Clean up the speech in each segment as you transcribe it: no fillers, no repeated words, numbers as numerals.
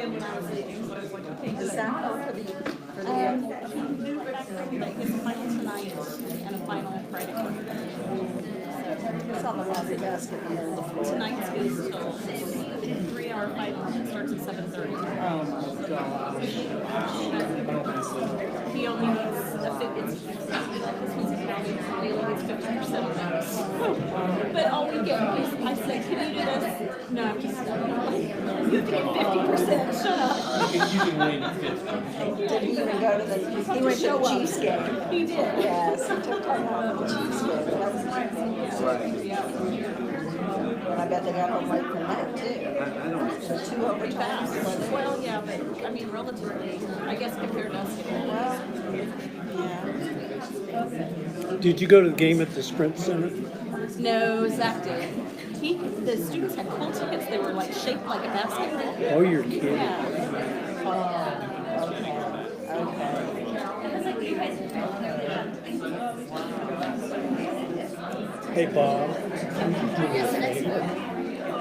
in when I was leaving, so I was like, okay. Is that all for the Like his final tonight and a final Friday. It's on the lousy basket on the floor. Tonight's is till 3-hour final. It starts at 7:30. Oh my gosh. He only needs a 50. He only needs 50% of that. But all we get is, I said, can you do this? No, I'm just you have to get 50%. Shut up. You can win 50. Did he even go to the? He went to the Chiefs game. He did. Yes, he took time out for the Chiefs game. And I bet they got home late from that too. So 2 overtimes. Well, yeah, but I mean, relatively, I guess compared to us. Yeah. Did you go to the game at the Sprint Center? No, Zach did. The students had cool tickets. They were like shaped like a basketball. Oh, you're kidding. Yeah. Hey, Bob.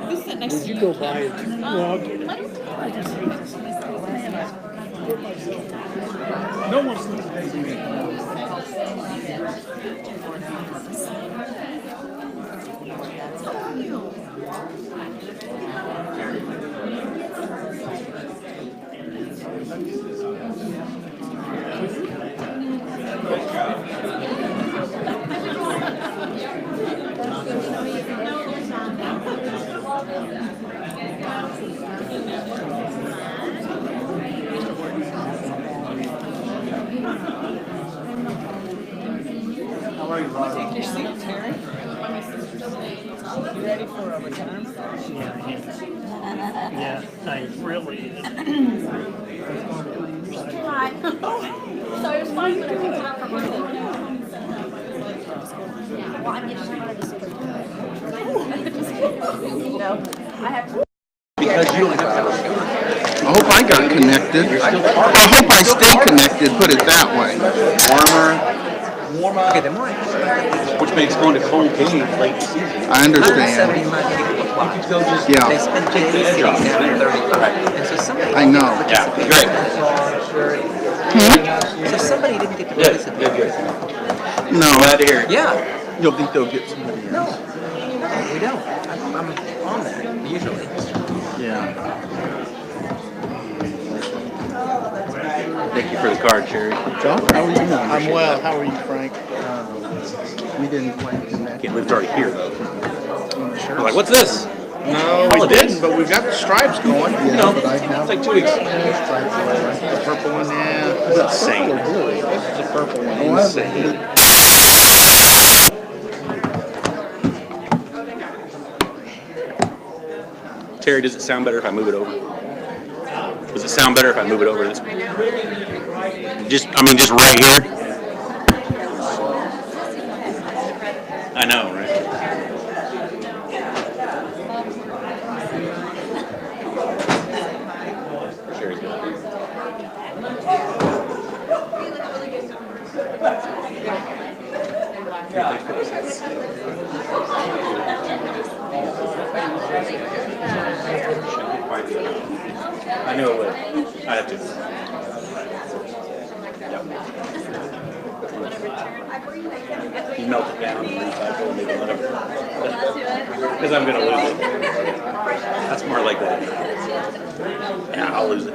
Who's sitting next Did to you you? go buy it? Well, I don't know. I just no one's take your seat, Terry. You ready for overtime? Yeah, I really. Hi. So it was fine when I picked it up from my well, I just wanted to see no, I have to. Because you don't have to. I hope I got connected. I hope I stay connected, put it that way. Warmer. Okay, then why? Which makes going to cold games late season. I understand. You could go just Yeah. they spend 2 days sitting down at 35. And so somebody I know. Yeah, great. So somebody didn't get to participate. Good. No. Glad to hear it. Yeah. You don't think they'll get somebody else? No, we don't. I'm on that, usually. Yeah. Thank you for the card, Sherry. John, how are you? I'm well. How are you, Frank? We didn't plan to connect. Can't believe it's already here, though. I'm like, what's this? No, we didn't, but we've got the stripes going. Yeah, but I have It's like 2 weeks. The purple one, yeah. That's insane. This is the purple one. Oh, I have a- Terry, does it sound better if I move it over? Does it sound better if I move it over this way? Just right here? I know, right? Sherry's I knew it would. I have to. Yep. You melt it down and recycle and make it whatever. Because I'm going to lose it. That's more like that. Yeah, I'll lose it.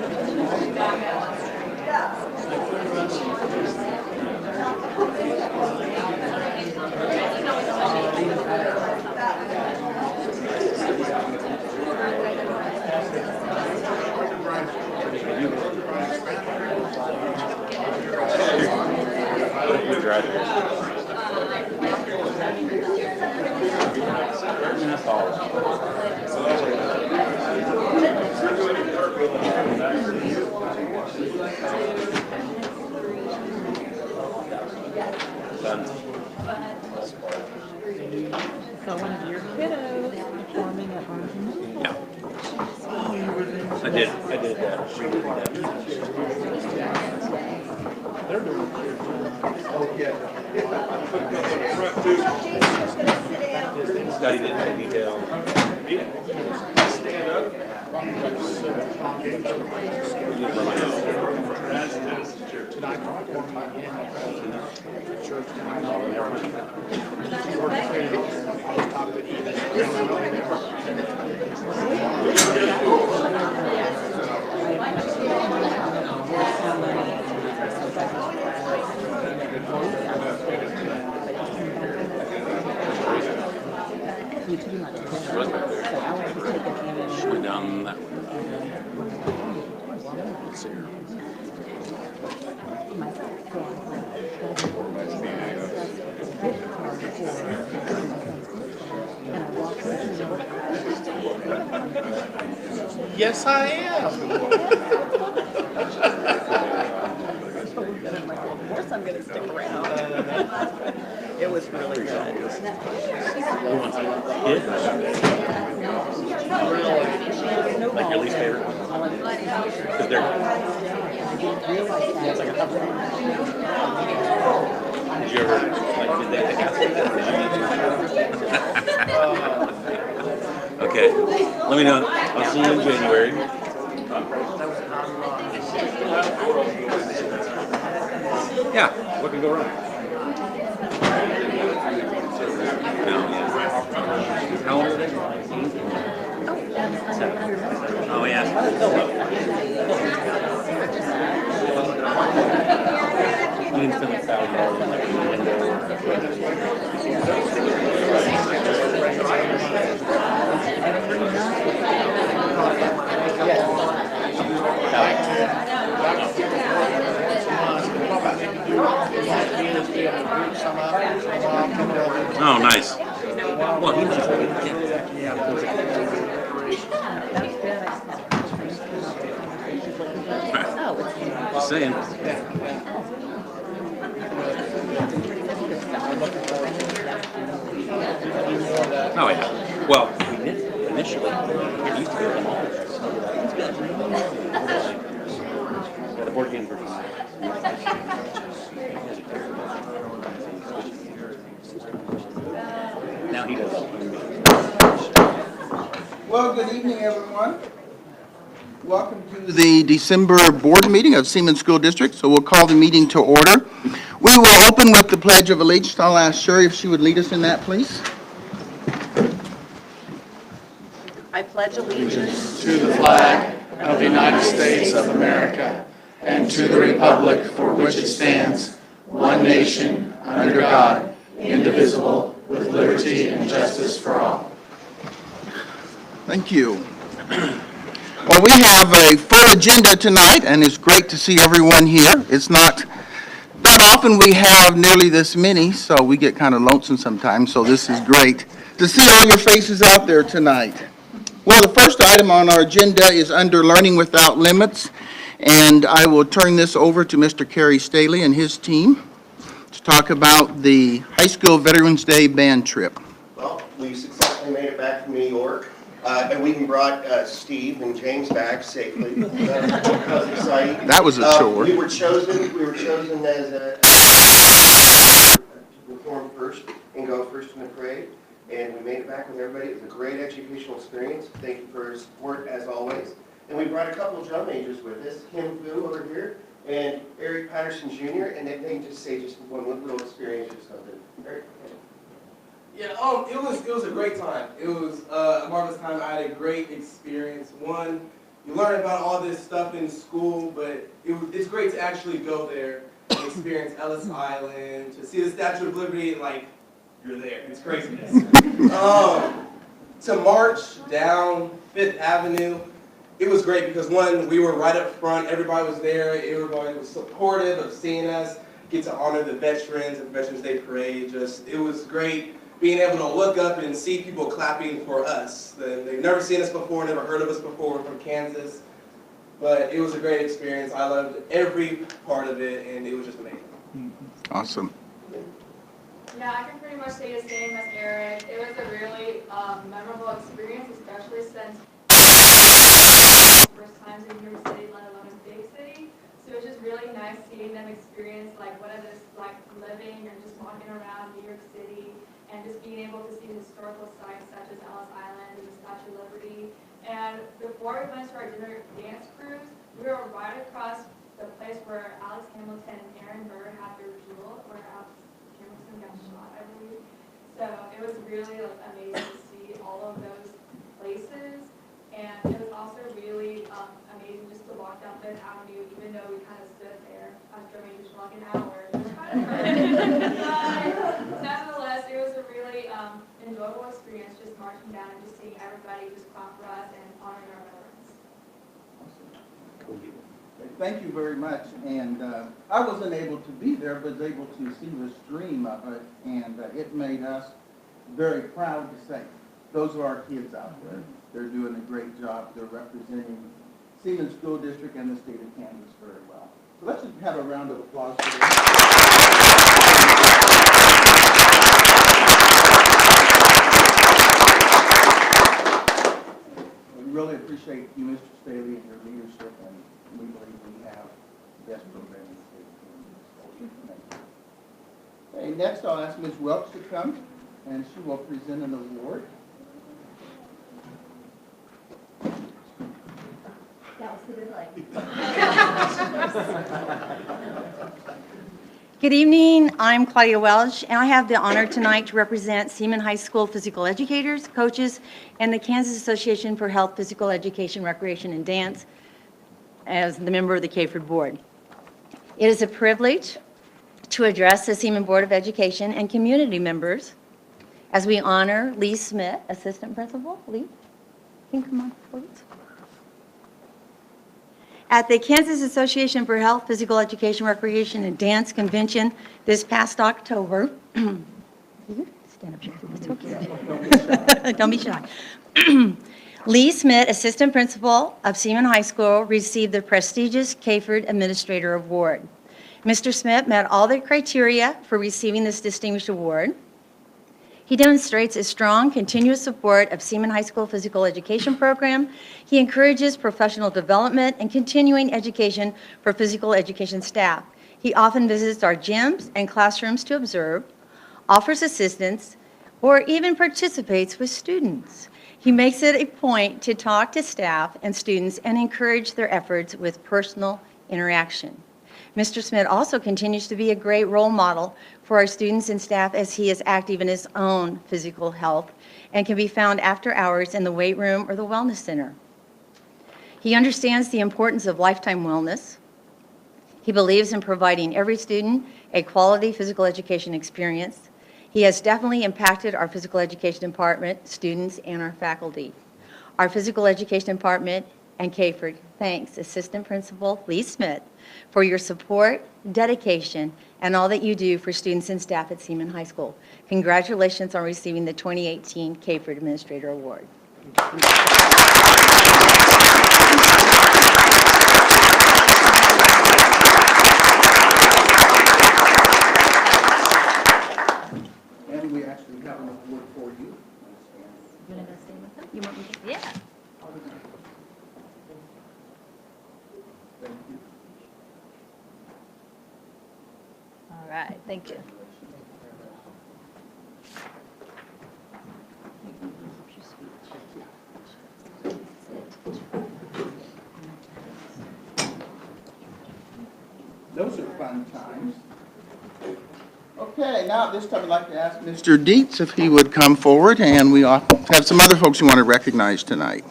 You're driving. That's all. Done. So one of your kiddos performing at Arjun. Yeah. I did read Studied it in detail. Went down that way. Let's see here. Yes, I am. Of course I'm gonna stick around. It was really good. Who wants it? Like your least favorite one? Because they're. Did you ever like did they ask you that? Okay, let me know. I'll see you in January. Yeah, what can go wrong? No, yeah. How old are they? Oh, yeah. You didn't spend $1,000 on like a window. Oh, nice. Well, he must Just saying. Oh, yeah. Well, we did initially. It used to be at the mall. Yeah, the board game version. Now he does. Well, good evening, everyone. Welcome to the December board meeting of Siemens School District. So we'll call the meeting to order. We will open with the Pledge of Allegiance. I'll ask Sherry if she would lead us in that, please. I pledge allegiance To the flag of the United States of America and to the republic for which it stands, one nation, under God, indivisible, with liberty and justice for all. Thank you. Well, we have a full agenda tonight, and it's great to see everyone here. It's not often we have nearly this many, so we get kind of lonesome sometimes, so this is great to see all your faces out there tonight. Well, the first item on our agenda is under Learning Without Limits, and I will turn this over to Mr. Kerry Staley and his team to talk about the High School Veterans Day band trip. Well, we successfully made it back from New York, and we even brought Steve and James back safely. That was exciting. That was a chore. We were chosen as to perform first and go first in the parade, and we made it back with everybody. It was a great educational experience. Thank you for your support as always. And we brought a couple of drum majors with us, Kim Fu over here and Eric Patterson Jr., and they can just say just one little experience or something. Eric? Yeah, it was a great time. It was a marvelous time. I had a great experience. One, you learn about all this stuff in school, but it's great to actually go there and experience Ellis Island, to see the Statue of Liberty, and like, you're there. It's craziness. To march down Fifth Avenue, it was great because one, we were right up front. Everybody was there. Everybody was supportive of seeing us get to honor the veterans and Veterans Day Parade. It was great being able to look up and see people clapping for us. They've never seen us before, never heard of us before. We're from Kansas. But it was a great experience. I loved every part of it, and it was just amazing. Awesome. Yeah, I can pretty much say the same as Eric. It was a really memorable experience, especially since first times in New York City, let alone a big city. So it was just really nice seeing them experience like what it is like living or just walking around New York City and just being able to see historical sites such as Ellis Island and the Statue of Liberty. And before we went to our dinner dance cruise, we were right across the place where Alex Hamilton and Aaron Burr had their duel, where Alex Hamilton got shot, I believe. So it was really like amazing to see all of those places. And it was also really amazing just to walk down Fifth Avenue, even though we kind of stood there after maybe just like an hour. It was kind of but nevertheless, it was a really enjoyable experience just marching down and just seeing everybody just clap for us and honoring our veterans. Thank you very much. And I wasn't able to be there, but was able to see the stream of it, and it made us very proud to say, those are our kids out there. They're doing a great job. They're representing Seaman School District and the state of Kansas very well. So let's just have a round of applause for them. We really appreciate you, Mr. Staley, and your leadership, and we believe we have the best program in the state of Kansas. Okay, next I'll ask Ms. Welch to come, and she will present an award. That was the good leg. Good evening, I'm Claudia Welch, and I have the honor tonight to represent Seaman High School physical educators, coaches, and the Kansas Association for Health, Physical Education, Recreation, and Dance as the member of the CAFED Board. It is a privilege to address the Seaman Board of Education and community members as we honor Lee Smith, Assistant Principal. Lee, can you come on, please? At the Kansas Association for Health, Physical Education, Recreation, and Dance Convention this past October, stand up here, it's okay. Don't be shy. Lee Smith, Assistant Principal of Seaman High School, received the prestigious CAFED Administrator Award. Mr. Smith met all the criteria for receiving this distinguished award. He demonstrates a strong, continuous support of Seaman High School physical education program. He encourages professional development and continuing education for physical education staff. He often visits our gyms and classrooms to observe, offers assistance, or even participates with students. He makes it a point to talk to staff and students and encourage their efforts with personal interaction. Mr. Smith also continues to be a great role model for our students and staff as he is active in his own physical health and can be found after hours in the weight room or the wellness center. He understands the importance of lifetime wellness. He believes in providing every student a quality physical education experience. He has definitely impacted our physical education department, students, and our faculty. Our physical education department and CAFED thanks Assistant Principal Lee Smith for your support, dedication, and all that you do for students and staff at Seaman High School. Congratulations on receiving the 2018 CAFED Administrator Award. And we actually have an award for you. You want to stay with them? You want me to? Yeah. Thank you. All right, thank you. Those are fun times. Okay, now at this time I'd like to ask Mr. Dietz if he would come forward, and we have some other folks we want to recognize tonight.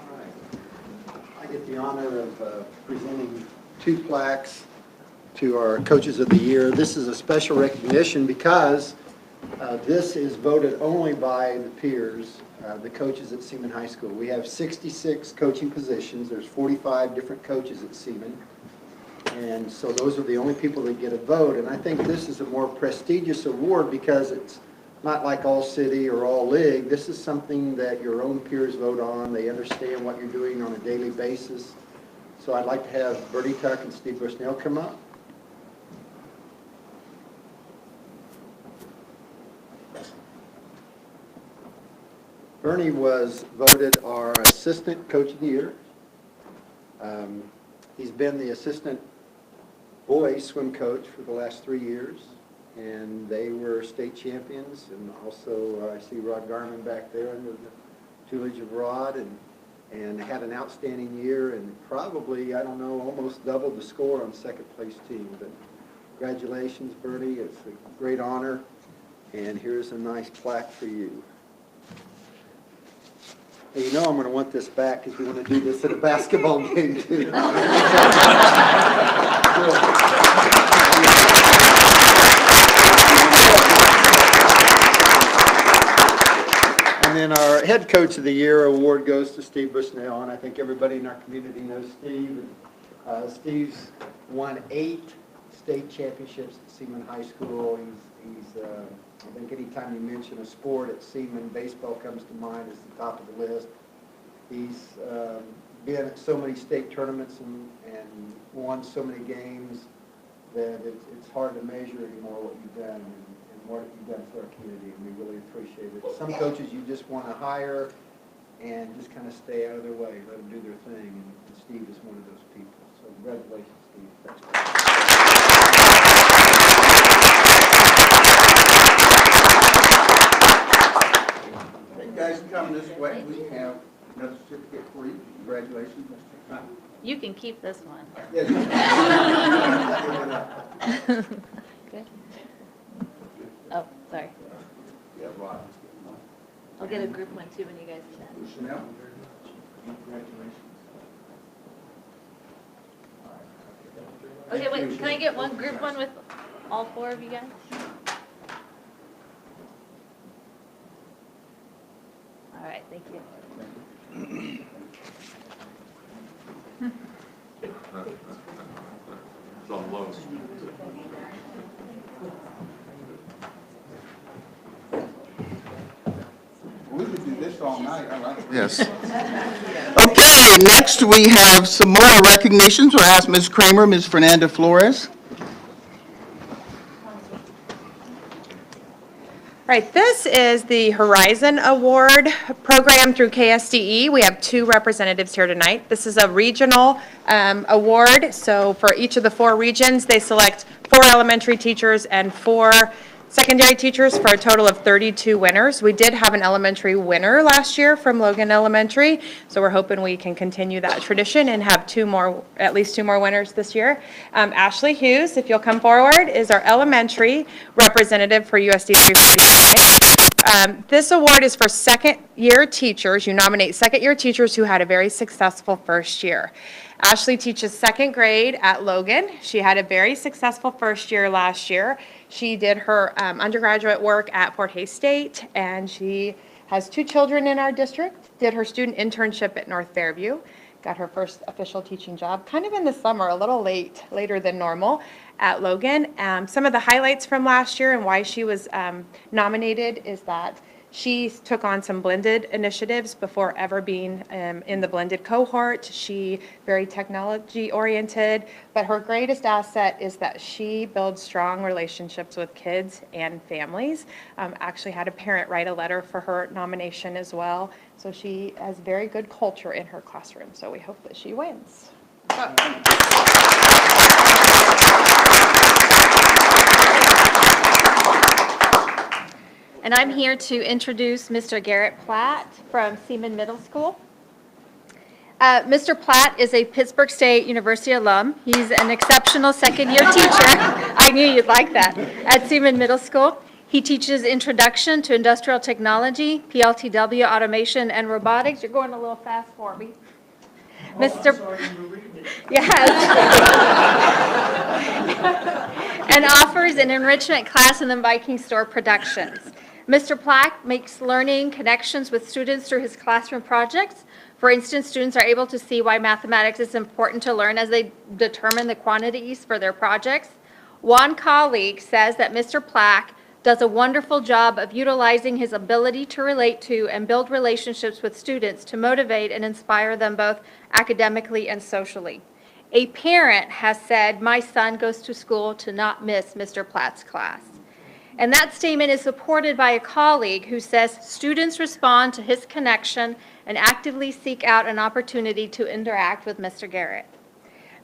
I get the honor of presenting 2 plaques to our Coaches of the Year. This is a special recognition because this is voted only by the peers, the coaches at Seaman High School. We have 66 coaching positions. There's 45 different coaches at Seaman. And so those are the only people that get a vote. And I think this is a more prestigious award because it's not like all city or all league. This is something that your own peers vote on. They understand what you're doing on a daily basis. So I'd like to have Bertie Tuck and Steve Bushnell come up. Bernie was voted our Assistant Coach of the Year. He's been the Assistant Boys Swim Coach for the last 3 years. and they were state champions. And also, I see Rod Garman back there under the tutelage of Rod, and had an outstanding year, and probably, I don't know, almost doubled the score on second place team. But congratulations, Bernie. It's a great honor, and here's a nice plaque for you. Hey, you know I'm going to want this back because we want to do this at a basketball game too. And then our Head Coach of the Year award goes to Steve Bushnell, and I think everybody in our community knows Steve. Steve's won 8 state championships at Seaman High School. He's I think anytime you mention a sport at Seaman, baseball comes to mind as the top of the list. He's been at so many state tournaments and won so many games that it's hard to measure anymore what you've done and what you've done for our community, and we really appreciate it. Some coaches you just want to hire and just kind of stay out of their way, let them do their thing, and Steve is one of those people. So congratulations, Steve. Thanks. You guys come this way. We have another certificate for you. Congratulations, Mr. Cotton. You can keep this one. Yes. Good. Oh, sorry. Yeah, Rod. I'll get a group one too when you guys chat. Chanel, congratulations. Okay, wait, can I get one group one with all 4 of you guys? All right, thank you. It's on loan. We could do this all night. I like it. Yes. Okay, next we have some more recognitions. We'll ask Ms. Kramer, Ms. Fernanda Flores. Right, this is the Horizon Award program through KSDE. We have 2 representatives here tonight. This is a regional award, so for each of the 4 regions, they select 4 elementary teachers and 4 secondary teachers for a total of 32 winners. We did have an elementary winner last year from Logan Elementary, so we're hoping we can continue that tradition and have at least two more winners this year. Ashley Hughes, if you'll come forward, is our elementary representative for USD 345. This award is for second-year teachers. You nominate second-year teachers who had a very successful first year. Ashley teaches second grade at Logan. She had a very successful first year last year. She did her undergraduate work at Fort Hays State, and she has 2 children in our district, did her student internship at North Fairview, got her first official teaching job kind of in the summer, a little later than normal at Logan. Some of the highlights from last year and why she was nominated is that she took on some blended initiatives before ever being in the blended cohort. She very technology oriented, but her greatest asset is that she builds strong relationships with kids and families. Actually had a parent write a letter for her nomination as well. So she has very good culture in her classroom. So we hope that she wins. And I'm here to introduce Mr. Garrett Platt from Seaman Middle School. Mr. Platt is a Pittsburgh State University alum. He's an exceptional second-year teacher. I knew you'd like that. At Seaman Middle School. He teaches Introduction to Industrial Technology, PLTW, Automation, and Robotics. You're going a little fast for me. Mr. Yes. And offers an enrichment class in the Viking Store Productions. Mr. Platt makes learning connections with students through his classroom projects. For instance, students are able to see why mathematics is important to learn as they determine the quantities for their projects. One colleague says that Mr. Platt does a wonderful job of utilizing his ability to relate to and build relationships with students to motivate and inspire them both academically and socially. A parent has said, "My son goes to school to not miss Mr. Platt's class." And that statement is supported by a colleague who says students respond to his connection and actively seek out an opportunity to interact with Mr. Garrett.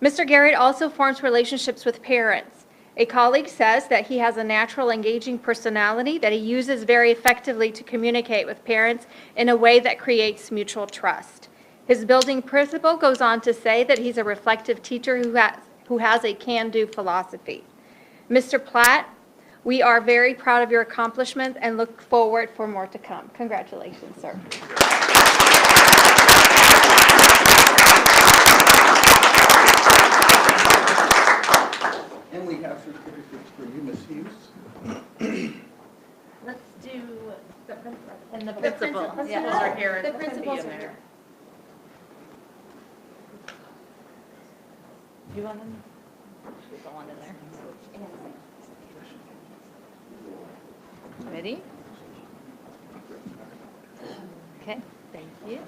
Mr. Garrett also forms relationships with parents. A colleague says that he has a natural, engaging personality that he uses very effectively to communicate with parents in a way that creates mutual trust. His building principal goes on to say that he's a reflective teacher who has a can-do philosophy. Mr. Platt, we are very proud of your accomplishments and look forward for more to come. Congratulations, sir. And we have certificates for you, Ms. Hughes. Let's do the principal. And the principals are here. The principals are here. You want them? She's the one in there. Ready? Okay, thank you.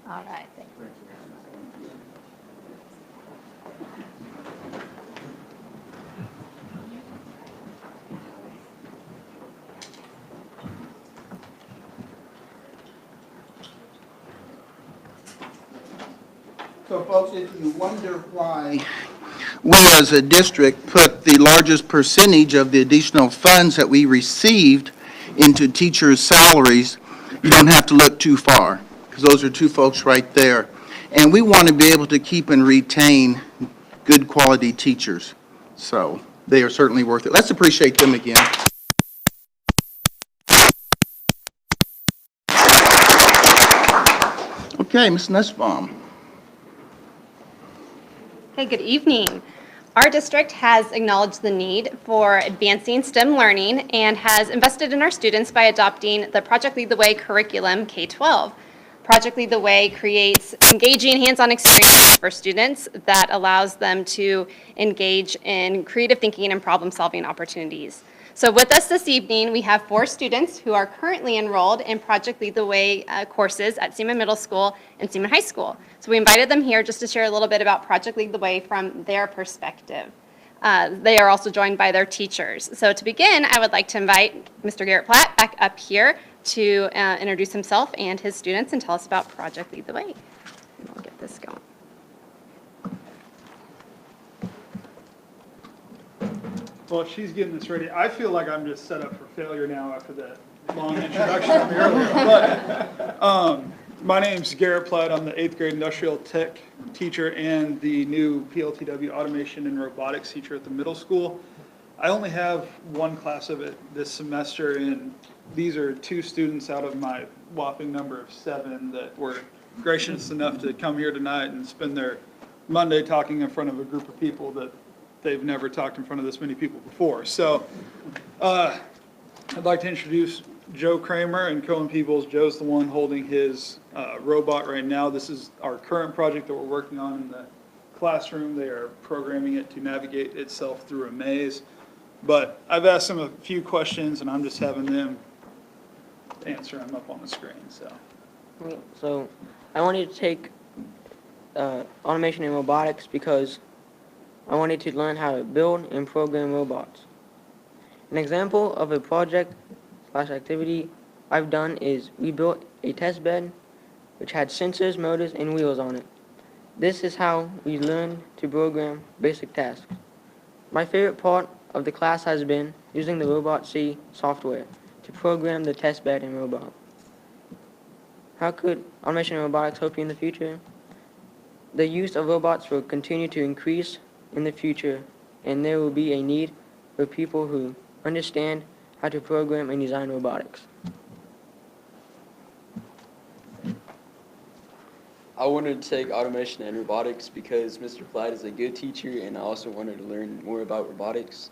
All right, thank you. So folks, if you wonder why we as a district put the largest percentage of the additional funds that we received into teachers' salaries, you don't have to look too far, because those are two folks right there. And we want to be able to keep and retain good quality teachers. So they are certainly worth it. Let's appreciate them again. Okay, Ms. Nussbaum. Hey, good evening. Our district has acknowledged the need for advancing STEM learning and has invested in our students by adopting the Project Lead the Way curriculum K-12. Project Lead the Way creates engaging hands-on experiences for students that allows them to engage in creative thinking and problem-solving opportunities. So with us this evening, we have 4 students who are currently enrolled in Project Lead the Way courses at Seaman Middle School and Seaman High School. So we invited them here just to share a little bit about Project Lead the Way from their perspective. They are also joined by their teachers. So to begin, I would like to invite Mr. Garrett Platt back up here to introduce himself and his students and tell us about Project Lead the Way. And we'll get this going. Well, she's getting this ready. I feel like I'm just set up for failure now after that long introduction from earlier. But my name's Garrett Platt. I'm the 8th grade industrial tech teacher and the new PLTW automation and robotics teacher at the middle school. I only have one class of it this semester, and these are 2 students out of my whopping number of 7 that were gracious enough to come here tonight and spend their Monday talking in front of a group of people that they've never talked in front of this many people before. So I'd like to introduce Joe Kramer and Cohen Peebles. Joe's the one holding his robot right now. This is our current project that we're working on in the classroom. They are programming it to navigate itself through a maze. But I've asked them a few questions, and I'm just having them answer them up on the screen. So I wanted to take automation and robotics because I wanted to learn how to build and program robots. An example of a project/activity I've done is we built a test bed which had sensors, motors, and wheels on it. This is how we learned to program basic tasks. My favorite part of the class has been using the Robot C software to program the test bed and robot. How could automation and robotics help you in the future? The use of robots will continue to increase in the future, and there will be a need for people who understand how to program and design robotics. I wanted to take automation and robotics because Mr. Platt is a good teacher, and I also wanted to learn more about robotics.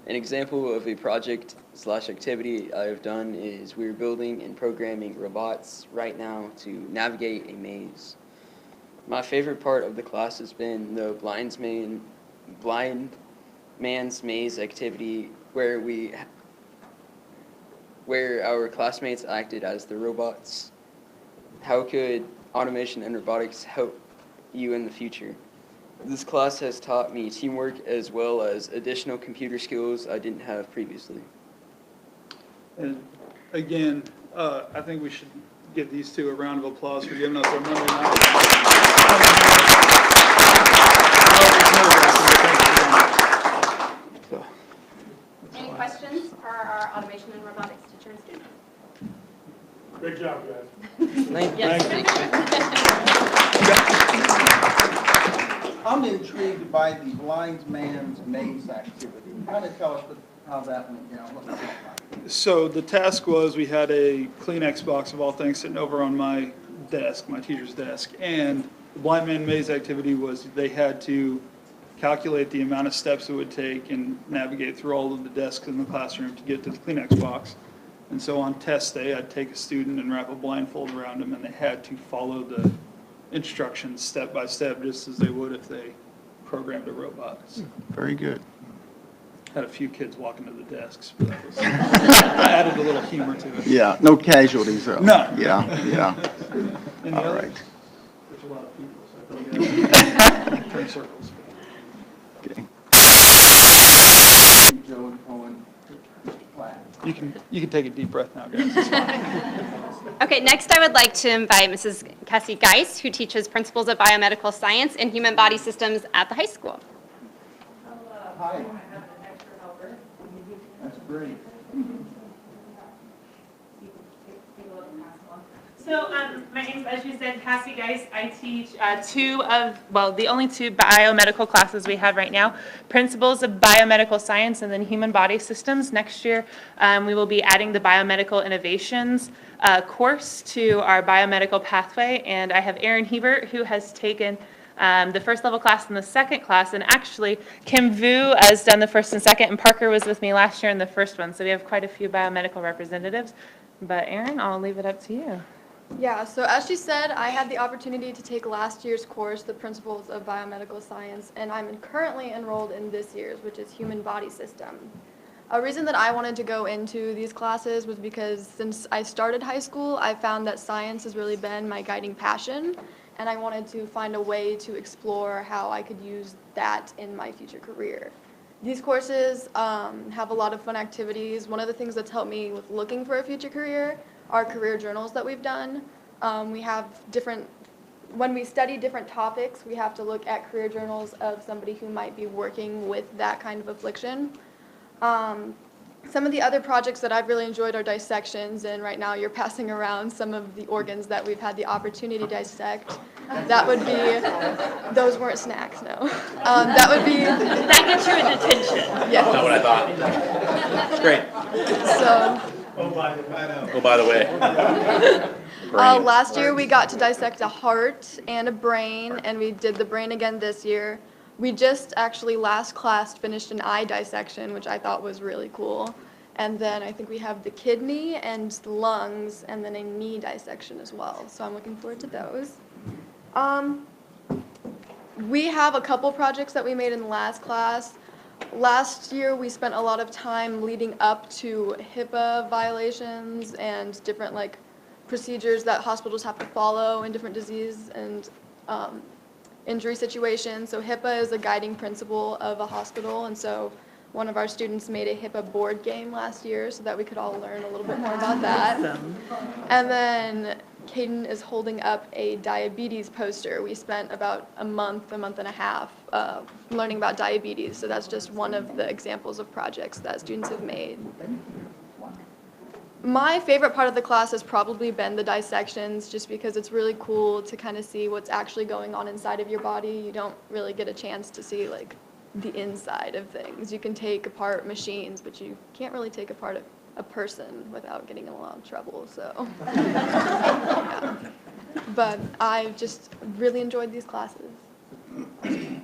An example of a project/activity I have done is we're building and programming robots right now to navigate a maze. My favorite part of the class has been the blind man's maze activity where our classmates acted as the robots. How could automation and robotics help you in the future? This class has taught me teamwork as well as additional computer skills I didn't have previously. And again, I think we should give these two a round of applause for giving us our Monday night. Any questions for our automation and robotics teacher and students? Great job, guys. I'm intrigued by the blind man's maze activity. Kind of tell us how that went down, what it looked like. So the task was, we had a Kleenex box of all things sitting over on my desk, my teacher's desk, and the blind man maze activity was they had to calculate the amount of steps it would take and navigate through all of the desks in the classroom to get to the Kleenex box. And so on test day, I'd take a student and wrap a blindfold around them, and they had to follow the instructions step by step, just as they would if they programmed a robot. So Very good. had a few kids walking to the desks, but that was, I added a little humor to it. Yeah, no casualties though. No. Yeah, yeah. Any All others? right. There's a lot of people, so I think I turn circles. Okay. Joe Cohen. You can take a deep breath now, guys. It's fine. Okay, next I would like to invite Mrs. Cassie Geis, who teaches Principles of Biomedical Science and Human Body Systems at the high school. Hi. That's great. So my name is, as you said, Cassie Geis. I teach the only two biomedical classes we have right now, Principles of Biomedical Science and then Human Body Systems. Next year, we will be adding the Biomedical Innovations course to our biomedical pathway. And I have Erin Hebert, who has taken the first level class and the second class. And actually, Kim Vu has done the first and second, and Parker was with me last year in the first one. So we have quite a few biomedical representatives. But Erin, I'll leave it up to you. Yeah, so as she said, I had the opportunity to take last year's course, The Principles of Biomedical Science, and I'm currently enrolled in this year's, which is Human Body System. A reason that I wanted to go into these classes was because since I started high school, I found that science has really been my guiding passion, and I wanted to find a way to explore how I could use that in my future career. These courses have a lot of fun activities. One of the things that's helped me with looking for a future career are career journals that we've done. We have when we study different topics, we have to look at career journals of somebody who might be working with that kind of affliction. Some of the other projects that I've really enjoyed are dissections, and right now you're passing around some of the organs that we've had the opportunity to dissect. That would be, those weren't snacks, no. That would be. That gets you in detention. Yeah. That's not what I thought. It's great. So. Oh, by the way. Last year we got to dissect a heart and a brain, and we did the brain again this year. We just actually last class finished an eye dissection, which I thought was really cool. And then I think we have the kidney and the lungs, and then a knee dissection as well. So I'm looking forward to those. We have a couple projects that we made in the last class. Last year we spent a lot of time leading up to HIPAA violations and different procedures that hospitals have to follow in different disease and injury situations. So HIPAA is a guiding principle of a hospital, and so one of our students made a HIPAA board game last year so that we could all learn a little bit more about that. Awesome. And then Caden is holding up a diabetes poster. We spent about a month and a half learning about diabetes, so that's just one of the examples of projects that students have made. My favorite part of the class has probably been the dissections, just because it's really cool to kind of see what's actually going on inside of your body. You don't really get a chance to see the inside of things. You can take apart machines, but you can't really take apart a person without getting in a lot of trouble, so. Yeah. But I've just really enjoyed these classes. Any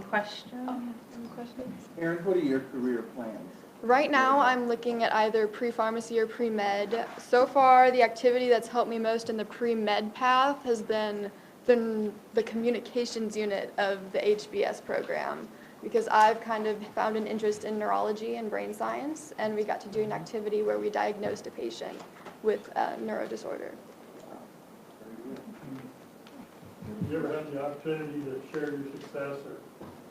questions? Any questions? Erin, what are your career plans? Right now, I'm looking at either pre-pharmacy or pre-med. So far, the activity that's helped me most in the pre-med path has been the communications unit of the HBS program, because I've kind of found an interest in neurology and brain science, and we got to do an activity where we diagnosed a patient with a neurodisorder. Have you ever had the opportunity to share your success or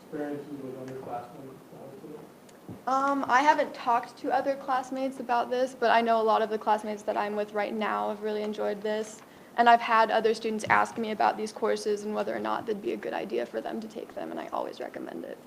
experiences with underclassmen at the hospital? I haven't talked to other classmates about this, but I know a lot of the classmates that I'm with right now have really enjoyed this. And I've had other students ask me about these courses and whether or not they'd be a good idea for them to take them, and I always recommend it.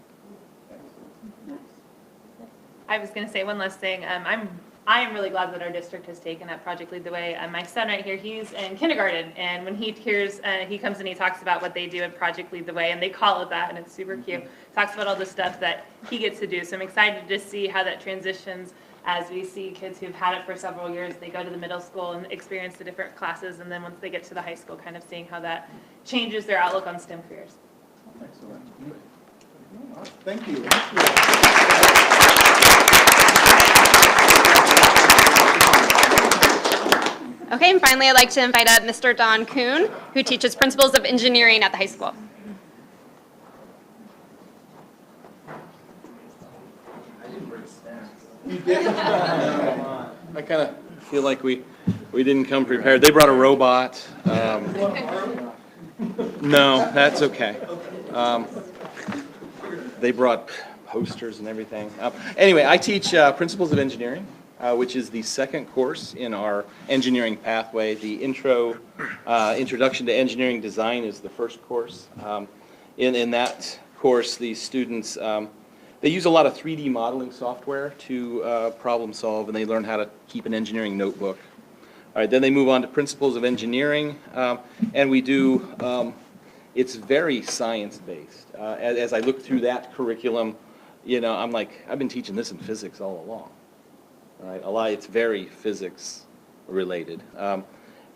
I was going to say one last thing. I am really glad that our district has taken that Project Lead the Way. My son right here, he's in kindergarten, and when he hears, he comes and he talks about what they do at Project Lead the Way, and they call it that, and it's super cute. Talks about all the stuff that he gets to do. So I'm excited to see how that transitions as we see kids who've had it for several years. They go to the middle school and experience the different classes, and then once they get to the high school, kind of seeing how that changes their outlook on STEM careers. Excellent. Thank you. Okay, and finally, I'd like to invite up Mr. Don Kuhn, who teaches Principles of Engineering at the high school. I kind of feel like we didn't come prepared. They brought a robot. No, that's okay. They brought posters and everything. Anyway, I teach Principles of Engineering, which is the second course in our engineering pathway. The Introduction to Engineering Design is the first course. In that course, the students, they use a lot of 3D modeling software to problem solve, and they learn how to keep an engineering notebook. All right, then they move on to Principles of Engineering, and we do, it's very science-based. As I look through that curriculum, you know, I'm like, I've been teaching this in physics all along. All right, it's very physics related,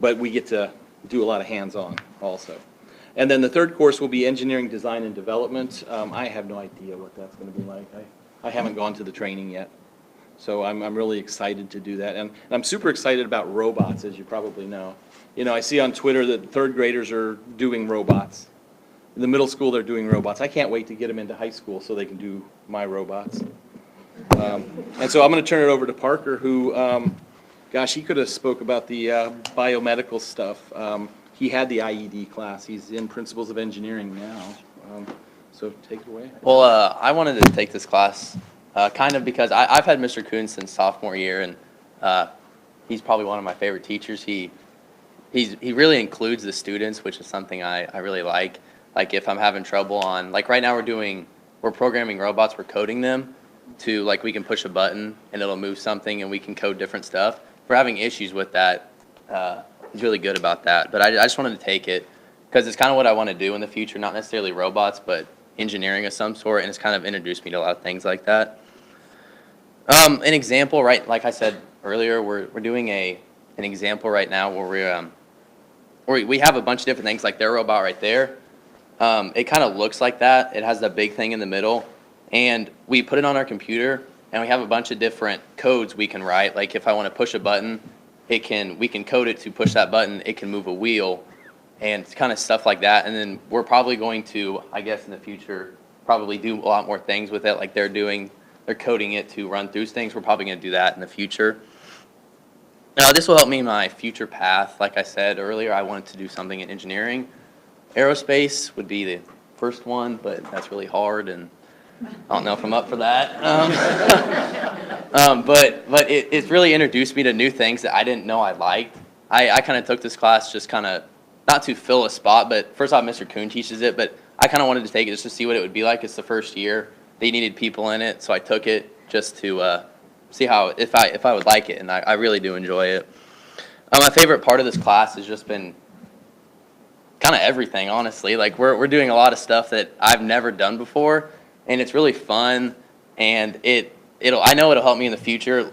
but we get to do a lot of hands-on also. And then the third course will be Engineering Design and Development. I have no idea what that's going to be like. I haven't gone to the training yet, so I'm really excited to do that. And I'm super excited about robots, as you probably know. You know, I see on Twitter that third graders are doing robots. In the middle school, they're doing robots. I can't wait to get them into high school so they can do my robots. And so I'm going to turn it over to Parker, who, gosh, he could have spoke about the biomedical stuff. He had the IED class. He's in Principles of Engineering now. So take it away. Well, I wanted to take this class kind of because I've had Mr. Kuhn since sophomore year, and he's probably one of my favorite teachers. He really includes the students, which is something I really like. Like if I'm having trouble on, like right now we're programming robots, we're coding them to, like, we can push a button and it'll move something and we can code different stuff. If we're having issues with that, he's really good about that. But I just wanted to take it because it's kind of what I want to do in the future, not necessarily robots, but engineering of some sort, and it's kind of introduced me to a lot of things like that. An example, right, like I said earlier, we're doing an example right now where we have a bunch of different things, like their robot right there. It kind of looks like that. It has the big thing in the middle. And we put it on our computer, and we have a bunch of different codes we can write. Like if I want to push a button, we can code it to push that button. It can move a wheel, and kind of stuff like that. And then we're probably going to, I guess in the future, probably do a lot more things with it, like they're coding it to run through things. We're probably going to do that in the future. This will help me in my future path. Like I said earlier, I wanted to do something in engineering. Aerospace would be the first one, but that's really hard, and I don't know if I'm up for that. But it's really introduced me to new things that I didn't know I liked. I kind of took this class just kind of, not to fill a spot, but first off, Mr. Kuhn teaches it, but I kind of wanted to take it just to see what it would be like. It's the first year. They needed people in it, so I took it just to see how, if I would like it, and I really do enjoy it. My favorite part of this class has just been kind of everything, honestly. Like we're doing a lot of stuff that I've never done before, and it's really fun, and I know it'll help me in the future.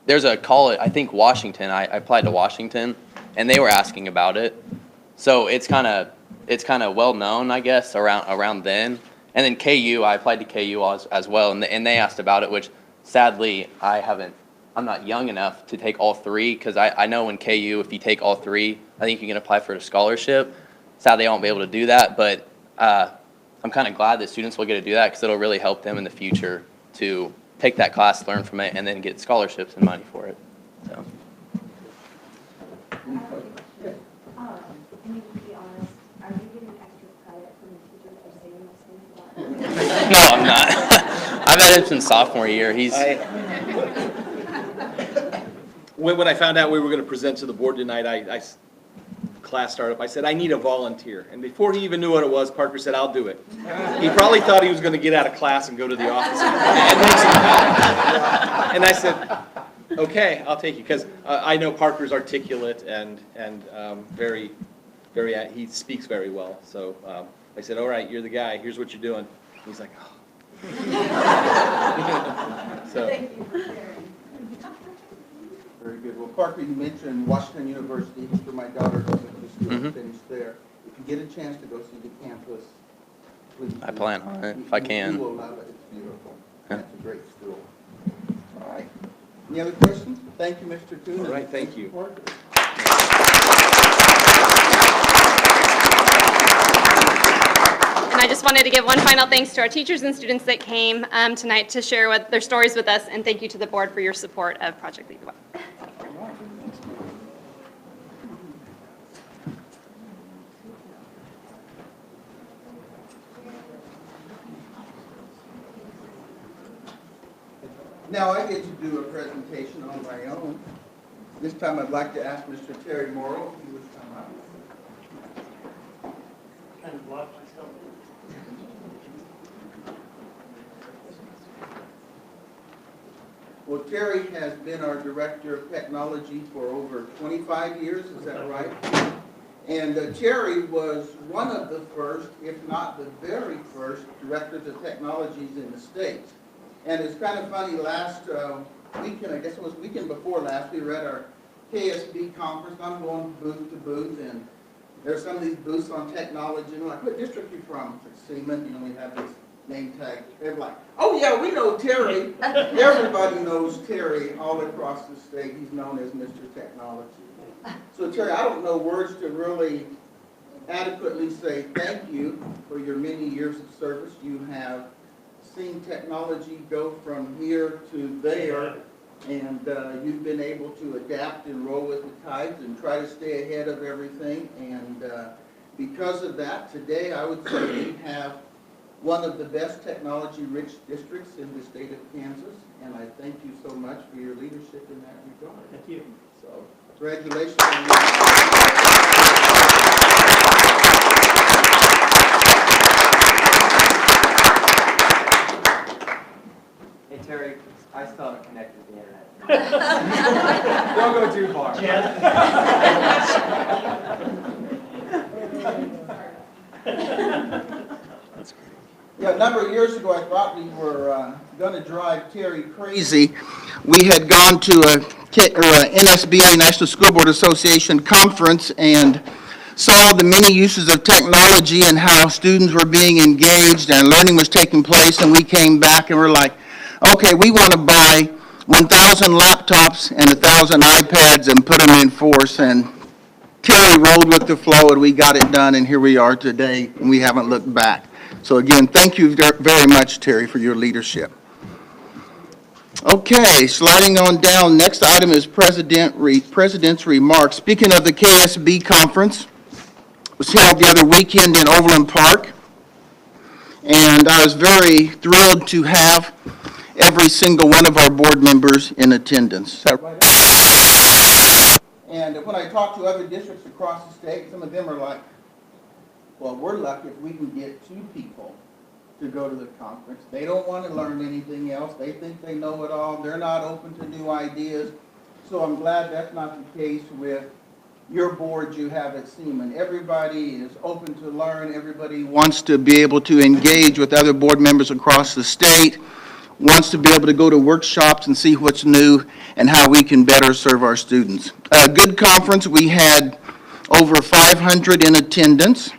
There's a college, I think Washington, I applied to Washington, and they were asking about it. So it's kind of well known, I guess, around then. And then KU, I applied to KU as well, and they asked about it, which sadly I'm not young enough to take all three, because I know in KU, if you take all three, I think you can apply for a scholarship. Sadly, I won't be able to do that, but I'm kind of glad that students will get to do that, because it'll really help them in the future to take that class, learn from it, and then get scholarships and money for it. So. No, I'm not. I've had him since sophomore year. When I found out we were going to present to the board tonight, class startup, I said, I need a volunteer. And before he even knew what it was, Parker said, I'll do it. He probably thought he was going to get out of class and go to the office and make some comments. And I said, okay, I'll take you, because I know Parker's articulate and very, he speaks very well. So I said, all right, you're the guy. Here's what you're doing. He's like, oh. So. Thank you for sharing. Very good. Well, Parker, you mentioned Washington University. After my daughter goes to school and finished there. If you get a chance to go see the campus, please. I plan on it if I can. You will love it. It's beautiful. Yeah. It's a great school. All right. Any other questions? Thank you, Mr. Toon. All right, thank you. Parker. And I just wanted to give one final thanks to our teachers and students that came tonight to share their stories with us, and thank you to the board for your support of Project Lead the Way. Now I get to do a presentation on my own. This time I'd like to ask Mr. Terry Morrow if he would come up. Kind of blocked myself. Well, Terry has been our Director of Technology for over 25 years, is that right? And Terry was one of the first, if not the very first, Directors of Technologies in the state. And it's kind of funny, last weekend, I guess it was weekend before last, we were at our KSB conference. I'm going booth to booth, and there's some of these booths on technology, and I'm like, what district are you from? It's Seaman, you know, we have this name tag. They're like, oh yeah, we know Terry. Everybody knows Terry all across the state. He's known as Mr. Technology. So Terry, I don't know words to really adequately say thank you for your many years of service. You have seen technology go from here to there, and you've been able to adapt and roll with the tides and try to stay ahead of everything. And because of that, today I would say we have one of the best technology-rich districts in the state of Kansas, and I thank you so much for your leadership in that regard. Thank you. So, congratulations. Hey Terry, I still haven't connected to the internet. Don't go too far. Yeah, a number of years ago, I thought we were going to drive Terry crazy. We had gone to a NSBA, National School Board Association conference, and saw the many uses of technology and how students were being engaged and learning was taking place, and we came back and we're like, okay, we want to buy 1,000 laptops and 1,000 iPads and put them in force, and Terry rolled with the flow, and we got it done, and here we are today, and we haven't looked back. So again, thank you very much, Terry, for your leadership. Okay, sliding on down, next item is President's remarks. Speaking of the KSB conference, it was held the other weekend in Overland Park, and I was very thrilled to have every single one of our board members in attendance. Is that right? And when I talk to other districts across the state, some of them are like, well, we're lucky if we can get 2 people to go to the conference. They don't want to learn anything else. They think they know it all. They're not open to new ideas. So I'm glad that's not the case with your board you have at Seaman. Everybody is open to learn. Everybody wants to be able to engage with other board members across the state, wants to be able to go to workshops and see what's new and how we can better serve our students. A good conference. We had over 500 in attendance.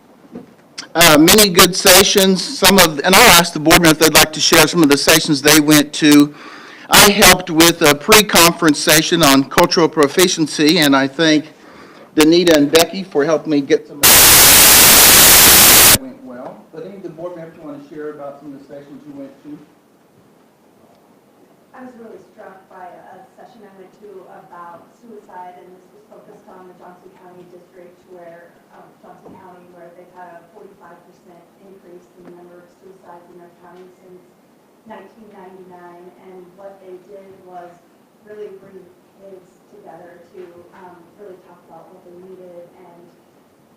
Many good sessions. And I'll ask the board members if they'd like to share some of the sessions they went to. I helped with a pre-conference session on cultural proficiency, and I thank Danita and Becky for helping me get some. Went well. But any of the board members want to share about some of the sessions you went to? I was really struck by a session I went to about suicide, and this was focused on the Johnson County district, where they've had a 45% increase in the number of suicides in their county since 1999, and what they did was really bring kids together to really talk about what they needed and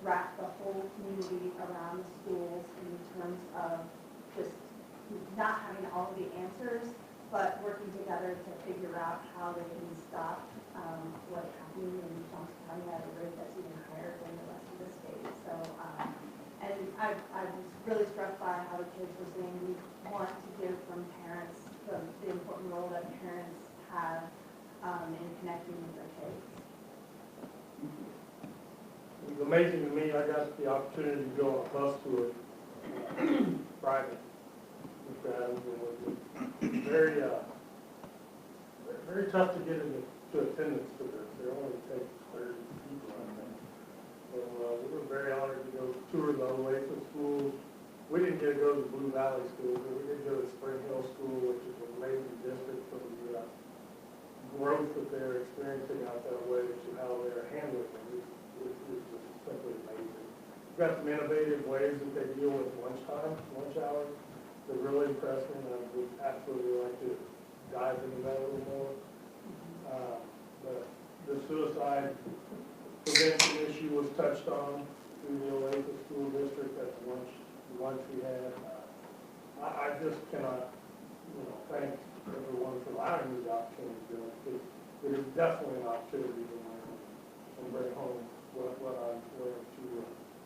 wrap the whole community around the schools in terms of just not having all of the answers, but working together to figure out how they can stop what's happening in Johnson County at a rate that's even higher than the rest of the state. So, and I was really struck by how the kids were saying we want to hear from parents the important role that parents have in connecting with their kids. It was amazing to me. I got the opportunity to go on a bus tour, private, with Adams, and it was very, very tough to get into attendance for this. They only take 30 people, I think. So we were very honored to go tour the Oasis schools. We didn't get to go to the Blue Valley School, but we did go to Spring Hill School, which is an amazing district from the growth that they're experiencing out that way to how they're handling it. It's just simply amazing. We've got some innovative ways that they deal with lunch hours that really impress me, and I would absolutely like to dive into that a little more. The suicide prevention issue was touched on through the Oasis School District at the lunch we had. I just cannot, thank everyone for allowing me the opportunity to do it, because it is definitely an opportunity to learn and bring home what I've learned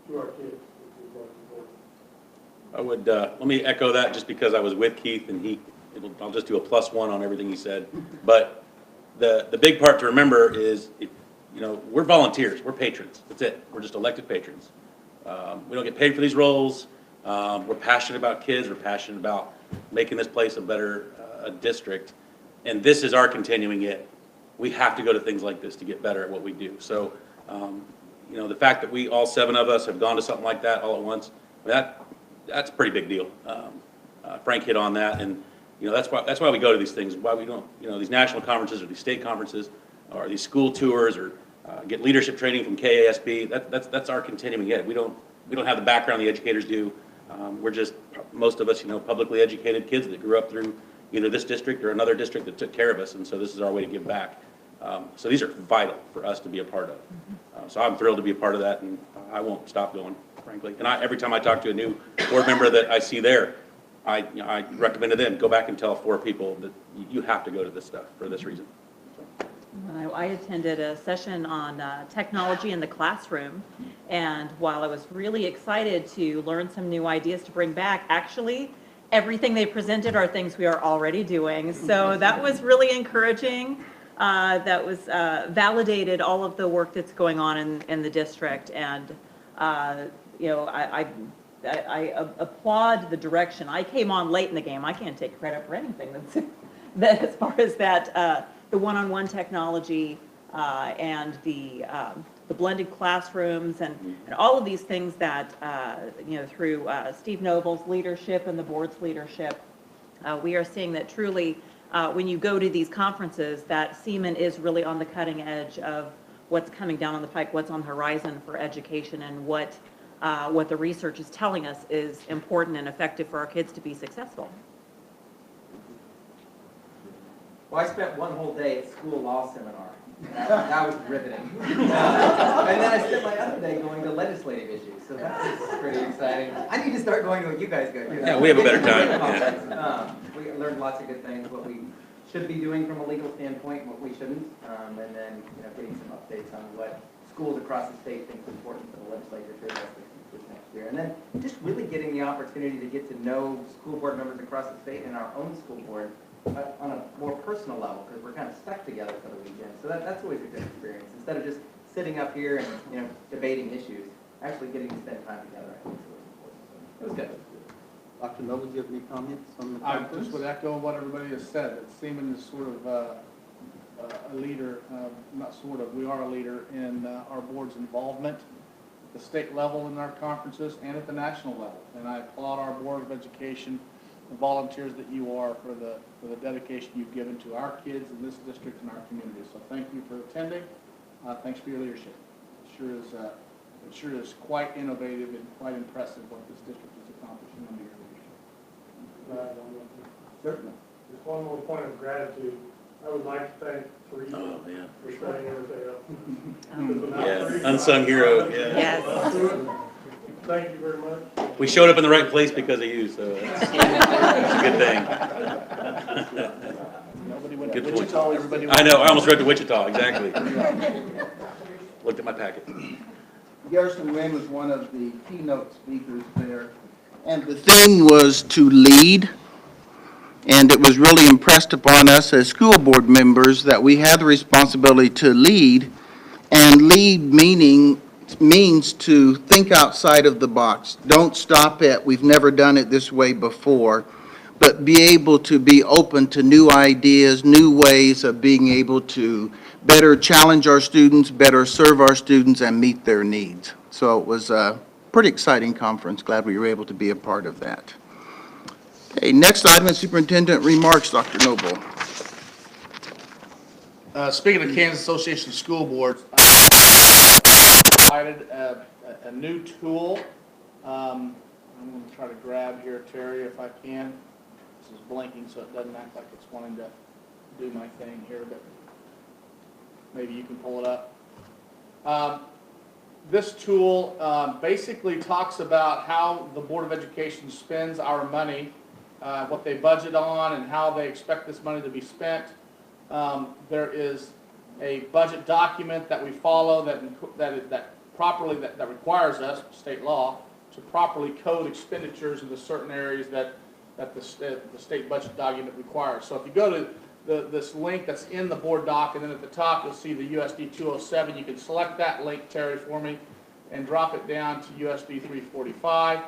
to our kids, which is what's important. I would, let me echo that just because I was with Keith and I'll just do a +1 on everything he said. But the big part to remember is, we're volunteers, we're patrons, that's it. We're just elected patrons. We don't get paid for these roles. We're passionate about kids, we're passionate about making this place a better district. And this is our continuing it. We have to go to things like this to get better at what we do. So, the fact that all 7 of us have gone to something like that all at once, that's a pretty big deal. Frank hit on that, and that's why we go to these things. Why we don't, these national conferences or these state conferences or these school tours or get leadership training from KASB. That's our continuing ed. We don't have the background the educators do. We're just, most of us, publicly educated kids that grew up through either this district or another district that took care of us, and so this is our way to give back. So these are vital for us to be a part of. So I'm thrilled to be a part of that, and I won't stop going, frankly. And every time I talk to a new board member that I see there, I recommend to them, go back and tell 4 people that you have to go to this stuff for this reason. I attended a session on technology in the classroom, and while I was really excited to learn some new ideas to bring back, actually, everything they presented are things we are already doing. So that was really encouraging. That was validated all of the work that's going on in the district, and I applaud the direction. I came on late in the game. I can't take credit for anything that as far as that the one-on-one technology and the blended classrooms and all of these things that through Steve Noble's leadership and the board's leadership, we are seeing that truly when you go to these conferences, that Seaman is really on the cutting edge of what's coming down on the pike, what's on the horizon for education, and what the research is telling us is important and effective for our kids to be successful. Well, I spent one whole day at school law seminar. That was riveting. And then I spent my other day going to legislative issues, so that was pretty exciting. I need to start going to what you guys go to. Yeah, we have a better time. We learned lots of good things, what we should be doing from a legal standpoint, what we shouldn't, and then getting some updates on what schools across the state think is important for the legislature to address this next year. And then just really getting the opportunity to get to know school board members across the state and our own school board on a more personal level, because we're kind of stuck together for the weekend. So that's always a good experience. Instead of just sitting up here and debating issues, actually getting to spend time together, I think is really important. So it was good. Dr. Noble, do you have any comments on the I conference? just would echo what everybody has said, that Seaman is sort of a leader, not sort of, we are a leader in our board's involvement at the state level in our conferences and at the national level. And I applaud our Board of Education, the volunteers that you are for the dedication you've given to our kids in this district and our community. So thank you for attending. Thanks for your leadership. It sure is quite innovative and quite impressive what this district is accomplishing under your leadership. Certainly. Just one more point of gratitude. I would like to thank Teresa for setting everything up. Because without Yeah, Teresa, unsung hero, yeah. Yes. Thank you very much. We showed up in the right place because of you, so that's a good thing. Nobody went Good to point. Wichita, everybody went. I know, I almost read to Wichita, exactly. Looked at my packet. Garrison Wynn was one of the keynote speakers there. And the theme was to lead. And it was really impressed upon us as school board members that we had the responsibility to lead. And lead means to think outside of the box. Don't stop at, we've never done it this way before, but be able to be open to new ideas, new ways of being able to better challenge our students, better serve our students, and meet their needs. So it was a pretty exciting conference. Glad we were able to be a part of that. Okay, next item is superintendent remarks, Dr. Noble. Speaking of Kansas Association of School Boards, I provided a new tool. I'm going to try to grab here, Terry, if I can. This is blinking, so it doesn't act like it's wanting to do my thing here, but maybe you can pull it up. This tool basically talks about how the Board of Education spends our money, what they budget on, and how they expect this money to be spent. There is a budget document that we follow that requires us, state law, to properly code expenditures into certain areas that the state budget document requires. So if you go to this link that's in the board doc, and then at the top you'll see the USD 207. You can select that link, Terry, for me, and drop it down to USD 345,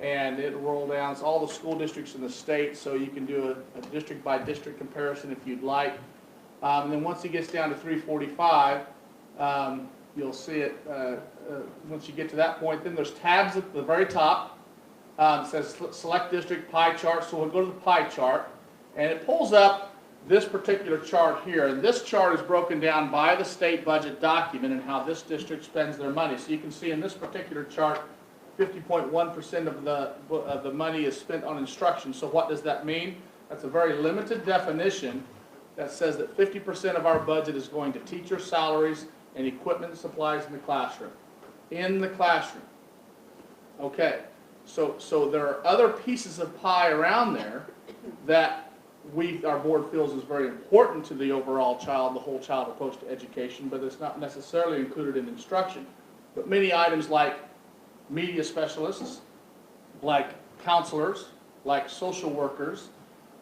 and it'll roll down. It's all the school districts in the state, so you can do a district-by-district comparison if you'd like. And then once it gets down to 345, you'll see it, once you get to that point, then there's tabs at the very top. It says select district pie chart, so we'll go to the pie chart, and it pulls up this particular chart here. And this chart is broken down by the state budget document and how this district spends their money. So you can see in this particular chart, 50.1% of the money is spent on instruction. So what does that mean? That's a very limited definition that says that 50% of our budget is going to teacher salaries and equipment and supplies in the classroom. In the classroom. Okay, so there are other pieces of pie around there that our board feels is very important to the overall child, the whole child approach to education, but it's not necessarily included in instruction. But many items like media specialists, like counselors, like social workers,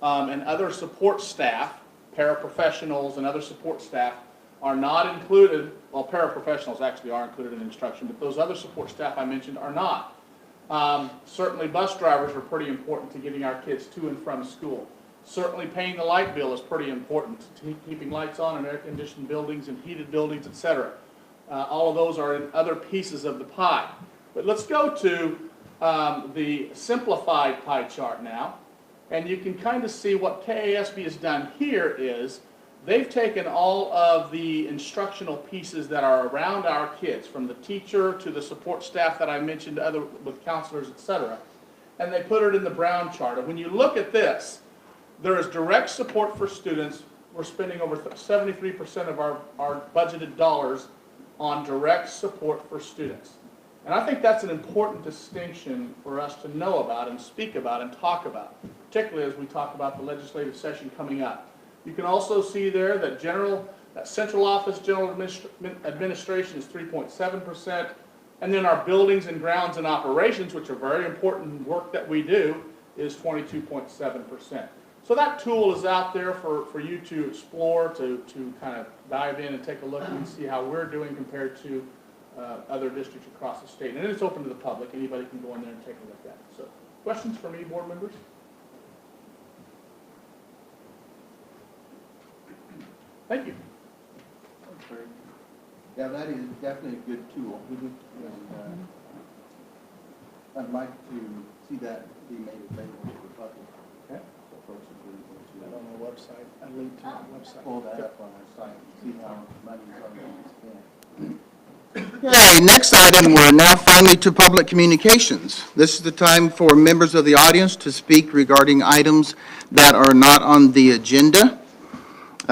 and other support staff, paraprofessionals and other support staff are not included. Well, paraprofessionals actually are included in instruction, but those other support staff I mentioned are not. Certainly bus drivers are pretty important to getting our kids to and from school. Certainly paying the light bill is pretty important to keeping lights on in air-conditioned buildings and heated buildings, etc. All of those are in other pieces of the pie. But let's go to the simplified pie chart now. And you can kind of see what KASB has done here is they've taken all of the instructional pieces that are around our kids, from the teacher to the support staff that I mentioned, with counselors, etc., and they put it in the brown chart. And when you look at this, there is direct support for students. We're spending over 73% of our budgeted dollars on direct support for students. And I think that's an important distinction for us to know about and speak about and talk about, particularly as we talk about the legislative session coming up. You can also see there that central office general administration is 3.7%, and then our buildings and grounds and operations, which are very important work that we do, is 22.7%. So that tool is out there for you to explore, to kind of dive in and take a look and see how we're doing compared to other districts across the state. And it's open to the public. Anybody can go in there and take a look at it. So, questions for me, board members? Thank you. Yeah, that is definitely a good tool. And I'd like to see that be made available to the public. Okay. So folks will be able to On the website, a link to the website. pull that up on our site and see how money is already spent. Okay, next item, we're now finally to public communications. This is the time for members of the audience to speak regarding items that are not on the agenda.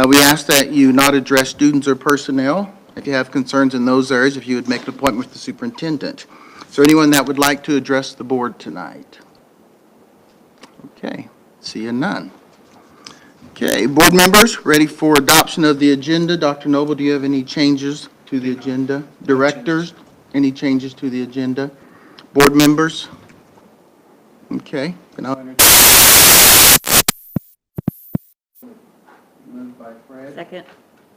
We ask that you not address students or personnel. If you have concerns in those areas, if you would make an appointment with the superintendent. Is there anyone that would like to address the board tonight? Okay, seeing none. Okay, board members, ready for adoption of the agenda. Dr. Noble, do you have any changes to the agenda? Directors, any changes to the agenda? Board members? Okay. Moved by Fred. Second.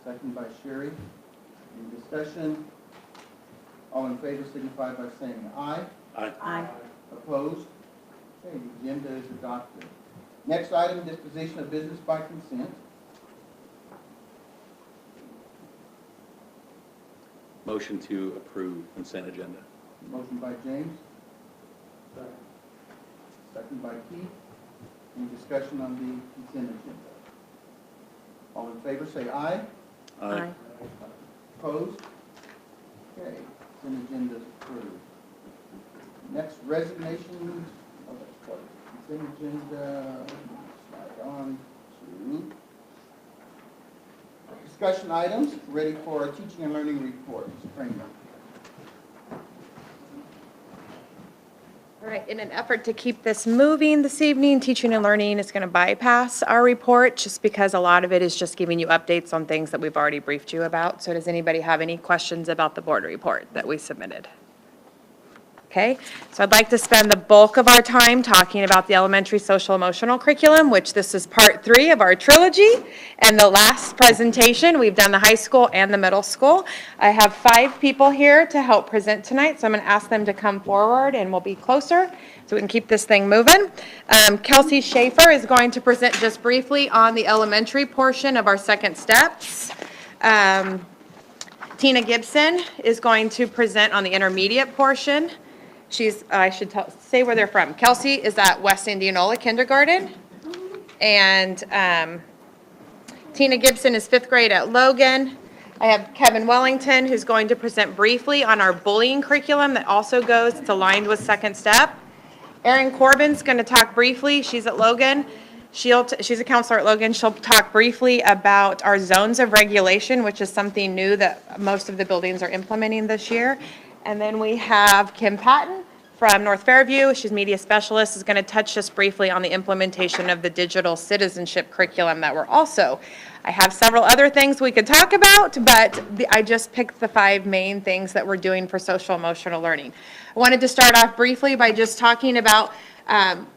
Second by Sherry. Any discussion? All in favor signify by saying aye. Aye. Aye. Opposed? Okay, the agenda is adopted. Next item, disposition of business by consent. Motion to approve consent agenda. Motion by James. Second by Keith. Any discussion on the consent agenda? All in favor say aye. Aye. Opposed? Okay, consent agenda is approved. Next, resignation. Oh, that's part of the consent agenda. Slide on to discussion items. Ready for a teaching and learning report. Ms. Kramer. All right, in an effort to keep this moving this evening, Teaching and Learning is going to bypass our report just because a lot of it is just giving you updates on things that we've already briefed you about. So does anybody have any questions about the board report that we submitted? Okay, so I'd like to spend the bulk of our time talking about the elementary social emotional curriculum, which this is part 3 of our trilogy. And the last presentation, we've done the high school and the middle school. I have 5 people here to help present tonight, so I'm going to ask them to come forward and we'll be closer so we can keep this thing moving. Kelsey Schaefer is going to present just briefly on the elementary portion of our second steps. Tina Gibson is going to present on the intermediate portion. I should say where they're from. Kelsey is at West Indianola Kindergarten. And Tina Gibson is 5th grade at Logan. I have Kevin Wellington, who's going to present briefly on our bullying curriculum that also goes, it's aligned with Second Step. Erin Corbin's going to talk briefly. She's at Logan. She's a counselor at Logan. She'll talk briefly about our zones of regulation, which is something new that most of the buildings are implementing this year. And then we have Kim Patton from North Fairview. She's media specialist, is going to touch just briefly on the implementation of the digital citizenship curriculum that we're also. I have several other things we could talk about, but I just picked the 5 main things that we're doing for social emotional learning. I wanted to start off briefly by just talking about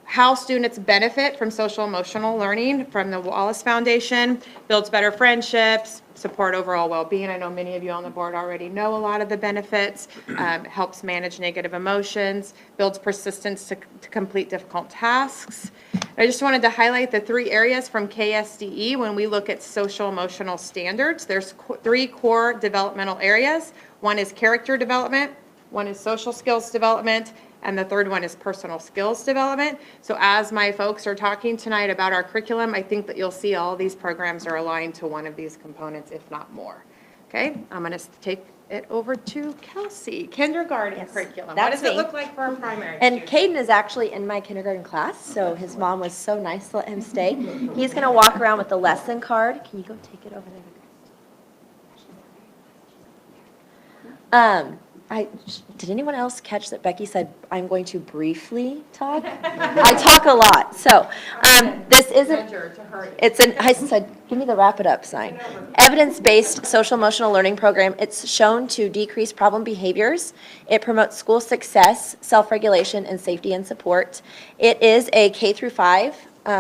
how students benefit from social emotional learning from the Wallace Foundation. Builds better friendships, support overall well-being. I know many of you on the board already know a lot of the benefits. Helps manage negative emotions, builds persistence to complete difficult tasks. I just wanted to highlight the 3 areas from KSDE when we look at social emotional standards. There's 3 core developmental areas. One is character development, one is social skills development, and the 3rd one is personal skills development. So as my folks are talking tonight about our curriculum, I think that you'll see all these programs are aligned to one of these components, if not more. Okay, I'm going to take it over to Kelsey. Kindergarten curriculum. What does it look like for our primary And students? Caden is actually in my kindergarten class, so his mom was so nice to let him stay. He's going to walk around with the lesson card. Can you go take it over there? Did anyone else catch that Becky said, I'm going to briefly talk? I talk a lot. So this isn't, I said, give me the wrap it up sign. Evidence-based social emotional learning program. It's shown to decrease problem behaviors. It promotes school success, self-regulation, and safety and support. It is a K through 5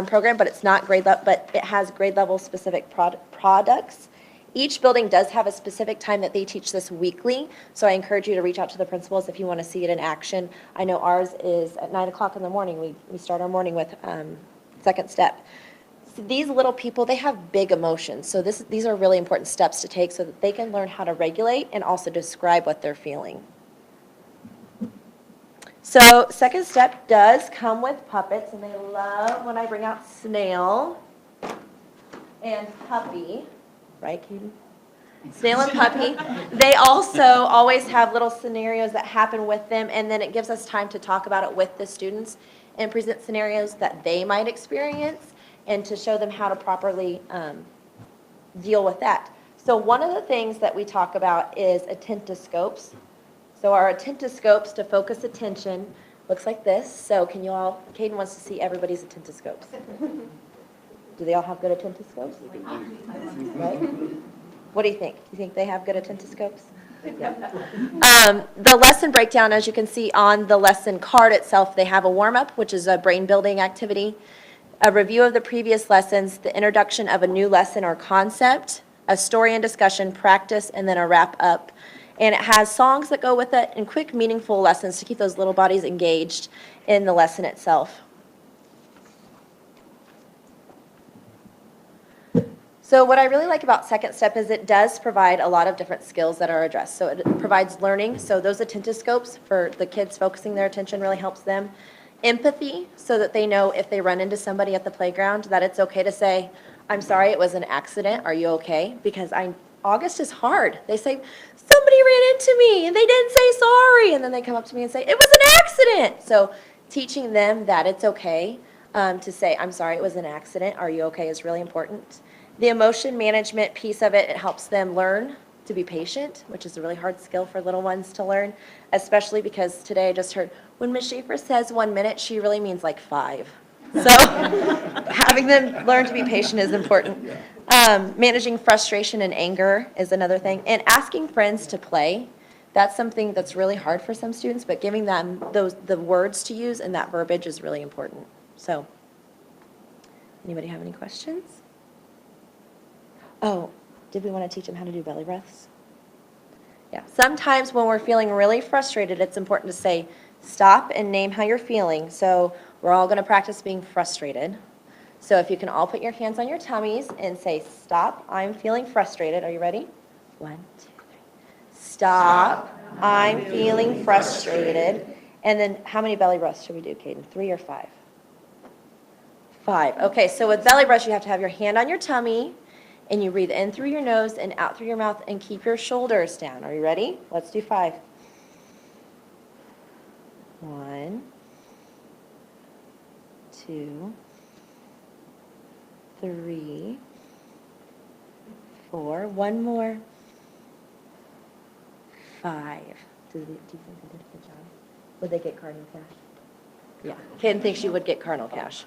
program, but it's not grade level, but it has grade level specific products. Each building does have a specific time that they teach this weekly, so I encourage you to reach out to the principals if you want to see it in action. I know ours is at 9 o'clock in the morning. We start our morning with Second Step. So these little people, they have big emotions, so these are really important steps to take so that they can learn how to regulate and also describe what they're feeling. So Second Step does come with puppets, and they love when I bring out Snail and Puppy. Right, Katie? Snail and puppy. They also always have little scenarios that happen with them, and then it gives us time to talk about it with the students and present scenarios that they might experience and to show them how to properly deal with that. So one of the things that we talk about is attentoscopes. So our attentoscopes to focus attention looks like this. So can you all, Caden wants to see everybody's attentoscopes. Do they all have good attentoscopes? Right? What do you think? Do you think they have good attentoscopes? Yeah. The lesson breakdown, as you can see on the lesson card itself, they have a warm-up, which is a brain-building activity, a review of the previous lessons, the introduction of a new lesson or concept, a story and discussion, practice, and then a wrap-up. And it has songs that go with it and quick, meaningful lessons to keep those little bodies engaged in the lesson itself. So what I really like about Second Step is it does provide a lot of different skills that are addressed. So it provides learning. So those attentoscopes for the kids focusing their attention really helps them. Empathy, so that they know if they run into somebody at the playground that it's okay to say, I'm sorry, it was an accident. Are you okay? Because August is hard. They say, somebody ran into me and they didn't say sorry. And then they come up to me and say, it was an accident. So teaching them that it's okay to say, I'm sorry, it was an accident. Are you okay is really important. The emotion management piece of it, it helps them learn to be patient, which is a really hard skill for little ones to learn, especially because today I just heard when Ms. Schaefer says 1 minute, she really means like 5. So having them learn to be patient is important. Managing frustration and anger is another thing. And asking friends to play, that's something that's really hard for some students, but giving them the words to use and that verbiage is really important. So anybody have any questions? Oh, did we want to teach them how to do belly breaths? Yeah. Sometimes when we're feeling really frustrated, it's important to say, stop and name how you're feeling. So we're all going to practice being frustrated. So if you can all put your hands on your tummies and say, stop, I'm feeling frustrated. Are you ready? 1, 2, 3. Stop, I'm feeling frustrated. And then how many belly breaths should we do, Caden? 3 or 5? 5. Okay, so with belly breaths, you have to have your hand on your tummy. And you breathe in through your nose and out through your mouth and keep your shoulders down. Are you ready? Let's do 5. 1, 2, 3, 4. One more. 5. Do you think they did a good job? Would they get cardinal cash? Yeah, Ken thinks you would get Cardinal Cash.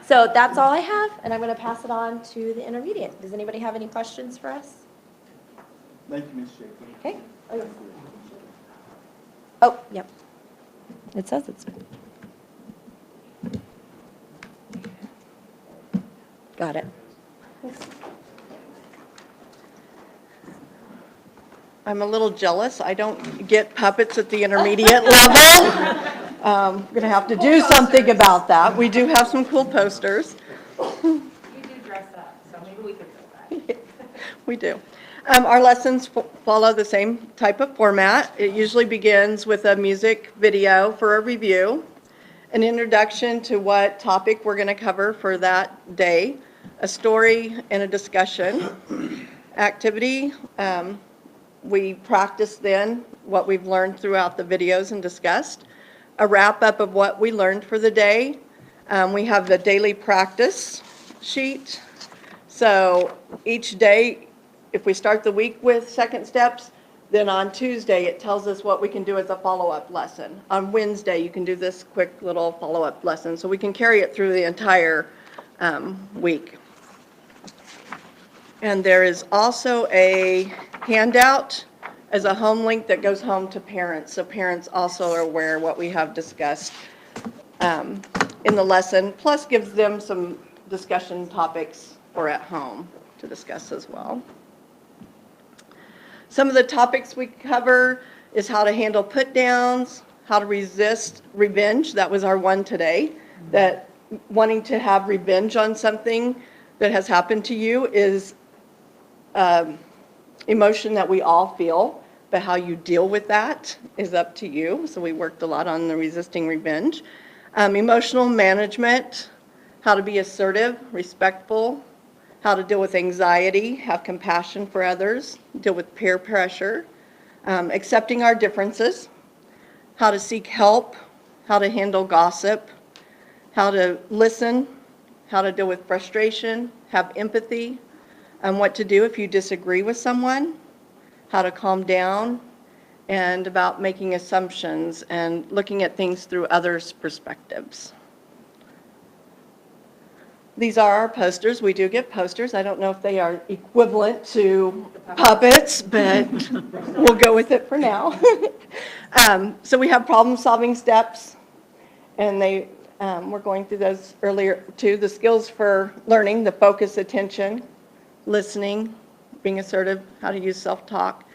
So that's all I have, and I'm going to pass it on to the intermediate. Does anybody have any questions for us? Thank you, Ms. Schaefer. Okay. Oh, yep. It says it's. Got it. I'm a little jealous. I don't get puppets at the intermediate level. I'm going to have to do something about that. We do have some cool posters. You do dress up, so maybe we could do that. We do. Our lessons follow the same type of format. It usually begins with a music video for a review, an introduction to what topic we're going to cover for that day, a story and a discussion, activity. We practice then what we've learned throughout the videos and discussed, a wrap-up of what we learned for the day. We have the daily practice sheet. So each day, if we start the week with second steps, then on Tuesday, it tells us what we can do as a follow-up lesson. On Wednesday, you can do this quick little follow-up lesson, so we can carry it through the entire week. And there is also a handout as a home link that goes home to parents, so parents also are aware of what we have discussed in the lesson, plus gives them some discussion topics for at home to discuss as well. Some of the topics we cover is how to handle put-downs, how to resist revenge. That was our one today, that wanting to have revenge on something that has happened to you is emotion that we all feel, but how you deal with that is up to you. So we worked a lot on the resisting revenge. Emotional management, how to be assertive, respectful, how to deal with anxiety, have compassion for others, deal with peer pressure, accepting our differences, how to seek help, how to handle gossip, how to listen, how to deal with frustration, have empathy, and what to do if you disagree with someone, how to calm down, and about making assumptions and looking at things through others' perspectives. These are our posters. We do get posters. I don't know if they are equivalent to puppets, but we'll go with it for now. So we have problem-solving steps, and we're going through those earlier too. The skills for learning, the focus, attention, listening, being assertive, how to use self-talk,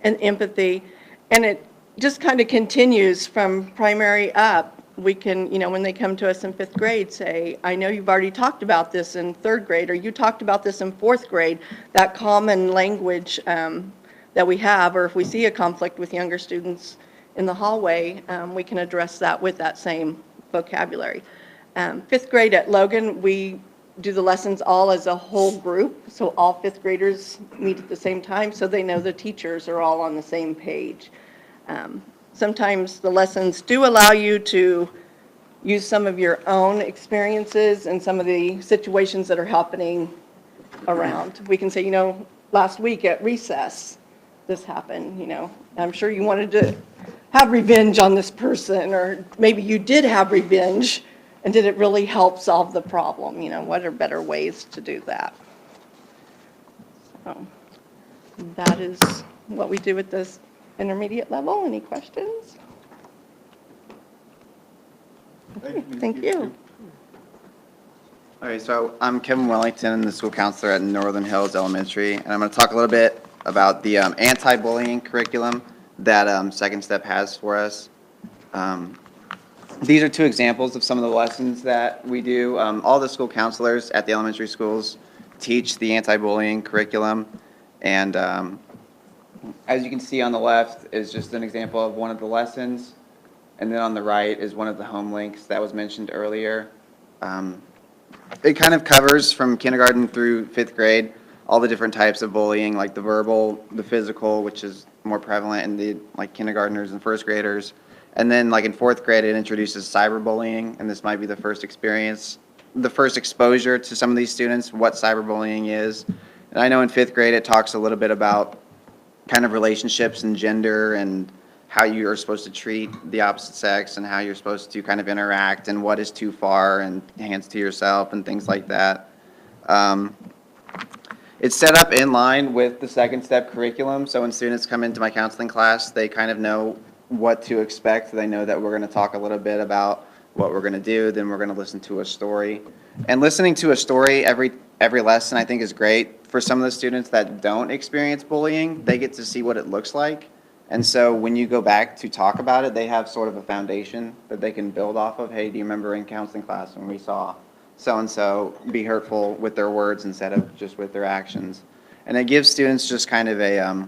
and empathy. And it just kind of continues from primary up. We can, when they come to us in 5th grade, say, I know you've already talked about this in 3rd grade, or you talked about this in 4th grade, that common language that we have, or if we see a conflict with younger students in the hallway, we can address that with that same vocabulary. 5th grade at Logan, we do the lessons all as a whole group, so all 5th graders meet at the same time, so they know the teachers are all on the same page. Sometimes the lessons do allow you to use some of your own experiences and some of the situations that are happening around. We can say, last week at recess, this happened, I'm sure you wanted to have revenge on this person, or maybe you did have revenge, and did it really help solve the problem? What are better ways to do that? So that is what we do at this intermediate level. Any questions? Okay, thank you. Okay, so I'm Kevin Wellington, the school counselor at Northern Hills Elementary, and I'm going to talk a little bit about the anti-bullying curriculum that Second Step has for us. These are 2 examples of some of the lessons that we do. All the school counselors at the elementary schools teach the anti-bullying curriculum, and as you can see on the left is just an example of one of the lessons, and then on the right is one of the home links that was mentioned earlier. It kind of covers from kindergarten through 5th grade all the different types of bullying, like the verbal, the physical, which is more prevalent in the kindergartners and 1st graders. And then in 4th grade, it introduces cyberbullying, and this might be the first exposure to some of these students, what cyberbullying is. And I know in 5th grade, it talks a little bit about kind of relationships and gender and how you are supposed to treat the opposite sex and how you're supposed to kind of interact and what is too far and hands to yourself and things like that. It's set up in line with the Second Step curriculum, so when students come into my counseling class, they kind of know what to expect. They know that we're going to talk a little bit about what we're going to do, then we're going to listen to a story. And listening to a story every lesson I think is great. For some of the students that don't experience bullying, they get to see what it looks like. And so when you go back to talk about it, they have sort of a foundation that they can build off of. Hey, do you remember in counseling class when we saw so-and-so be hurtful with their words instead of just with their actions? And it gives students just kind of a,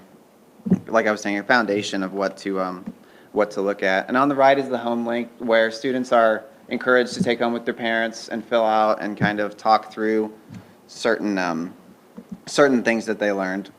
like I was saying, a foundation of what to look at. And on the right is the home link, where students are encouraged to take home with their parents and fill out and kind of talk through certain things that they learned.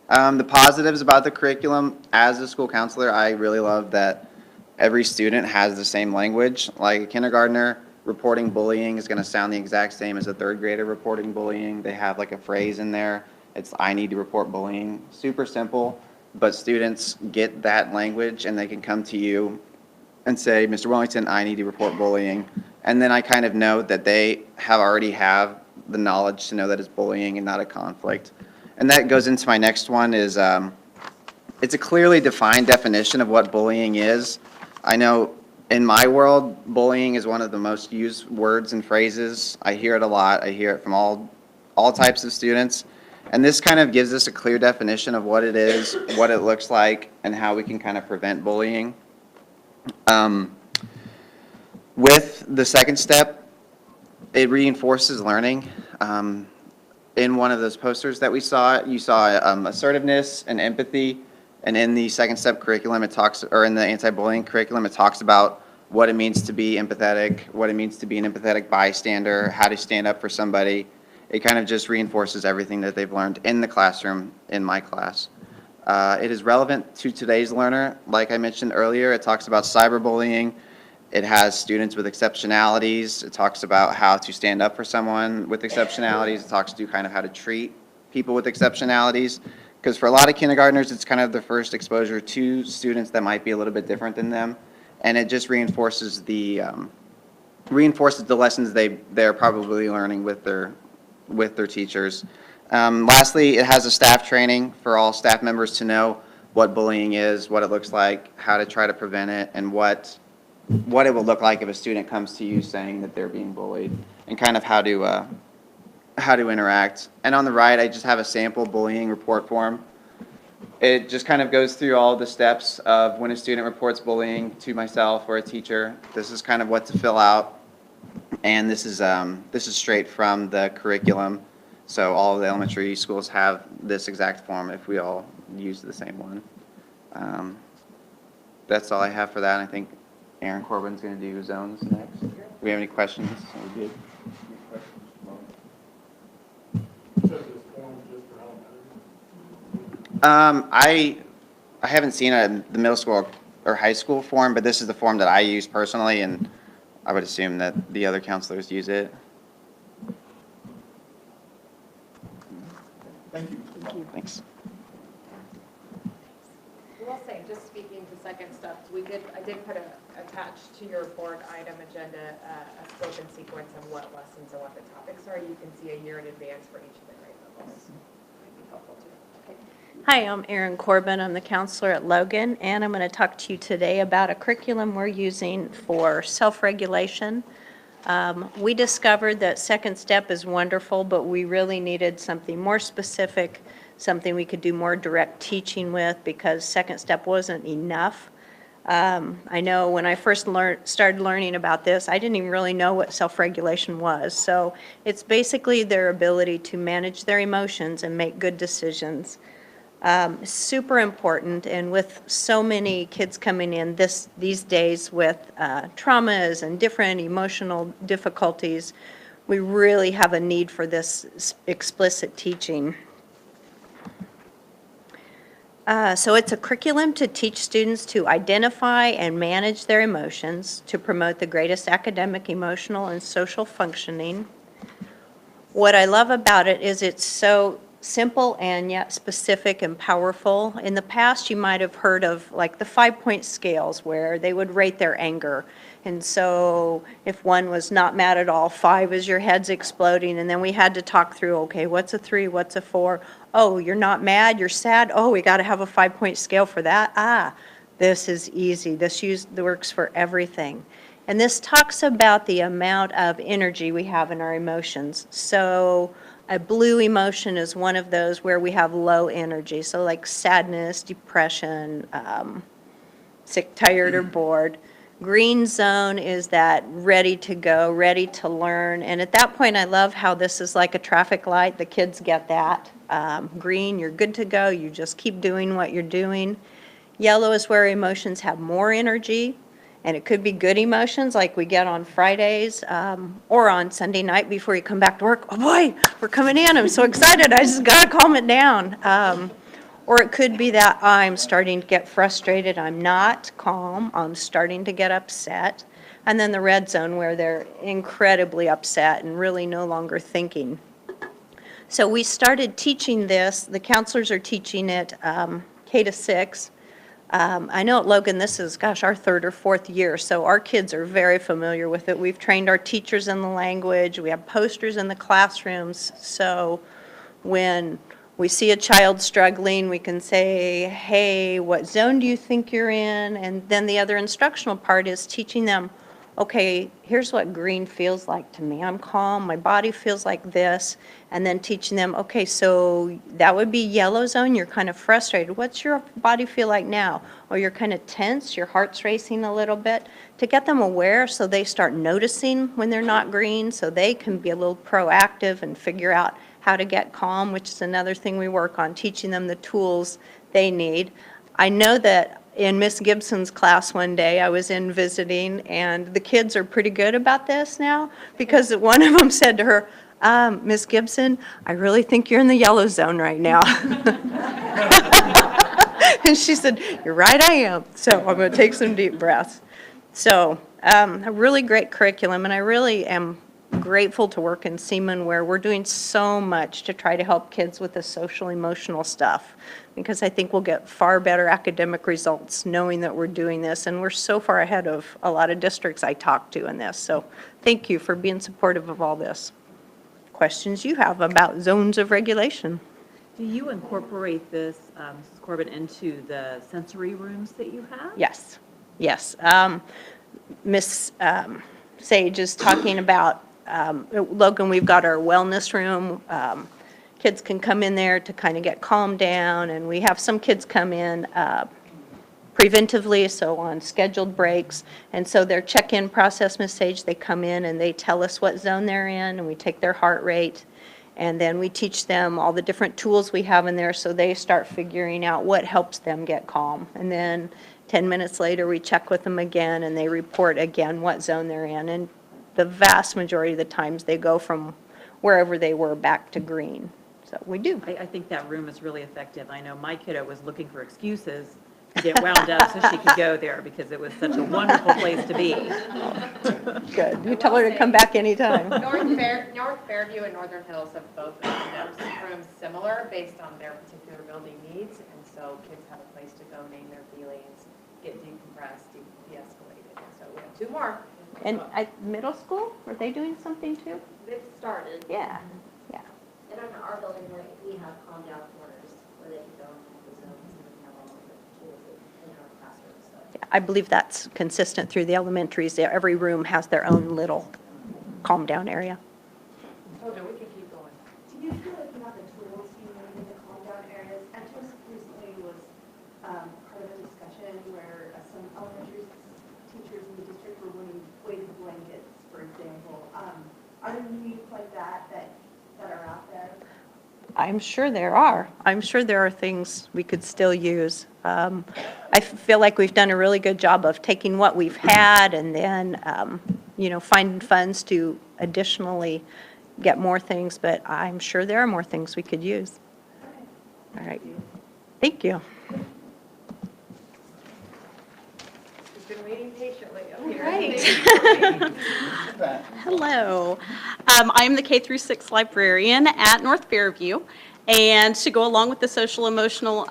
The positives about the curriculum, as a school counselor, I really love that every student has the same language. Like a kindergartner reporting bullying is going to sound the exact same as a 3rd grader reporting bullying. They have a phrase in there. It's, I need to report bullying. Super simple, but students get that language and they can come to you and say, Mr. Wellington, I need to report bullying. And then I kind of know that they already have the knowledge to know that it's bullying and not a conflict. And that goes into my next one is, it's a clearly defined definition of what bullying is. I know in my world, bullying is one of the most used words and phrases. I hear it a lot. I hear it from all types of students. And this kind of gives us a clear definition of what it is, what it looks like, and how we can kind of prevent bullying. With the Second Step, it reinforces learning. In one of those posters that we saw, you saw assertiveness and empathy, and in the Second Step curriculum, it talks, or in the anti-bullying curriculum, it talks about what it means to be empathetic, what it means to be an empathetic bystander, how to stand up for somebody. It kind of just reinforces everything that they've learned in the classroom in my class. It is relevant to today's learner. Like I mentioned earlier, it talks about cyberbullying. It has students with exceptionalities. It talks about how to stand up for someone with exceptionalities. It talks to kind of how to treat people with exceptionalities. Because for a lot of kindergartners, it's kind of their first exposure to students that might be a little bit different than them. And it just reinforces the lessons they're probably learning with their teachers. Lastly, it has a staff training for all staff members to know what bullying is, what it looks like, how to try to prevent it, and what it will look like if a student comes to you saying that they're being bullied, and kind of how to interact. And on the right, I just have a sample bullying report form. It just kind of goes through all the steps of when a student reports bullying to myself or a teacher. This is kind of what to fill out, and this is straight from the curriculum. So all of the elementary schools have this exact form if we all use the same one. That's all I have for that. I think Aaron Corbin's going to do zones next. Do we have any questions? Are we good? I haven't seen the middle school or high school form, but this is the form that I use personally, and I would assume that the other counselors use it. Thank you. Thanks. I will say, just speaking to second steps, I did put attached to your board item agenda a spoken sequence of what lessons and what the topics are. You can see a year in advance for each of the grade levels. Might be helpful too. Hi, I'm Erin Corbin. I'm the counselor at Logan, and I'm going to talk to you today about a curriculum we're using for self-regulation. We discovered that second step is wonderful, but we really needed something more specific, something we could do more direct teaching with, because second step wasn't enough. I know when I first started learning about this, I didn't even really know what self-regulation was. So it's basically their ability to manage their emotions and make good decisions. Super important, and with so many kids coming in these days with traumas and different emotional difficulties, we really have a need for this explicit teaching. So it's a curriculum to teach students to identify and manage their emotions, to promote the greatest academic, emotional, and social functioning. What I love about it is it's so simple and yet specific and powerful. In the past, you might have heard of like the 5-point scales where they would rate their anger. And so if one was not mad at all, 5 is your head's exploding. And then we had to talk through, okay, what's a 3, what's a 4? Oh, you're not mad, you're sad? Oh, we got to have a 5-point scale for that? This is easy. This works for everything. And this talks about the amount of energy we have in our emotions. So a blue emotion is one of those where we have low energy. So like sadness, depression, sick, tired, or bored. Green zone is that ready to go, ready to learn. And at that point, I love how this is like a traffic light. The kids get that. Green, you're good to go. You just keep doing what you're doing. Yellow is where emotions have more energy. And it could be good emotions like we get on Fridays or on Sunday night before you come back to work. Oh boy, we're coming in. I'm so excited. I just got to calm it down. Or it could be that I'm starting to get frustrated. I'm not calm. I'm starting to get upset. And then the red zone where they're incredibly upset and really no longer thinking. So we started teaching this. The counselors are teaching it K to 6. I know at Logan this is, gosh, our 3rd or 4th year, so our kids are very familiar with it. We've trained our teachers in the language. We have posters in the classrooms, so when we see a child struggling, we can say, hey, what zone do you think you're in? And then the other instructional part is teaching them, okay, here's what green feels like to me. I'm calm, my body feels like this. And then teaching them, okay, so that would be yellow zone, you're kind of frustrated. What's your body feel like now? Or you're kind of tense, your heart's racing a little bit. To get them aware so they start noticing when they're not green, so they can be a little proactive and figure out how to get calm, which is another thing we work on, teaching them the tools they need. I know that in Miss Gibson's class one day, I was in visiting, and the kids are pretty good about this now, because one of them said to her, Ms. Gibson, I really think you're in the yellow zone right now. And she said, you're right, I am. So I'm going to take some deep breaths. So a really great curriculum, and I really am grateful to work in Seaman where we're doing so much to try to help kids with the social emotional stuff, because I think we'll get far better academic results knowing that we're doing this, and we're so far ahead of a lot of districts I talk to in this. So thank you for being supportive of all this. Questions you have about zones of regulation? Do you incorporate this, Mrs. Corbett, into the sensory rooms that you have? Yes, yes. Miss Sage is talking about, Logan, we've got our wellness room. Kids can come in there to kind of get calmed down, and we have some kids come in preventively, so on scheduled breaks. And so their check-in process, Miss Sage, they come in and they tell us what zone they're in, and we take their heart rate. And then we teach them all the different tools we have in there, so they start figuring out what helps them get calm. And then 10 minutes later, we check with them again, and they report again what zone they're in. And the vast majority of the times, they go from wherever they were back to green. So we do. I think that room is really effective. I know my kiddo was looking for excuses to get wound up so she could go there because it was such a wonderful place to be. Good. You tell her to come back anytime. North Fairview and Northern Hills have both opened up rooms similar based on their particular building needs, and so kids have a place to go, name their feelings, get decompressed, de-escalated. And so we have 2 more. And middle school, are they doing something too? They've started. Yeah, yeah. And in our building, we have calm down corners where they can go into the zones and have all of the tools in our classrooms. So. Yeah, I believe that's consistent through the elementaries. Every room has their own little calm down area. Oh, no, we can keep going. Do you feel like you have the tools you need in the calm down areas? I just recently was part of a discussion where some elementary teachers in the district were winning weighted blankets, for example. Are there needs like that are out there? I'm sure there are. I'm sure there are things we could still use. I feel like we've done a really good job of taking what we've had and then, finding funds to additionally get more things, but I'm sure there are more things we could use. All right. Thank you. She's been waiting patiently up here. Right. Hello. I'm the K through 6 librarian at North Fairview. And to go along with the social emotional,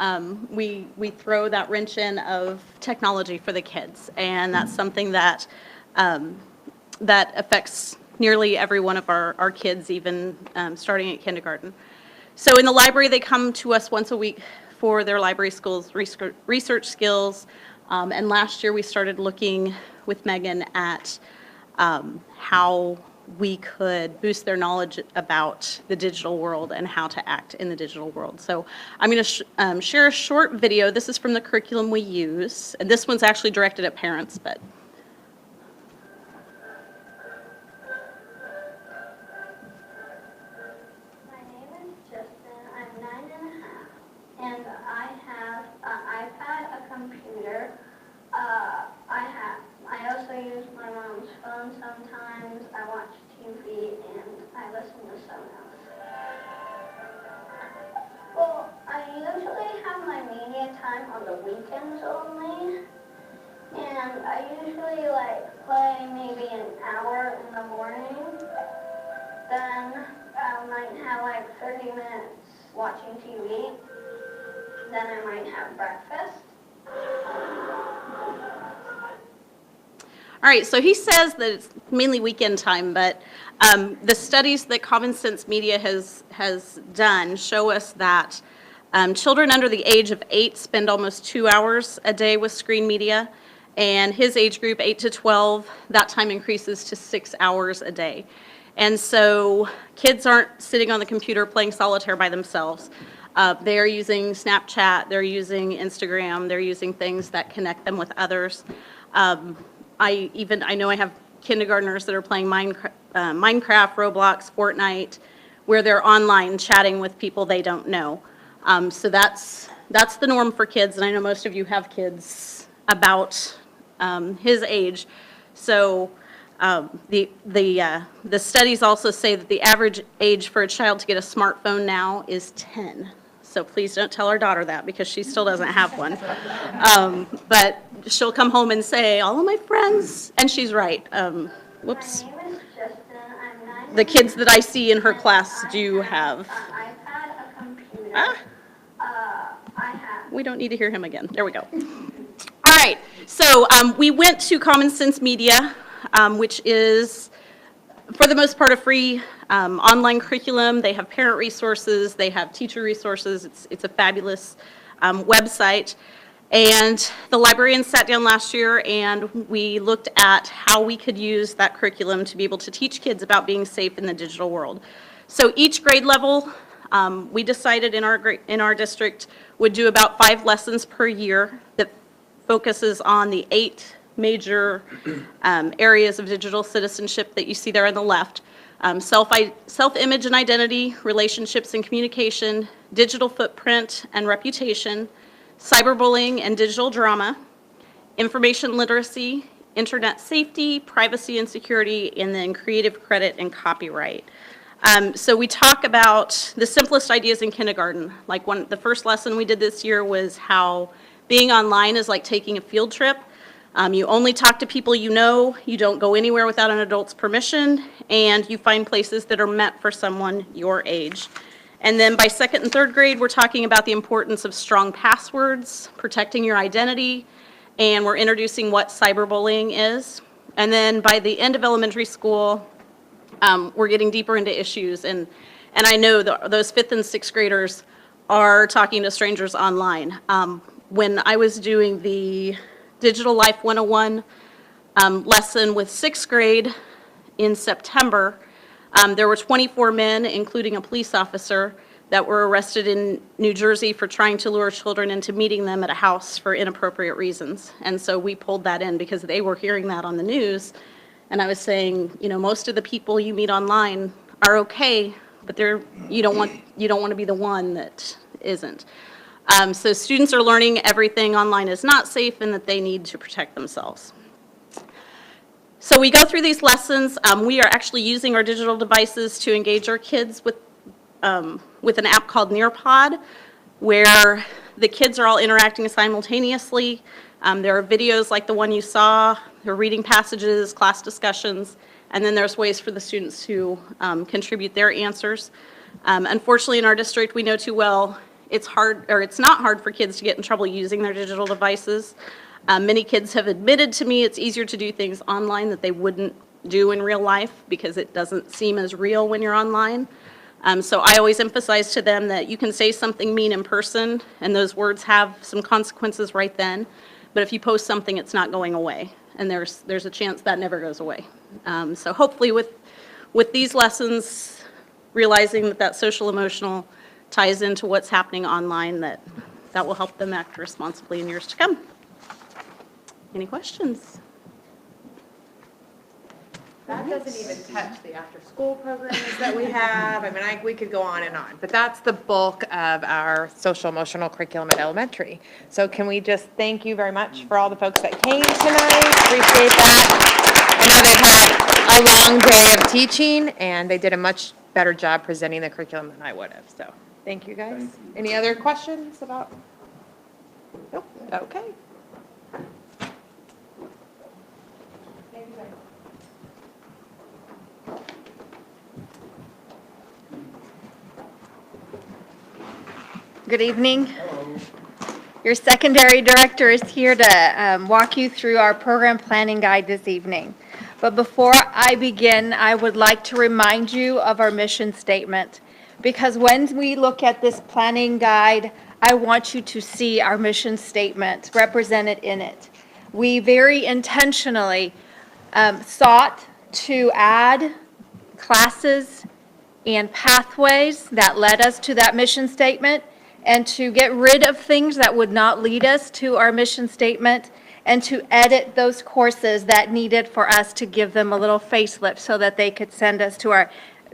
we throw that wrench in of technology for the kids. And that's something that, that affects nearly every one of our kids, even starting at kindergarten. So in the library, they come to us once a week for their library skills, research skills. And last year, we started looking with Megan at how we could boost their knowledge about the digital world and how to act in the digital world. So I'm going to share a short video. This is from the curriculum we use. And this one's actually directed at parents, but. My name is Justin. I'm 9 and a half. And I have an iPad, a computer. I also use my mom's phone sometimes. I watch TV and I listen to Sonos. Well, I usually have my media time on the weekends only. And I usually play maybe an hour in the morning. Then I might have 30 minutes watching TV. Then I might have breakfast. All right, so he says that it's mainly weekend time, but the studies that Common Sense Media has done show us that children under the age of 8 spend almost 2 hours a day with screen media, and his age group, 8 to 12, that time increases to 6 hours a day. And so kids aren't sitting on the computer playing solitaire by themselves. They're using Snapchat, they're using Instagram, they're using things that connect them with others. I know I have kindergartners that are playing Minecraft, Roblox, Fortnite, where they're online chatting with people they don't know. So that's the norm for kids, and I know most of you have kids about his age. So The studies also say that the average age for a child to get a smartphone now is 10. So please don't tell our daughter that because she still doesn't have one. But she'll come home and say, all of my friends, and she's right. Whoops. My name is Justin. I'm 9. The kids that I see in her class do have. An iPad, a computer. I have. We don't need to hear him again. There we go. All right. So we went to Common Sense Media, which is, for the most part, a free online curriculum. They have parent resources. They have teacher resources. It's a fabulous website. And the librarians sat down last year and we looked at how we could use that curriculum to be able to teach kids about being safe in the digital world. So each grade level, we decided in our district would do about 5 lessons per year that focuses on the 8 major areas of digital citizenship that you see there on the left. Self-image and identity, relationships and communication, digital footprint and reputation, cyberbullying and digital drama, information literacy, internet safety, privacy and security, and then creative credit and copyright. So we talk about the simplest ideas in kindergarten. Like the first lesson we did this year was how being online is like taking a field trip. You only talk to people you know, you don't go anywhere without an adult's permission, and you find places that are meant for someone your age. And then by 2nd and 3rd grade, we're talking about the importance of strong passwords, protecting your identity, and we're introducing what cyberbullying is. And then by the end of elementary school, we're getting deeper into issues. And I know those 5th and 6th graders are talking to strangers online. When I was doing the Digital Life 101 lesson with 6th grade in September, there were 24 men, including a police officer, that were arrested in New Jersey for trying to lure children into meeting them at a house for inappropriate reasons. And so we pulled that in because they were hearing that on the news. And I was saying, you know, most of the people you meet online are okay, but you don't want to be the one that isn't. So students are learning everything online is not safe and that they need to protect themselves. So we go through these lessons. We are actually using our digital devices to engage our kids with an app called Nearpod, where the kids are all interacting simultaneously. There are videos like the one you saw, there are reading passages, class discussions, and then there's ways for the students to contribute their answers. Unfortunately, in our district, we know too well it's not hard for kids to get in trouble using their digital devices. Many kids have admitted to me it's easier to do things online that they wouldn't do in real life because it doesn't seem as real when you're online. So I always emphasize to them that you can say something mean in person and those words have some consequences right then, but if you post something, it's not going away, and there's a chance that never goes away. So hopefully with these lessons, realizing that social emotional ties into what's happening online, that will help them act responsibly in years to come. Any questions? That doesn't even touch the after-school programs that we have. I mean, we could go on and on, but that's the bulk of our social emotional curriculum at elementary. So can we just thank you very much for all the folks that came tonight? Appreciate that. I know they've had a long day of teaching, and they did a much better job presenting the curriculum than I would have. So thank you, guys. Any other questions about? Nope. Okay. Good evening. Your secondary director is here to walk you through our program planning guide this evening. But before I begin, I would like to remind you of our mission statement, because when we look at this planning guide, I want you to see our mission statement represented in it. We very intentionally sought to add classes and pathways that led us to that mission statement, and to get rid of things that would not lead us to our mission statement, and to edit those courses that needed for us to give them a little facelift so that they could send us to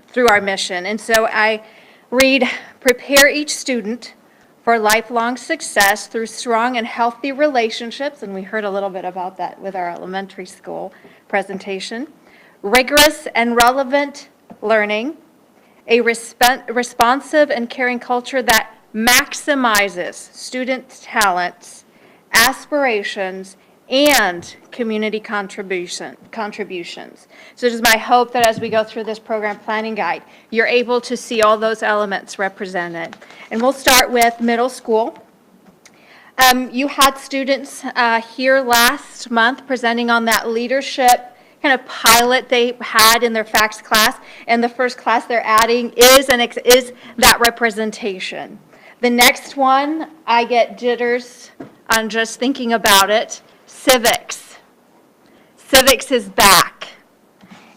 through our mission. And so I read, prepare each student for lifelong success through strong and healthy relationships, and we heard a little bit about that with our elementary school presentation, rigorous and relevant learning, a responsive and caring culture that maximizes student talents, aspirations, and community contributions. So it is my hope that as we go through this program planning guide, you're able to see all those elements represented. And we'll start with middle school. You had students here last month presenting on that leadership kind of pilot they had in their FACS class, and the first class they're adding is that representation. The next one, I get jitters on just thinking about it, civics. Civics is back.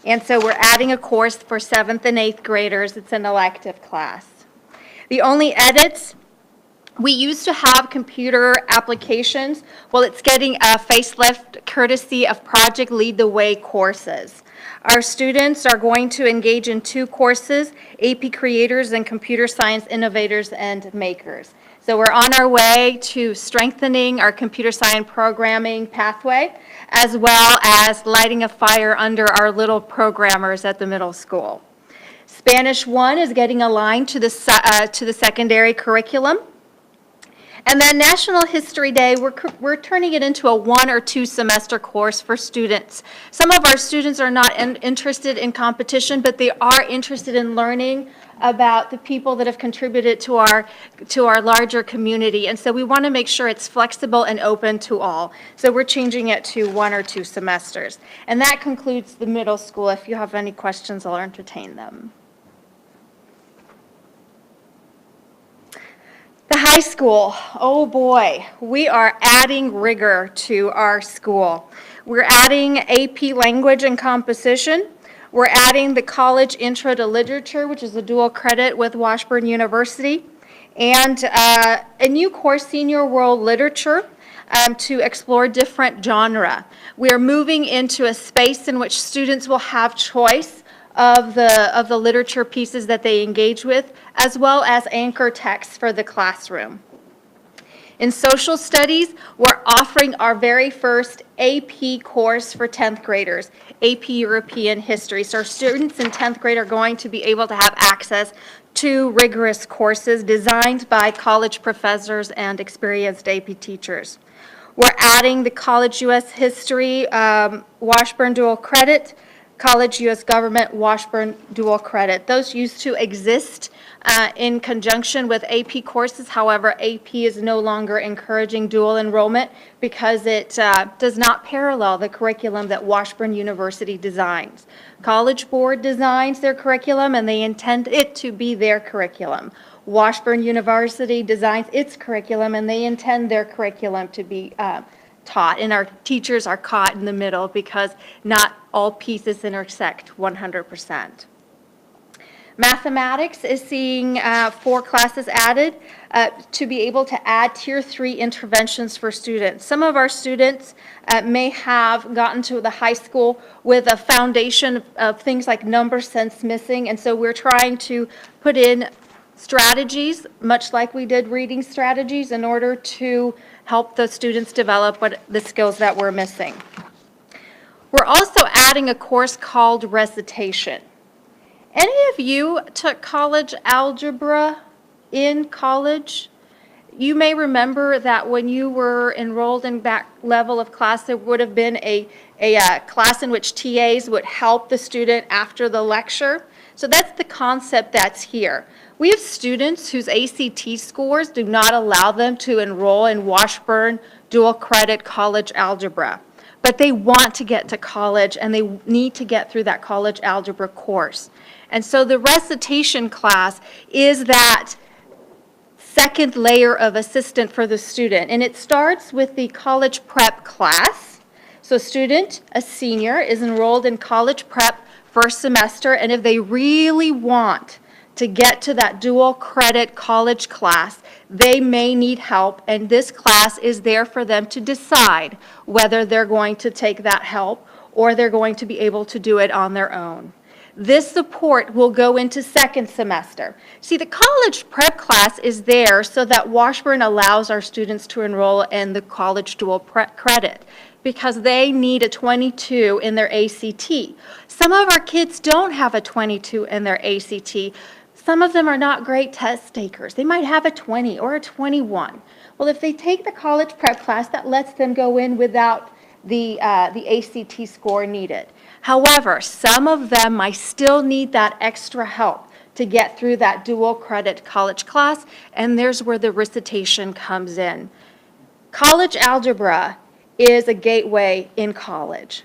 And so we're adding a course for 7th and 8th graders. It's an elective class. The only edits, we used to have computer applications. Well, it's getting a facelift courtesy of Project Lead the Way courses. Our students are going to engage in 2 courses, AP Creators and Computer Science Innovators and Makers. So we're on our way to strengthening our computer science programming pathway, as well as lighting a fire under our little programmers at the middle school. Spanish 1 is getting aligned to the secondary curriculum. And then National History Day, we're turning it into a 1 or 2 semester course for students. Some of our students are not interested in competition, but they are interested in learning about the people that have contributed to our larger community. And so we want to make sure it's flexible and open to all. So we're changing it to 1 or 2 semesters. And that concludes the middle school. If you have any questions, I'll entertain them. The high school, oh boy, we are adding rigor to our school. We're adding AP Language and Composition. We're adding the College Intro to Literature, which is a dual credit with Washburn University, and a new course, Senior World Literature, to explore different genre. We are moving into a space in which students will have choice of the literature pieces that they engage with, as well as anchor texts for the classroom. In social studies, we're offering our very first AP course for 10th graders, AP European History. So our students in 10th grade are going to be able to have access to rigorous courses designed by college professors and experienced AP teachers. We're adding the College U.S. History, Washburn Dual Credit, College U.S. Government, Washburn Dual Credit. Those used to exist in conjunction with AP courses. However, AP is no longer encouraging dual enrollment because it does not parallel the curriculum that Washburn University designs. College Board designs their curriculum and they intend it to be their curriculum. Washburn University designs its curriculum and they intend their curriculum to be taught, and our teachers are caught in the middle because not all pieces intersect 100%. Mathematics is seeing 4 classes added to be able to add Tier 3 interventions for students. Some of our students may have gotten to the high school with a foundation of things like number sense missing, and so we're trying to put in strategies, much like we did reading strategies, in order to help the students develop the skills that we're missing. We're also adding a course called Recitation. Any of you took college algebra in college? You may remember that when you were enrolled in that level of class, there would have been a class in which TAs would help the student after the lecture. So that's the concept that's here. We have students whose ACT scores do not allow them to enroll in Washburn dual credit college algebra, but they want to get to college and they need to get through that college algebra course. And so the recitation class is that second layer of assistant for the student, and it starts with the college prep class. So student, a senior, is enrolled in college prep first semester, and if they really want to get to that dual credit college class, they may need help, and this class is there for them to decide whether they're going to take that help or they're going to be able to do it on their own. This support will go into second semester. See, the college prep class is there so that Washburn allows our students to enroll in the college dual credit. because they need a 22 in their ACT. Some of our kids don't have a 22 in their ACT. Some of them are not great test takers. They might have a 20 or a 21. Well, if they take the college prep class, that lets them go in without the ACT score needed. However, some of them might still need that extra help to get through that dual credit college class, and there's where the recitation comes in. College algebra is a gateway in college,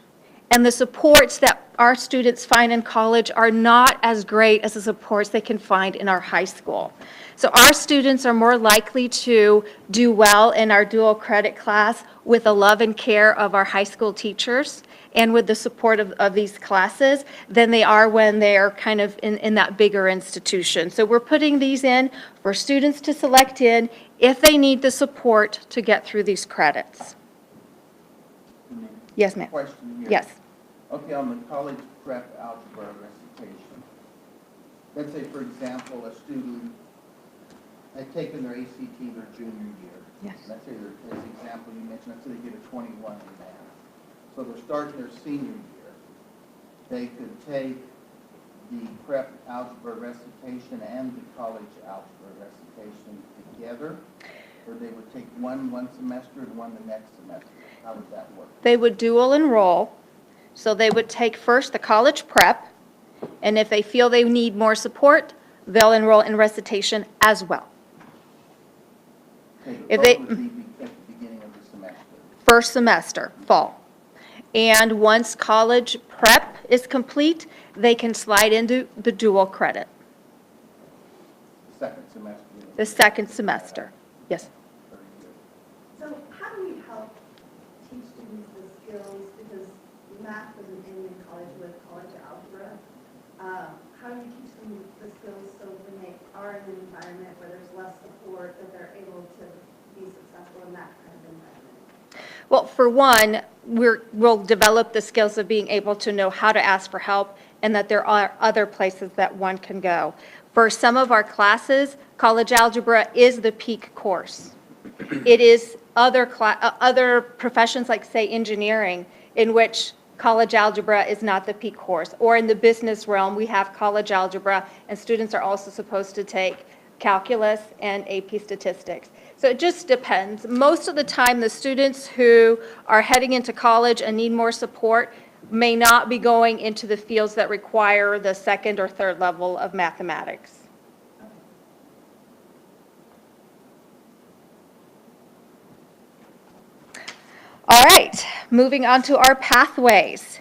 and the supports that our students find in college are not as great as the supports they can find in our high school. So our students are more likely to do well in our dual credit class with the love and care of our high school teachers and with the support of these classes than they are when they're kind of in that bigger institution. So we're putting these in for students to select in if they need the support to get through these credits. Yes, ma'am. Question here. Yes. Okay, on the college prep algebra recitation, let's say, for example, a student had taken their ACT their junior year. Yes. Let's say, as the example you mentioned, let's say they get a 21 in math. So they're starting their senior year. They could take the prep algebra recitation and the college algebra recitation together, or they would take one semester and one the next semester. How would that work? They would dual enroll. So they would take first the college prep, and if they feel they need more support, they'll enroll in recitation as well. Okay, If but they- both would be at the beginning of the semester. First semester, fall. And once college prep is complete, they can slide into the dual credit, Second semester. the second semester. Yes. So how do we help teach students the skills, because math doesn't end in college with college algebra. How do you teach them the skills so when they are in an environment where there's less support, that they're able to be successful in that kind of environment? Well, for one, we'll develop the skills of being able to know how to ask for help and that there are other places that one can go. For some of our classes, college algebra is the peak course. It is other professions like, say, engineering, in which college algebra is not the peak course. Or in the business realm, we have college algebra, and students are also supposed to take calculus and AP statistics. So it just depends. Most of the time, the students who are heading into college and need more support may not be going into the fields that require the second or third level of mathematics. All right, moving on to our pathways.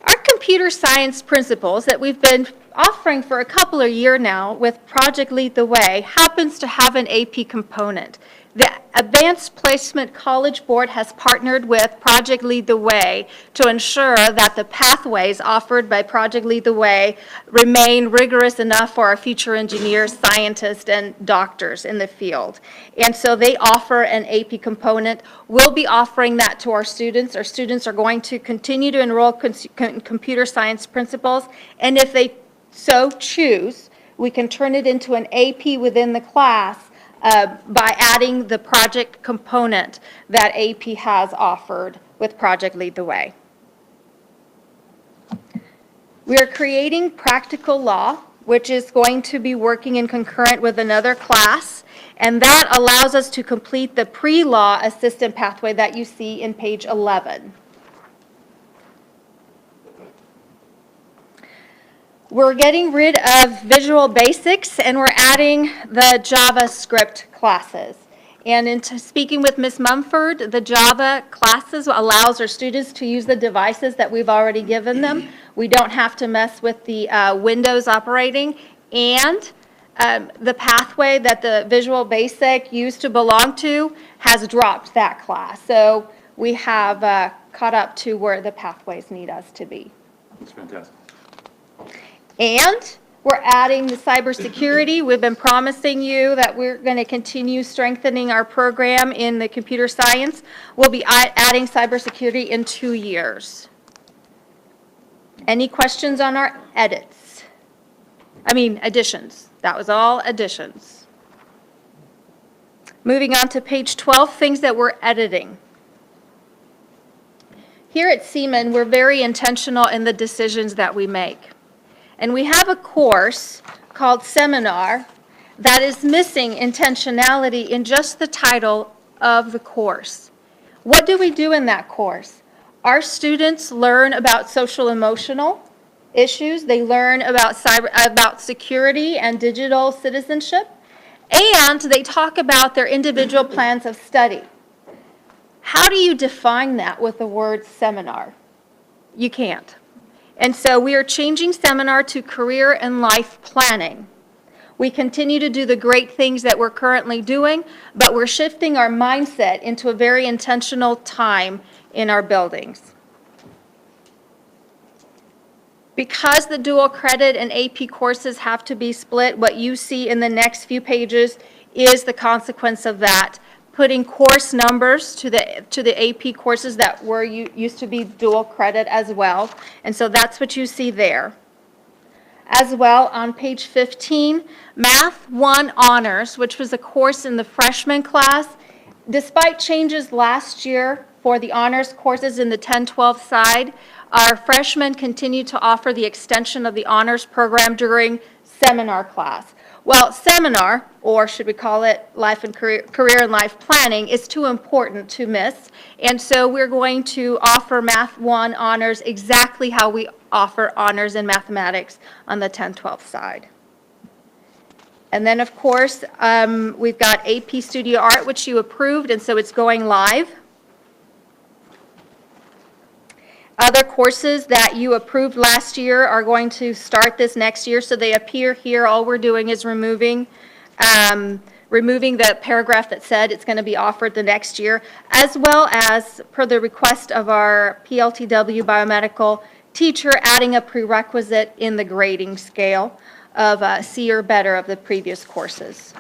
Our computer science principles that we've been offering for a couple of years now with Project Lead the Way happens to have an AP component. The Advanced Placement College Board has partnered with Project Lead the Way to ensure that the pathways offered by Project Lead the Way remain rigorous enough for our future engineers, scientists, and doctors in the field. And so they offer an AP component. We'll be offering that to our students. Our students are going to continue to enroll computer science principles, and if they so choose, we can turn it into an AP within the class by adding the project component that AP has offered with Project Lead the Way. We are creating practical law, which is going to be working in concurrent with another class, and that allows us to complete the pre-law assistant pathway that you see in page 11. We're getting rid of Visual Basics, and we're adding the JavaScript classes. And in speaking with Ms. Mumford, the Java classes allows our students to use the devices that we've already given them. We don't have to mess with the Windows operating, and the pathway that the Visual Basic used to belong to has dropped that class. So we have caught up to where the pathways need us to be. That's fantastic. And we're adding the cybersecurity. We've been promising you that we're going to continue strengthening our program in the computer science. We'll be adding cybersecurity in 2 years. Any questions on our additions? That was all additions. Moving on to page 12, things that we're editing. Here at Seaman, we're very intentional in the decisions that we make. And we have a course called Seminar that is missing intentionality in just the title of the course. What do we do in that course? Our students learn about social emotional issues. They learn about security and digital citizenship. And they talk about their individual plans of study. How do you define that with the word seminar? You can't. And so we are changing seminar to career and life planning. We continue to do the great things that we're currently doing, but we're shifting our mindset into a very intentional time in our buildings. Because the dual credit and AP courses have to be split, what you see in the next few pages is the consequence of that. Putting course numbers to the AP courses that used to be dual credit as well. And so that's what you see there. As well, on page 15, Math 1 Honors, which was a course in the freshman class. Despite changes last year for the honors courses in the 10-12 side, our freshmen continue to offer the extension of the honors program during seminar class. Well, seminar, or should we call it life and career and life planning, is too important to miss. And so we're going to offer Math 1 honors exactly how we offer honors in mathematics on the 10-12 side. And then, of course, we've got AP Studio Art, which you approved, and so it's going live. Other courses that you approved last year are going to start this next year, so they appear here. All we're doing is removing the paragraph that said it's going to be offered the next year, as well as, per the request of our PLTW biomedical teacher, adding a prerequisite in the grading scale of C or better of the previous courses.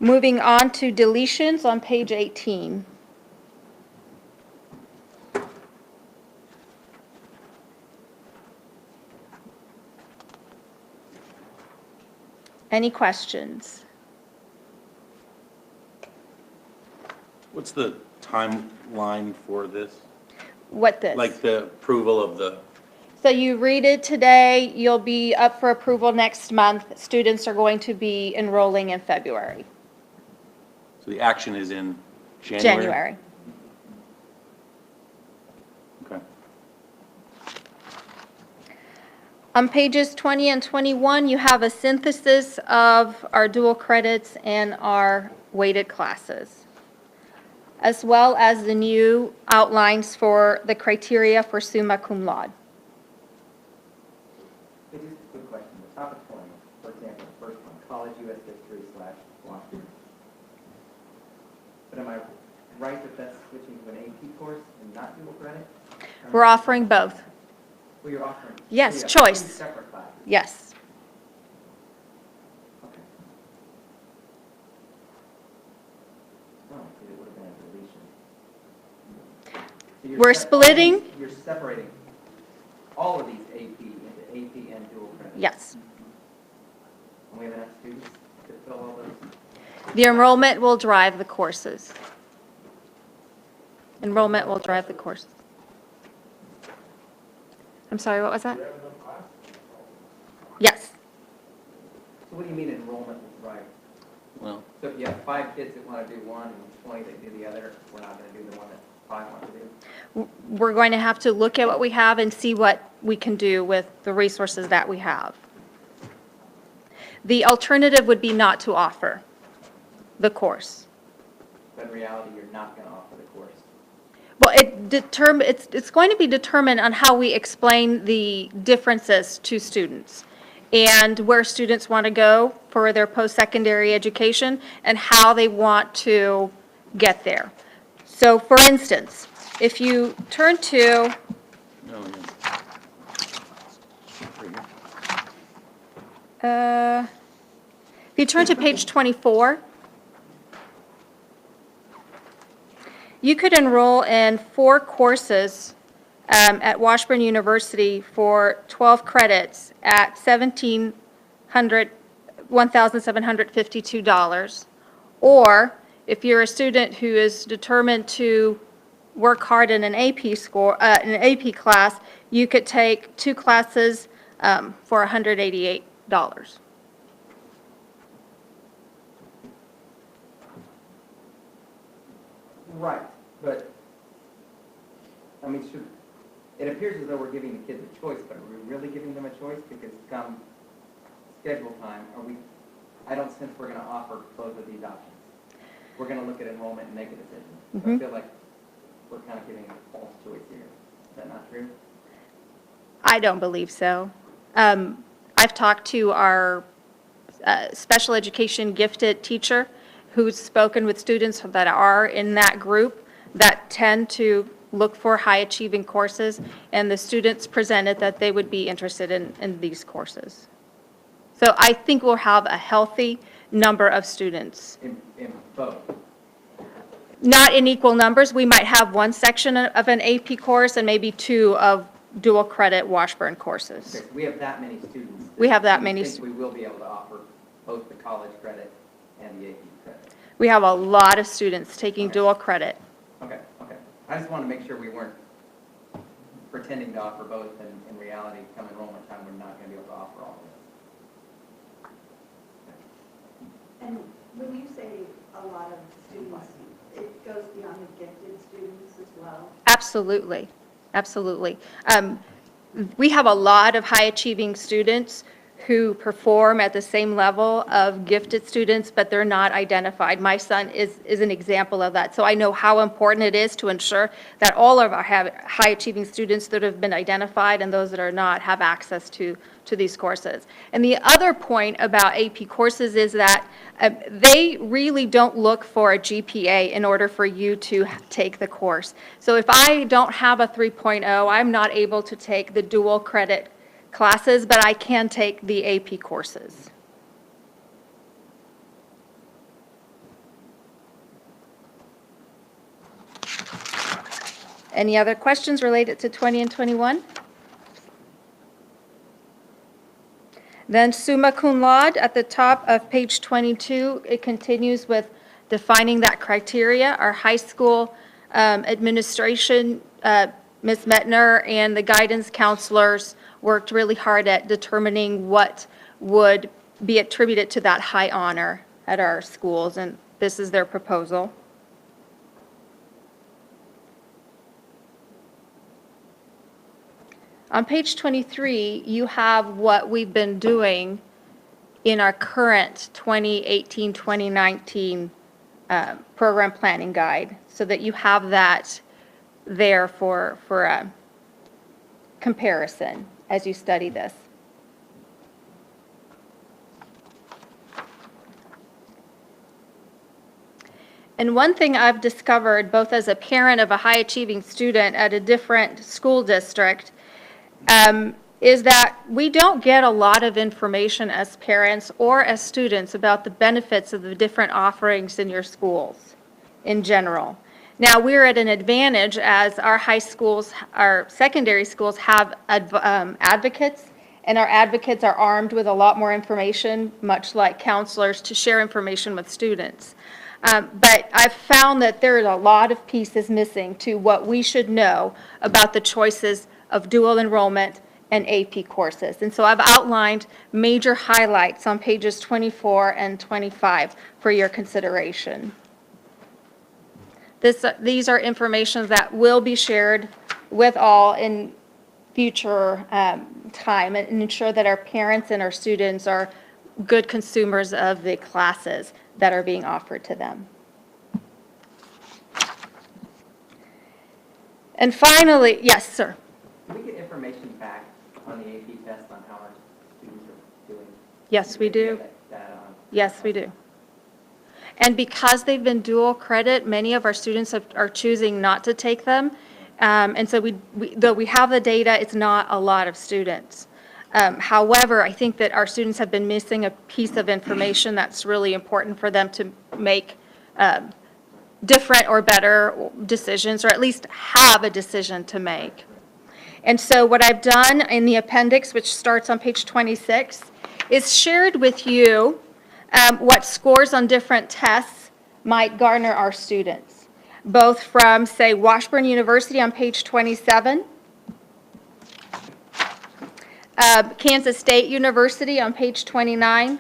Moving on to deletions on page 18. Any questions? What's the timeline for this? What this? Like the approval of the, So you read it today, you'll be up for approval next month. Students are going to be enrolling in February. so the action is in January? January. Okay. On pages 20 and 21, you have a synthesis of our dual credits and our weighted classes, as well as the new outlines for the criteria for summa cum laude. Just a quick question. The top of 20, for example, the first one, college U.S. history / Washington. But am I right that that's switching to an AP course and not dual credit? We're offering both. Well, you're offering. Yes, so you have choice. 2 separate classes. Yes. Okay. No, it would have been a deletion. So you're We're splitting. You're separating all of these AP into AP and dual credit. Yes. And we have enough students to fill all those? The enrollment will drive the courses. Enrollment will drive the courses. I'm sorry, what was that? Yes. So what do you mean enrollment will drive? Well, So if you have 5 kids that want to do one and 20 that do the other, we're not going to do the one that 5 want to do? We're going to have to look at what we have and see what we can do with the resources that we have. The alternative would be not to offer the course. But in reality, you're not going to offer the course. Well, it's going to be determined on how we explain the differences to students and where students want to go for their post-secondary education and how they want to get there. So, for instance, if you turn to if you turn to page 24, you could enroll in 4 courses at Washburn University for 12 credits at $1,752, Or if you're a student who is determined to work hard in an an AP class, you could take 2 classes for $188. Right, but, I mean, it appears as though we're giving the kids a choice, but are we really giving them a choice? Because come schedule time, I don't sense we're gonna offer both of these options. We're gonna look at enrollment and make a decision. So I feel like we're kind of giving a false choice here. Is that not true? I don't believe so. I've talked to our special education gifted teacher who's spoken with students that are in that group that tend to look for high achieving courses, and the students presented that they would be interested in these courses. So I think we'll have a healthy number of students. In both? Not in equal numbers. We might have one section of an AP course and maybe 2 of dual credit Washburn courses. Okay, so we have that many students. We have that Do many you think we will be able to offer both the college credit and the AP credit? We have a lot of students taking dual credit. Okay. I just want to make sure we weren't pretending to offer both, and in reality, come enrollment time, we're not going to be able to offer all of this. And when you say a lot of students, it goes beyond the gifted students as well? Absolutely, absolutely. We have a lot of high achieving students who perform at the same level of gifted students, but they're not identified. My son is an example of that. So I know how important it is to ensure that all of our high achieving students that have been identified and those that are not have access to these courses. And the other point about AP courses is that they really don't look for a GPA in order for you to take the course. So if I don't have a 3.0, I'm not able to take the dual credit classes, but I can take the AP courses. Any other questions related to 20 and 21? Then summa cum laude at the top of page 22, it continues with defining that criteria. Our high school administration, Ms. Metner and the guidance counselors worked really hard at determining what would be attributed to that high honor at our schools, and this is their proposal. On page 23, you have what we've been doing in our current 2018-2019 program planning guide, so that you have that there for comparison as you study this. And one thing I've discovered, both as a parent of a high-achieving student at a different school district, is that we don't get a lot of information as parents or as students about the benefits of the different offerings in your schools in general. Now, we're at an advantage as our high schools, our secondary schools have advocates, and our advocates are armed with a lot more information, much like counselors, to share information with students. But I've found that there are a lot of pieces missing to what we should know about the choices of dual enrollment and AP courses. And so I've outlined major highlights on pages 24 and 25 for your consideration. These are information that will be shared with all in future time, and ensure that our parents and our students are good consumers of the classes that are being offered to them. And finally, yes, sir. Can we get information back on the AP test on how our students are doing? Yes, we do. Yes, we do. And because they've been dual credit, many of our students are choosing not to take them. And so though we have the data, it's not a lot of students. However, I think that our students have been missing a piece of information that's really important for them to make different or better decisions, or at least have a decision to make. And so what I've done in the appendix, which starts on page 26, is shared with you what scores on different tests might garner our students, both from, say, Washburn University on page 27, Kansas State University on page 29,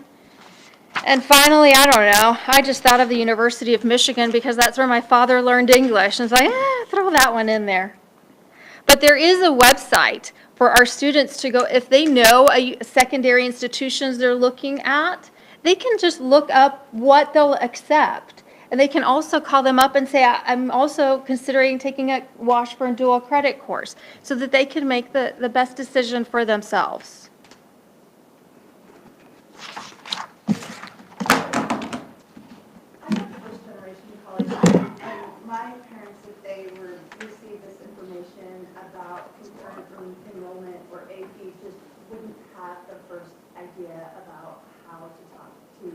and finally, I don't know, I just thought of the University of Michigan because that's where my father learned English, and it's like, throw that one in there. But there is a website for our students to go, if they know secondary institutions they're looking at, they can just look up what they'll accept. And they can also call them up and say, I'm also considering taking a Washburn dual credit course, so that they can make the best decision for themselves. I'm a first-generation college student, and my parents, if they were to receive this information about concurrent enrollment or AP, just wouldn't have the first idea about how to talk to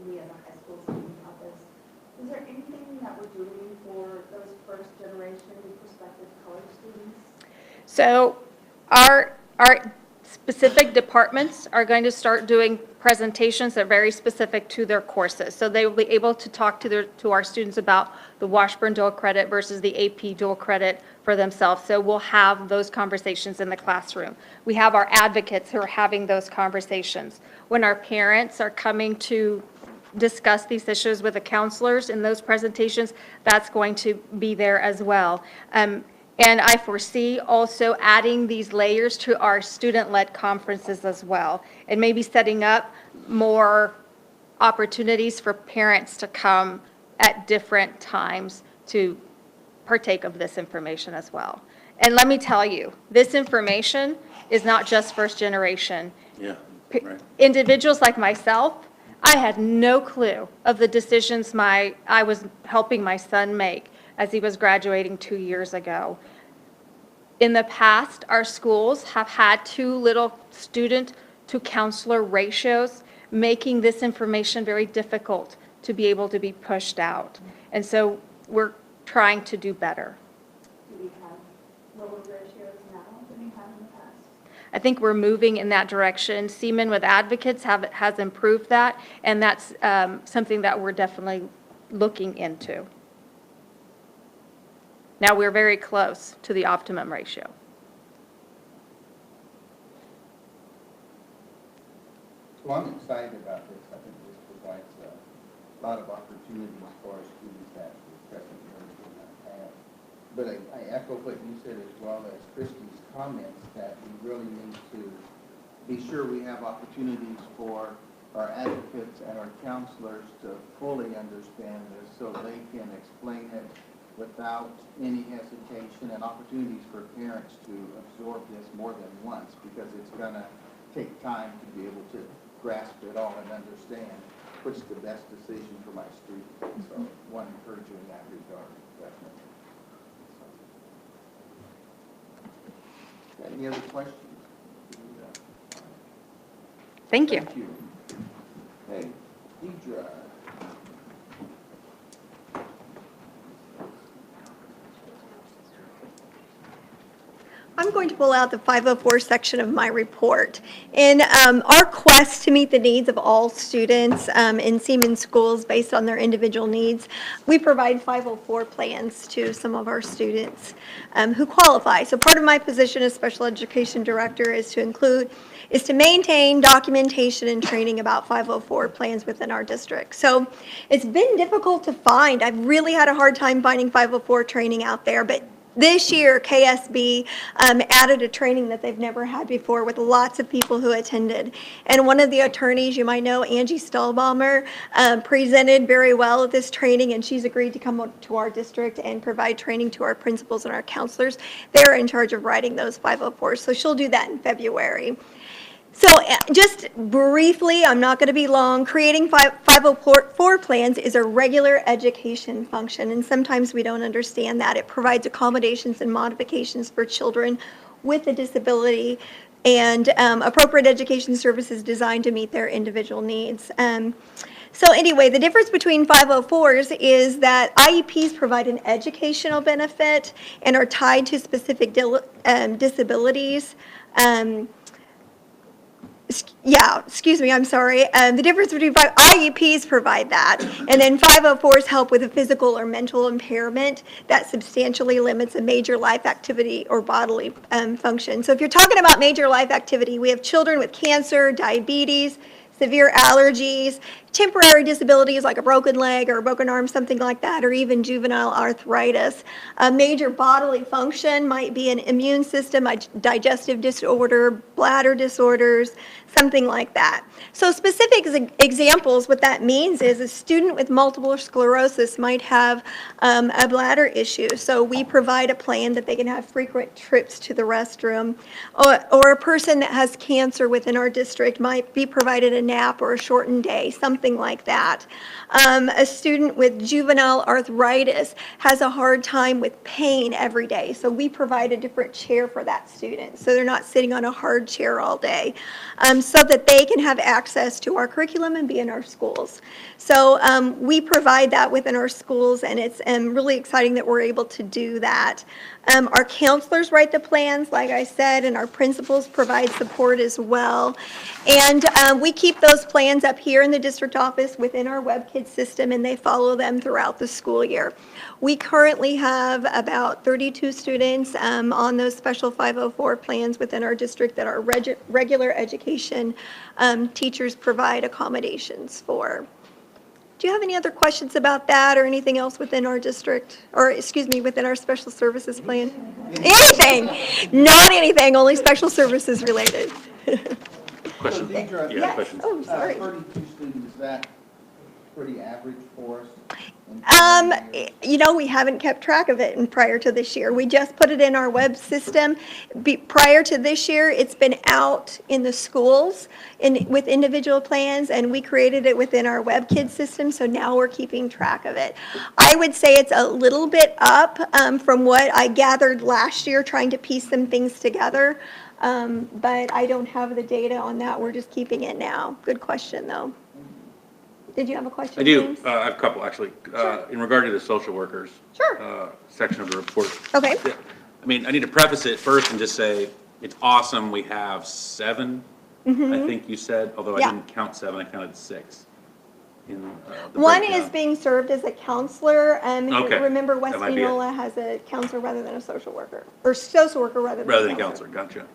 me as a high school student about this. Is there anything that we're doing for those first-generation prospective college students? So our specific departments are going to start doing presentations that are very specific to their courses. So they will be able to talk to our students about the Washburn dual credit versus the AP dual credit for themselves. So we'll have those conversations in the classroom. We have our advocates who are having those conversations. When our parents are coming to discuss these issues with the counselors in those presentations, that's going to be there as well. And I foresee also adding these layers to our student-led conferences as well, and maybe setting up more opportunities for parents to come at different times to partake of this information as well. And let me tell you, this information is not just first generation. Yeah, right. Individuals like myself, I had no clue of the decisions I was helping my son make as he was graduating 2 years ago. In the past, our schools have had too little student to counselor ratios, making this information very difficult to be able to be pushed out. And so we're trying to do better. Do we have lower ratios now than we have in the past? I think we're moving in that direction. Seaman with Advocates has improved that, and that's something that we're definitely looking into. Now, we're very close to the optimum ratio. So I'm excited about this. I think this provides a lot of opportunities for our students that the present year do not have. But I echo what you said as well as Christy's comments, that we really need to be sure we have opportunities for our advocates and our counselors to fully understand this so they can explain it without any hesitation, and opportunities for parents to absorb this more than once, because it's going to take time to be able to grasp it all and understand what's the best decision for my student. So I want to encourage you in that regard, definitely. Any other questions? Thank you. Thank you. Hey, Deidre. I'm going to pull out the 504 section of my report. In our quest to meet the needs of all students in Seaman schools based on their individual needs, we provide 504 plans to some of our students who qualify. So part of my position as special education director is to maintain documentation and training about 504 plans within our district. So it's been difficult to find. I've really had a hard time finding 504 training out there, but this year, KSB added a training that they've never had before with lots of people who attended. And one of the attorneys, you might know, Angie Stahlbaumer, presented very well at this training, and she's agreed to come to our district and provide training to our principals and our counselors. They're in charge of writing those 504s, so she'll do that in February. So just briefly, I'm not going to be long, creating 504 plans is a regular education function, and sometimes we don't understand that. It provides accommodations and modifications for children with a disability and appropriate education services designed to meet their individual needs. So anyway, the difference between 504s is that IEPs provide an educational benefit and are tied to specific disabilities. Yeah, excuse me, I'm sorry. The difference between IEPs provide that, and then 504s help with a physical or mental impairment that substantially limits a major life activity or bodily function. So if you're talking about major life activity, we have children with cancer, diabetes, severe allergies, temporary disabilities like a broken leg or a broken arm, something like that, or even juvenile arthritis. A major bodily function might be an immune system, a digestive disorder, bladder disorders, something like that. So specific examples, what that means is a student with multiple sclerosis might have a bladder issue. So we provide a plan that they can have frequent trips to the restroom. Or a person that has cancer within our district might be provided a nap or a shortened day, something like that. A student with juvenile arthritis has a hard time with pain every day. So we provide a different chair for that student. So they're not sitting on a hard chair all day. So that they can have access to our curriculum and be in our schools. So we provide that within our schools, and it's really exciting that we're able to do that. Our counselors write the plans, like I said, and our principals provide support as well. And we keep those plans up here in the district office within our WebKids system, and they follow them throughout the school year. We currently have about 32 students on those special 504 plans within our district that our regular education teachers provide accommodations for. Do you have any other questions about that or anything else within our district, or excuse me, within our special services plan? Anything, not anything, only special services related. Question? Deidre, Yeah, question. Oh, sorry. 32 students, is that pretty average for us? You know, we haven't kept track of it prior to this year. We just put it in our web system. Prior to this year, it's been out in the schools with individual plans, and we created it within our WebKids system, so now we're keeping track of it. I would say it's a little bit up from what I gathered last year, trying to piece some things together, but I don't have the data on that. We're just keeping it now. Good question, though. Did you have a question, I do. James? I have a couple, actually. Sure. In regard to the social workers. Sure. Section of the report. Okay. I mean, I need to preface it first and just say, it's awesome we have 7, I think you said, although I Yeah. didn't count 7, I counted 6. In the One breakdown. is being served as a counselor. If you Okay. remember, West That might be it. Mineola has a counselor rather than a social worker, or social worker rather than a counselor. Gotcha.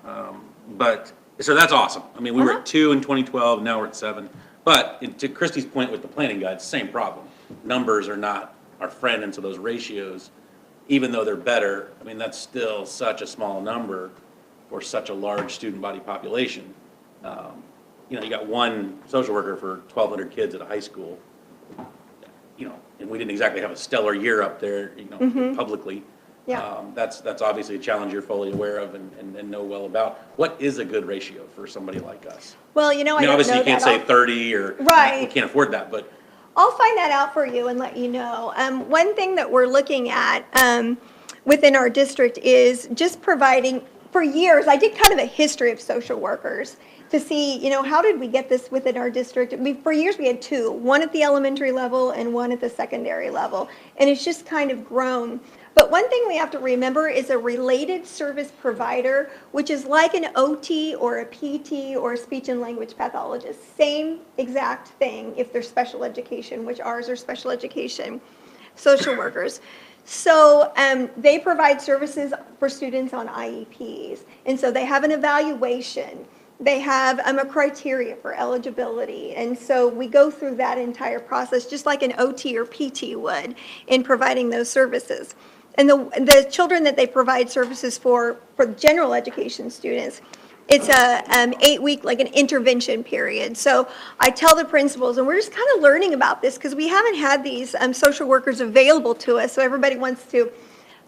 But, so that's awesome. I mean, we were at 2 in 2012, now we're at 7. But to Christie's point with the planning guide, same problem. Numbers are not our friend, and so those ratios, even though they're better, I mean, that's still such a small number for such a large student body population. You know, you got one social worker for 1,200 kids at a high school, you know, and we didn't exactly have a stellar year up there, you know, publicly. Yeah. That's obviously a challenge you're fully aware of and know well about. What is a good ratio for somebody like us? Well, you know, I mean, I don't obviously know you can't that. say 30 or Right. we can't afford that, but I'll find that out for you and let you know. One thing that we're looking at within our district is just providing, for years, I did kind of a history of social workers to see, you know, how did we get this within our district? For years, we had 2, one at the elementary level and one at the secondary level, and it's just kind of grown. But one thing we have to remember is a related service provider, which is like an OT or a PT or a speech and language pathologist. Same exact thing if they're special education, which ours are special education social workers. So they provide services for students on IEPs. And so they have an evaluation. They have a criteria for eligibility. And so we go through that entire process just like an OT or PT would in providing those services. And the children that they provide services for general education students, it's a 8-week, like an intervention period. So I tell the principals, and we're just kind of learning about this because we haven't had these social workers available to us. So everybody wants to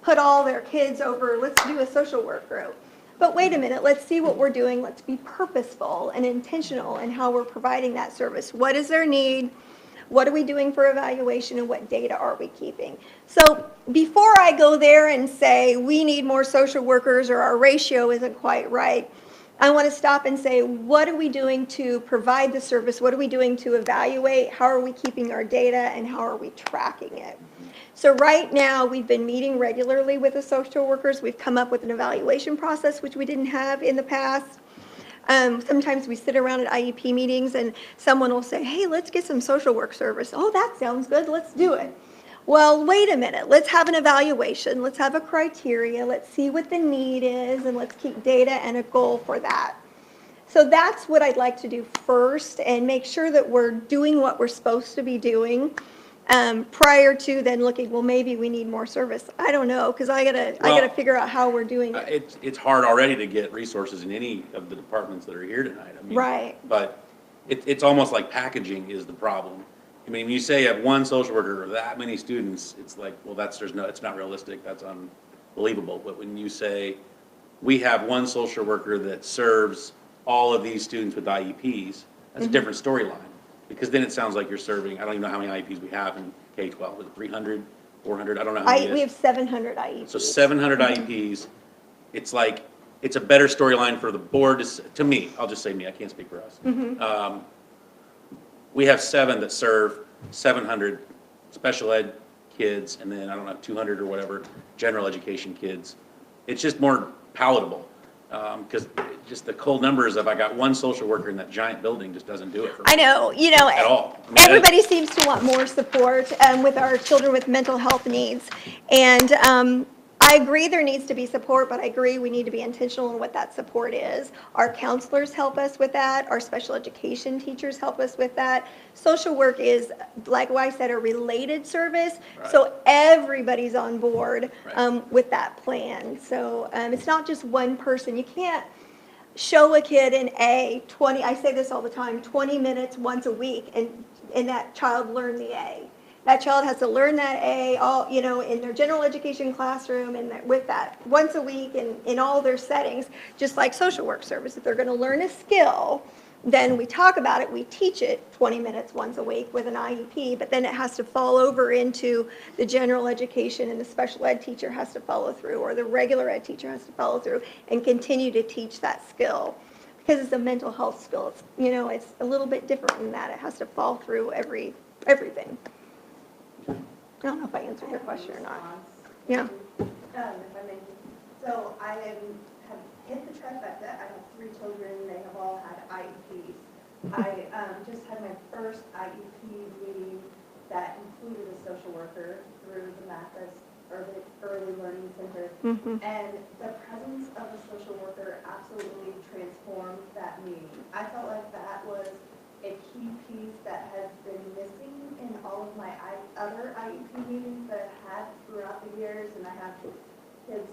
put all their kids over, let's do a social work group. But wait a minute, let's see what we're doing. Let's be purposeful and intentional in how we're providing that service. What is their need? What are we doing for evaluation, and what data are we keeping? So before I go there and say we need more social workers or our ratio isn't quite right, I want to stop and say, what are we doing to provide the service? What are we doing to evaluate? How are we keeping our data, and how are we tracking it? So right now, we've been meeting regularly with the social workers. We've come up with an evaluation process, which we didn't have in the past. Sometimes we sit around at IEP meetings and someone will say, hey, let's get some social work service. Oh, that sounds good, let's do it. Well, wait a minute, let's have an evaluation, let's have a criteria, let's see what the need is, and let's keep data and a goal for that. So that's what I'd like to do first, and make sure that we're doing what we're supposed to be doing, prior to then looking, well, maybe we need more service. I don't know, because I gotta figure out how we're doing it. It's hard already to get resources in any of the departments that are here tonight. I mean, Right. But it's almost like packaging is the problem. I mean, when you say you have one social worker or that many students, it's like, well, it's not realistic, that's unbelievable. But when you say, we have one social worker that serves all of these students with IEPs, that's a different storyline. Because then it sounds like you're serving, I don't even know how many IEPs we have in K-12, is it 300, 400, I don't know how many it is. We have 700 IEPs. So 700 IEPs, it's like, it's a better storyline for the board, to me, I'll just say me, I can't speak for us. We have 7 that serve 700 special ed kids, and then, I don't know, 200 or whatever, general education kids. It's just more palatable, because just the cold numbers of I got one social worker in that giant building just doesn't do it for me. I know, At all. I mean, everybody seems to want more support with our children with mental health needs. And I agree there needs to be support, but I agree we need to be intentional in what that support is. Our counselors help us with that. Our special education teachers help us with that. Social work is, like I said, a related service. Right. So everybody's on board Right. with that plan. So it's not just one person. You can't show a kid an A, I say this all the time, 20 minutes once a week, and that child learn the A. That child has to learn that A in their general education classroom and with that once a week in all their settings, just like social work service. If they're going to learn a skill, then we talk about it, we teach it 20 minutes once a week with an IEP, but then it has to fall over into the general education, and the special ed teacher has to follow through, or the regular ed teacher has to follow through and continue to teach that skill. Because it's a mental health skill, it's a little bit different than that. It has to fall through everything. I don't know if I answered your question or not. Yeah. If I may. So I have hit the trifecta. I have 3 children. They have all had IEPs. I just had my first IEP meeting that included a social worker through the Mathis Early Learning Center. And the presence of a social worker absolutely transformed that meeting. I felt like that was a key piece that has been missing in all of my other IEP meetings that I've had throughout the years, and I have kids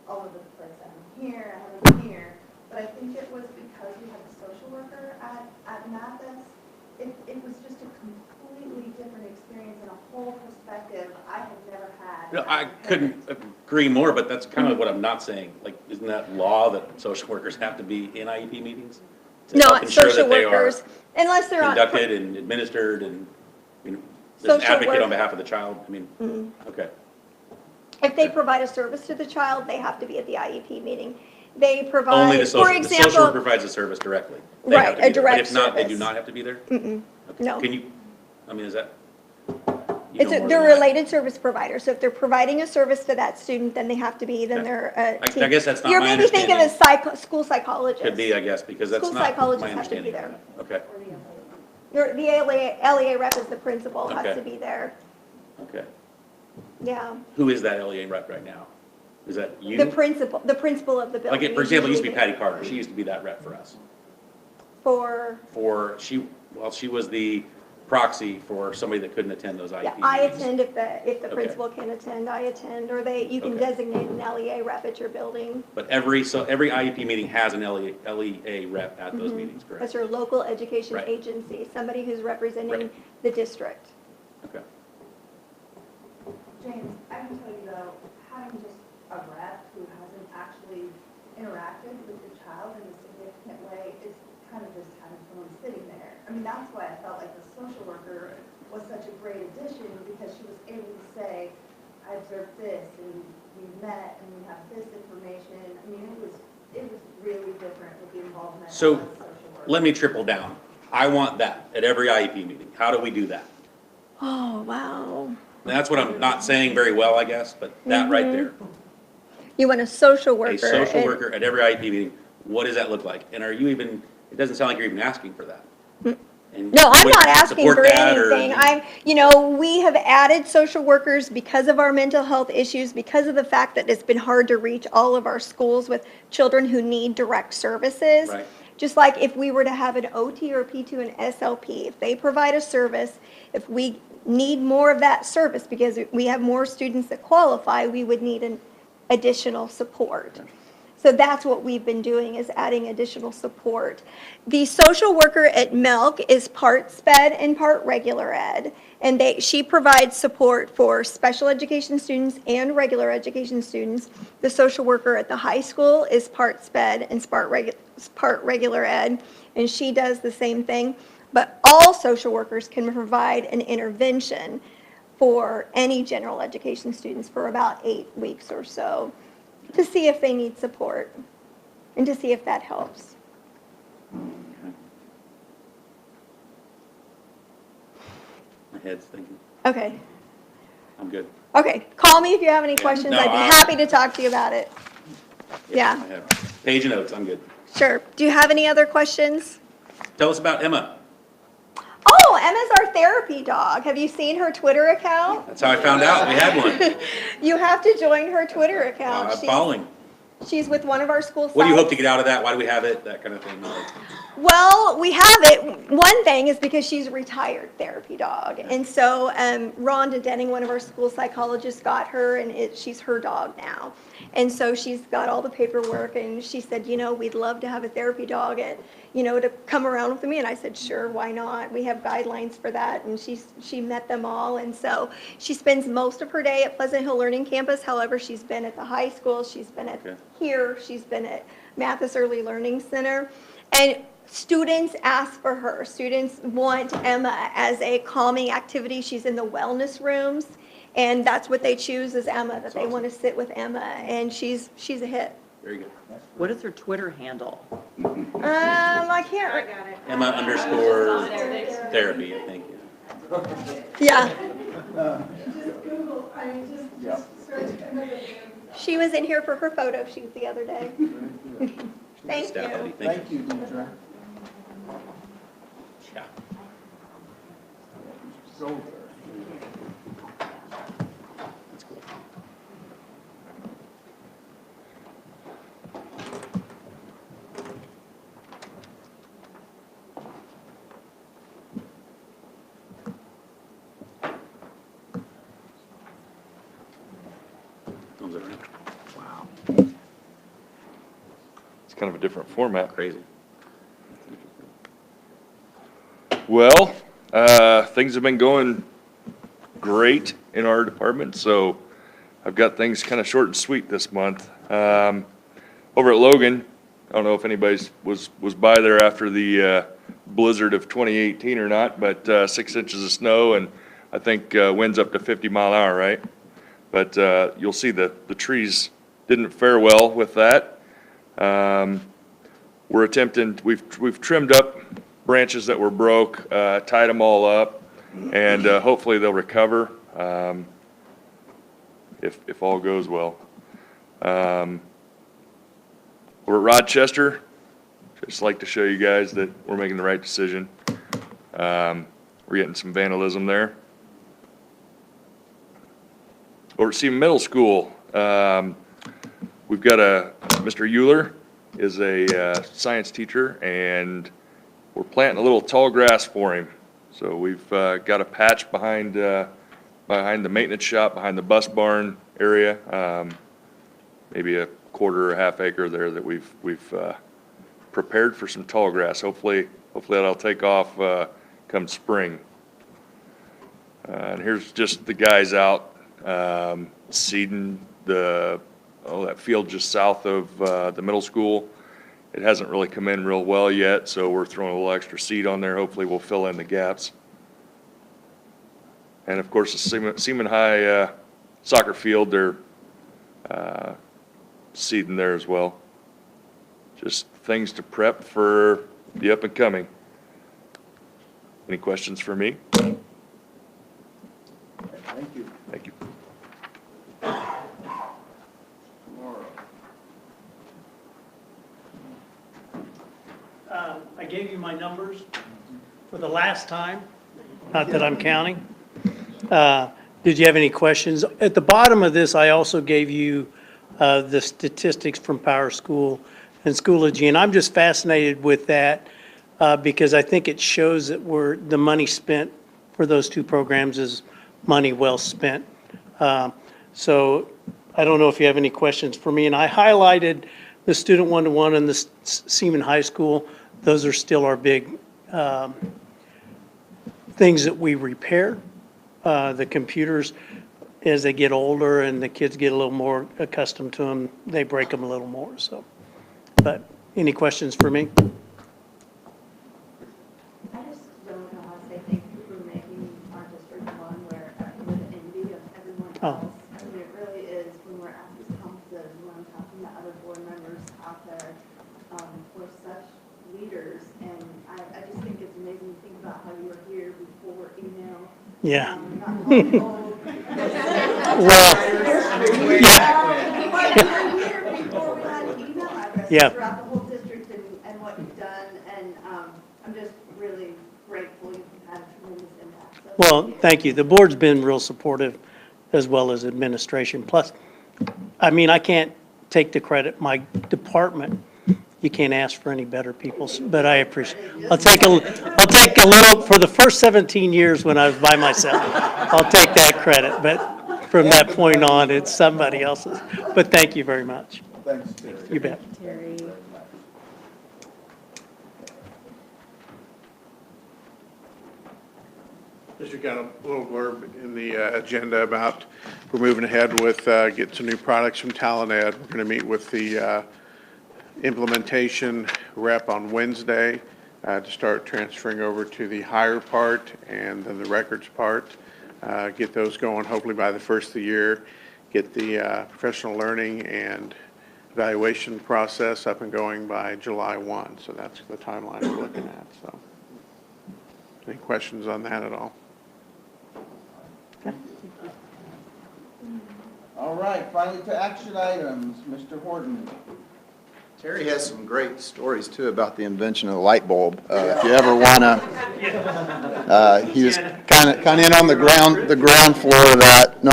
all over the place. I have them here, I have them here, but I think it was because we had a social worker at Mathis. It was just a completely different experience and a whole perspective I had never had. I couldn't agree more, but that's kind of what I'm not saying. Like, isn't that law that social workers have to be in IEP meetings? To help Not ensure social that they are workers, unless they're on. conducted and administered and, there's an Social advocate work- on behalf of the child? I mean, okay. If they provide a service to the child, they have to be at the IEP meeting. They provide, Only the for social example. worker provides the service directly. They have Right, to be a there. direct But if not, they do service. not have to be there? Mm-mm, Okay. no. Can you, is that? They're related service providers, so if they're providing a service to that student, then they have to be, then Okay. they're I guess that's not You're my maybe thinking of understanding. school psychologist. Could be, I guess, because that's School not psychologists my have to be understanding. Okay, The LEA rep is the principal, has Okay. to be there, okay. yeah. Who is that LEA rep right now? Is that you? The principal of the building. Like, for example, it used to be usually Patty Carter. She used to be that rep for us. For, She was the proxy for somebody that couldn't attend those IEP yeah, I meetings. attend if the Okay. principal can attend, I attend, or you can Okay. designate an LEA rep at your building. But every IEP meeting has an LEA rep at those meetings, correct? That's your local education Right. agency, somebody who's representing Right. the district. Okay. James, I can tell you though, having just a rep who hasn't actually interacted with your child in a significant way is kind of just having someone sitting there. I mean, that's why I felt like the social worker was such a great addition, because she was able to say, I observed this, and we met, and we have this information. I mean, it was really different with the involvement So of the social worker. let me triple down. I want that at every IEP meeting. How do we do that? Oh, wow. And that's what I'm not saying very well, I guess, but that right there. You want a social worker. A social and- worker at every IEP meeting what does that look like? And are you even, it doesn't sound like you're even asking for that. And No, I'm would not asking support for that, or anything. We have added social workers because of our mental health issues, because of the fact that it's been hard to reach all of our schools with children who need direct services. Right. Just like if we were to have an OT or P2 and SLP, if they provide a service, if we need more of that service because we have more students that qualify, we would need an additional support. So that's what we've been doing, is adding additional support. The social worker at Milk is part SPED and part regular ed. And she provides support for special education students and regular education students. The social worker at the high school is part SPED and part regular ed. And she does the same thing. But all social workers can provide an intervention for any general education students for about 8 weeks or so, to see if they need support and to see if that helps. my head's thinking, Okay. I'm good. Okay. Call me if you have any questions. No, I'd be happy to talk to you about it. Yeah, I have page of notes, I'm good. sure. Do you have any other questions? Tell us about Emma. Oh, Emma's our therapy dog. Have you seen her Twitter account? That's how I found out we had one. You have to join her Twitter account. I'm following. She's with one of our school sites. What do you hope to get out of that? Why do we have it? That kind of thing. Well, we have it. One thing is because she's a retired therapy dog. And so Rhonda Denning, one of our school psychologists, got her, and she's her dog now. And so she's got all the paperwork, and she said, we'd love to have a therapy dog to come around with me. And I said, sure, why not? We have guidelines for that. And she met them all. And so she spends most of her day at Pleasant Hill Learning Campus. However, she's been at the high school. She's been at here. She's been at Mathis Early Learning Center. And students ask for her. Students want Emma as a calming activity. She's in the wellness rooms. And that's what they choose is Emma, that they want to sit with Emma. And she's a hit. Very good. What is her Twitter handle? I can't. I got it. Emma _ therapy, I think. Yeah. Just Google, just search Emma. She was in here for her photo shoot the other day. Thank you. Thank you, Deidre. Yeah. That's cool. Wow. It's kind of a different format. Crazy. Well, things have been going great in our department, so I've got things kind of short and sweet this month. Over at Logan, I don't know if anybody was by there after the blizzard of 2018 or not, but 6 inches of snow and I think winds up to 50 mile an hour, right? But you'll see the trees didn't fare well with that. We're attempting, we've trimmed up branches that were broke, tied them all up, and hopefully they'll recover if all goes well. We're at Rochester. Just like to show you guys that we're making the right decision. We're getting some vandalism there. Over at Seaman Middle School, we've got Mr. Euler is a science teacher, and we're planting a little tall grass for him. So we've got a patch behind the maintenance shop, behind the bus barn area, maybe a quarter or half acre there that we've prepared for some tall grass. Hopefully that'll take off come spring. And here's just the guys out seeding that field just south of the middle school. It hasn't really come in real well yet, so we're throwing a little extra seed on there. Hopefully we'll fill in the gaps. And of course, the Seaman High soccer field, they're seeding there as well. Just things to prep for the up and coming. Any questions for me? Thank you. Thank you. Laura. gave you my numbers for the last time, not that I'm counting. Did you have any questions? At the bottom of this, I also gave you the statistics from Power School and Schoology, and I'm just fascinated with that because I think it shows that the money spent for those two programs is money well spent. So I don't know if you have any questions for me, and I highlighted the Student One-to-One and the Seaman High School. Those are still our big things that we repair. The computers, as they get older and the kids get a little more accustomed to them, they break them a little more, so. But any questions for me? I just don't know how to say thank you for making our district one where we're the envy of everyone else. I mean, it really is when we're at these conferences, when I'm talking to other board members out there, we're such leaders, and I just think it's amazing to think about how you were here before email. Yeah. Yeah. Throughout the whole district and what you've done, and I'm just really grateful you've had a tremendous impact. So Well, thank you. The board's been real supportive as well as administration. Plus, I mean, I can't take the credit. My department, you can't ask for any better people, but I appreciate it. I'll take a little, for the first 17 years when I was by myself, I'll take that credit. But from that point on, it's somebody else's. But thank you very much. Thanks, Terry. You bet. Terry. Just got a little blurb in the agenda about we're moving ahead with get some new products from TalentEd. We're going to meet with the implementation rep on Wednesday to start transferring over to the hire part and then the records part. Get those going hopefully by the first of the year. Get the professional learning and evaluation process up and going by July 1. So that's the timeline we're looking at. So any questions on that at all? All right, finally to action items, Mr. Horton. Terry has some great stories too about the invention of the light bulb. If you ever wanna, he was kind of in on the ground floor of that. No,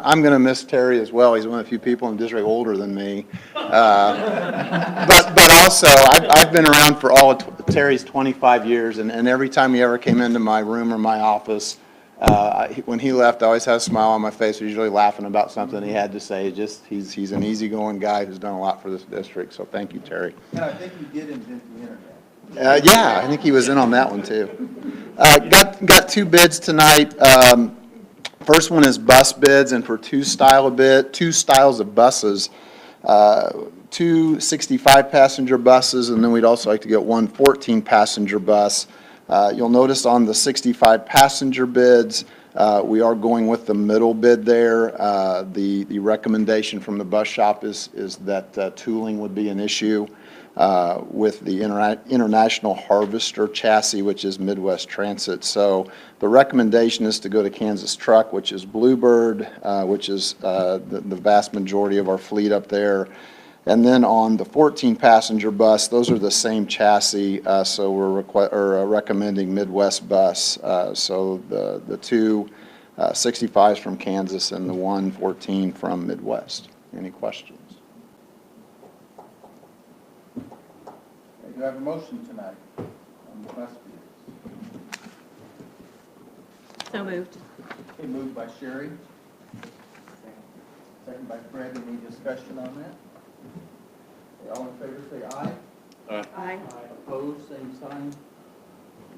I'm gonna miss Terry as well. He's one of the few people in the district older than me. But also, I've been around for all of Terry's 25 years, and every time he ever came into my room or my office, when he left, I always had a smile on my face, usually laughing about something he had to say. Just, he's an easygoing guy who's done a lot for this district, so thank you, Terry. And I think he did invent the internet. Yeah, I think he was in on that one too. Got two bids tonight. First one is bus bids, and for two styles of buses, two 65-passenger buses, and then we'd also like to get one 14-passenger bus. You'll notice on the 65-passenger bids, we are going with the middle bid there. The recommendation from the bus shop is that tooling would be an issue with the International Harvester chassis, which is Midwest Transit. So the recommendation is to go to Kansas Truck, which is Bluebird, which is the vast majority of our fleet up there. And then on the 14-passenger bus, those are the same chassis, so we're recommending Midwest Bus. So the two 65s from Kansas and the 114 from Midwest. Any questions? Okay, do I have a motion tonight on the bus bids? So moved. Okay, moved by Sherry. Second by Fred. Any discussion on that? All in favor, say aye. Aye. Opposed, same sign.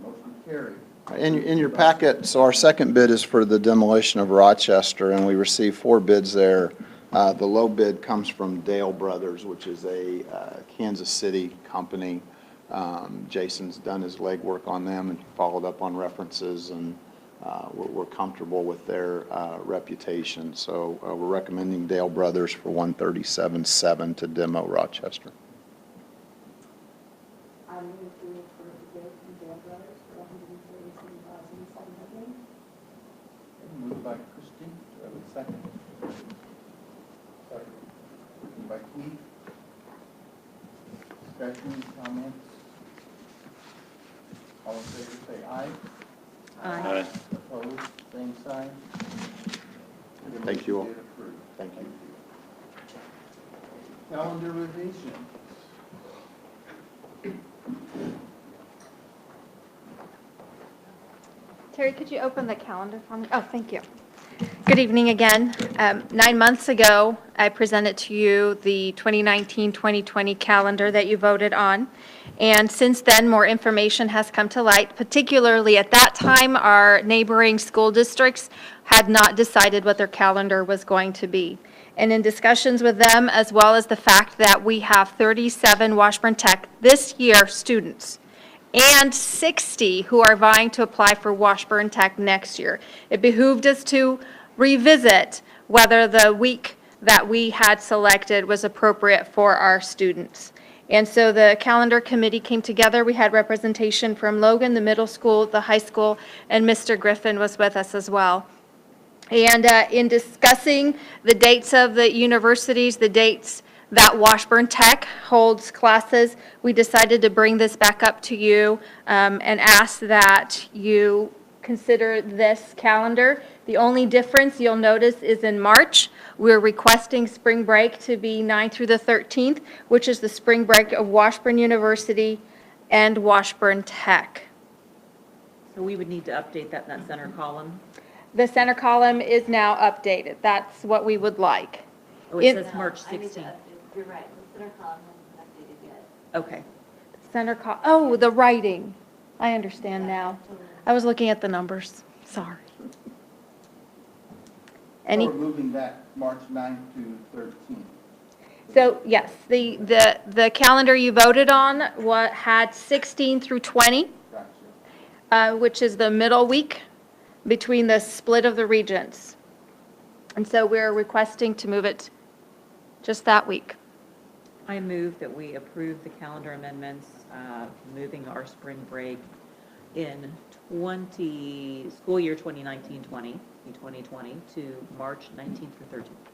Motion carried. In your packet, so our second bid is for the demolition of Rochester, and we received 4 bids there. The low bid comes from Dale Brothers, which is a Kansas City company. Jason's done his legwork on them and followed up on references, and we're comfortable with their reputation. So we're recommending Dale Brothers for $137,700 to demo Rochester. I'm going to do it for the bid from Dale Brothers for $137,700. Moved by Christie. Do I have a second? Second by Keith. Discussion, comments? All in favor, say aye. Aye. Opposed, same sign. Thank you all. Motion is approved. Thank you. Calendar revision. Terry, could you open the calendar for me? Oh, thank you. Good evening again. 9 months ago, I presented to you the 2019-2020 calendar that you voted on. And since then, more information has come to light. Particularly at that time, our neighboring school districts had not decided what their calendar was going to be. And in discussions with them, as well as the fact that we have 37 Washburn Tech this year students, and 60 who are vying to apply for Washburn Tech next year. It behooved us to revisit whether the week that we had selected was appropriate for our students. And so the calendar committee came together. We had representation from Logan, the middle school, the high school, and Mr. Griffin was with us as well. And in discussing the dates of the universities, the dates that Washburn Tech holds classes, we decided to bring this back up to you and ask that you consider this calendar. The only difference you'll notice is in March, we're requesting spring break to be 9th through the 13th, which is the spring break of Washburn University and Washburn Tech. So we would need to update that in that center column. The center column is now updated. That's what we would like. Oh, it says March 16th. You're right, the center column hasn't updated yet. Okay. Oh, the writing. I understand now. I was looking at the numbers. Sorry. Any? So we're moving that March 9th to 13th. So, yes, the calendar you voted on had 16 through 20, which is the middle week between the split of the regents. And so we're requesting to move it just that week. I move that we approve the calendar amendments, moving our spring break in school year 2019-20, 2020 to March 19th through 13th.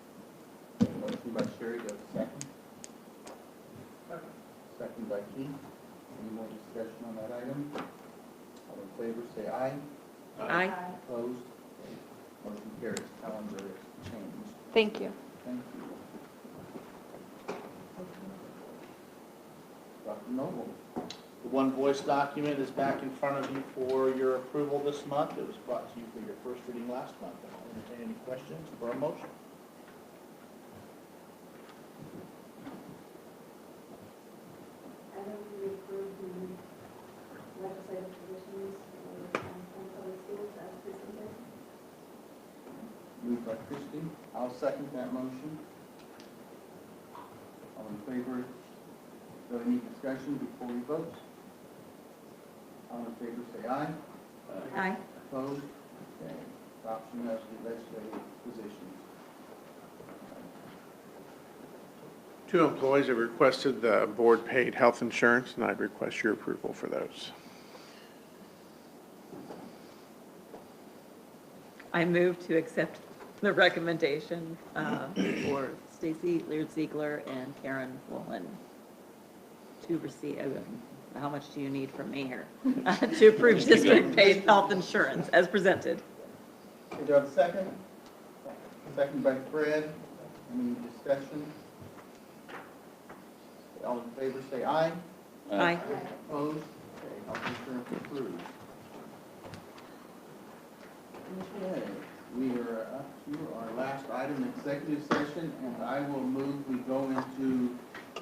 Motion by Sherry, go second. Second by Keith. Any more discussion on that item? All in favor, say aye. Aye. Opposed? Motion carries. Calendar is changed. Thank you. Thank you. Dr. Noble. The One Voice document is back in front of you for your approval this month. It was brought to you for your first reading last month. I'll entertain any questions for a motion. I know we approved the legislative positions for public schools as presented. Moved by Christie. I'll second that motion. All in favor? Is there any discussion before we vote? All in favor, say aye. Aye. Opposed? Okay. Adoption of the legislative positions. Two employees have requested the board-paid health insurance, and I'd request your approval for those. I move to accept the recommendation for Stacy Leard-Ziegler and Karen Woolen to receive, how much do you need from me here? To approve district-paid health insurance as presented. Okay, do I have a second? Second by Fred. Any discussion? All in favor, say aye. Aye. Opposed? Okay, health insurance approved. Okay, we are up to our last item, executive session, and I will move we go into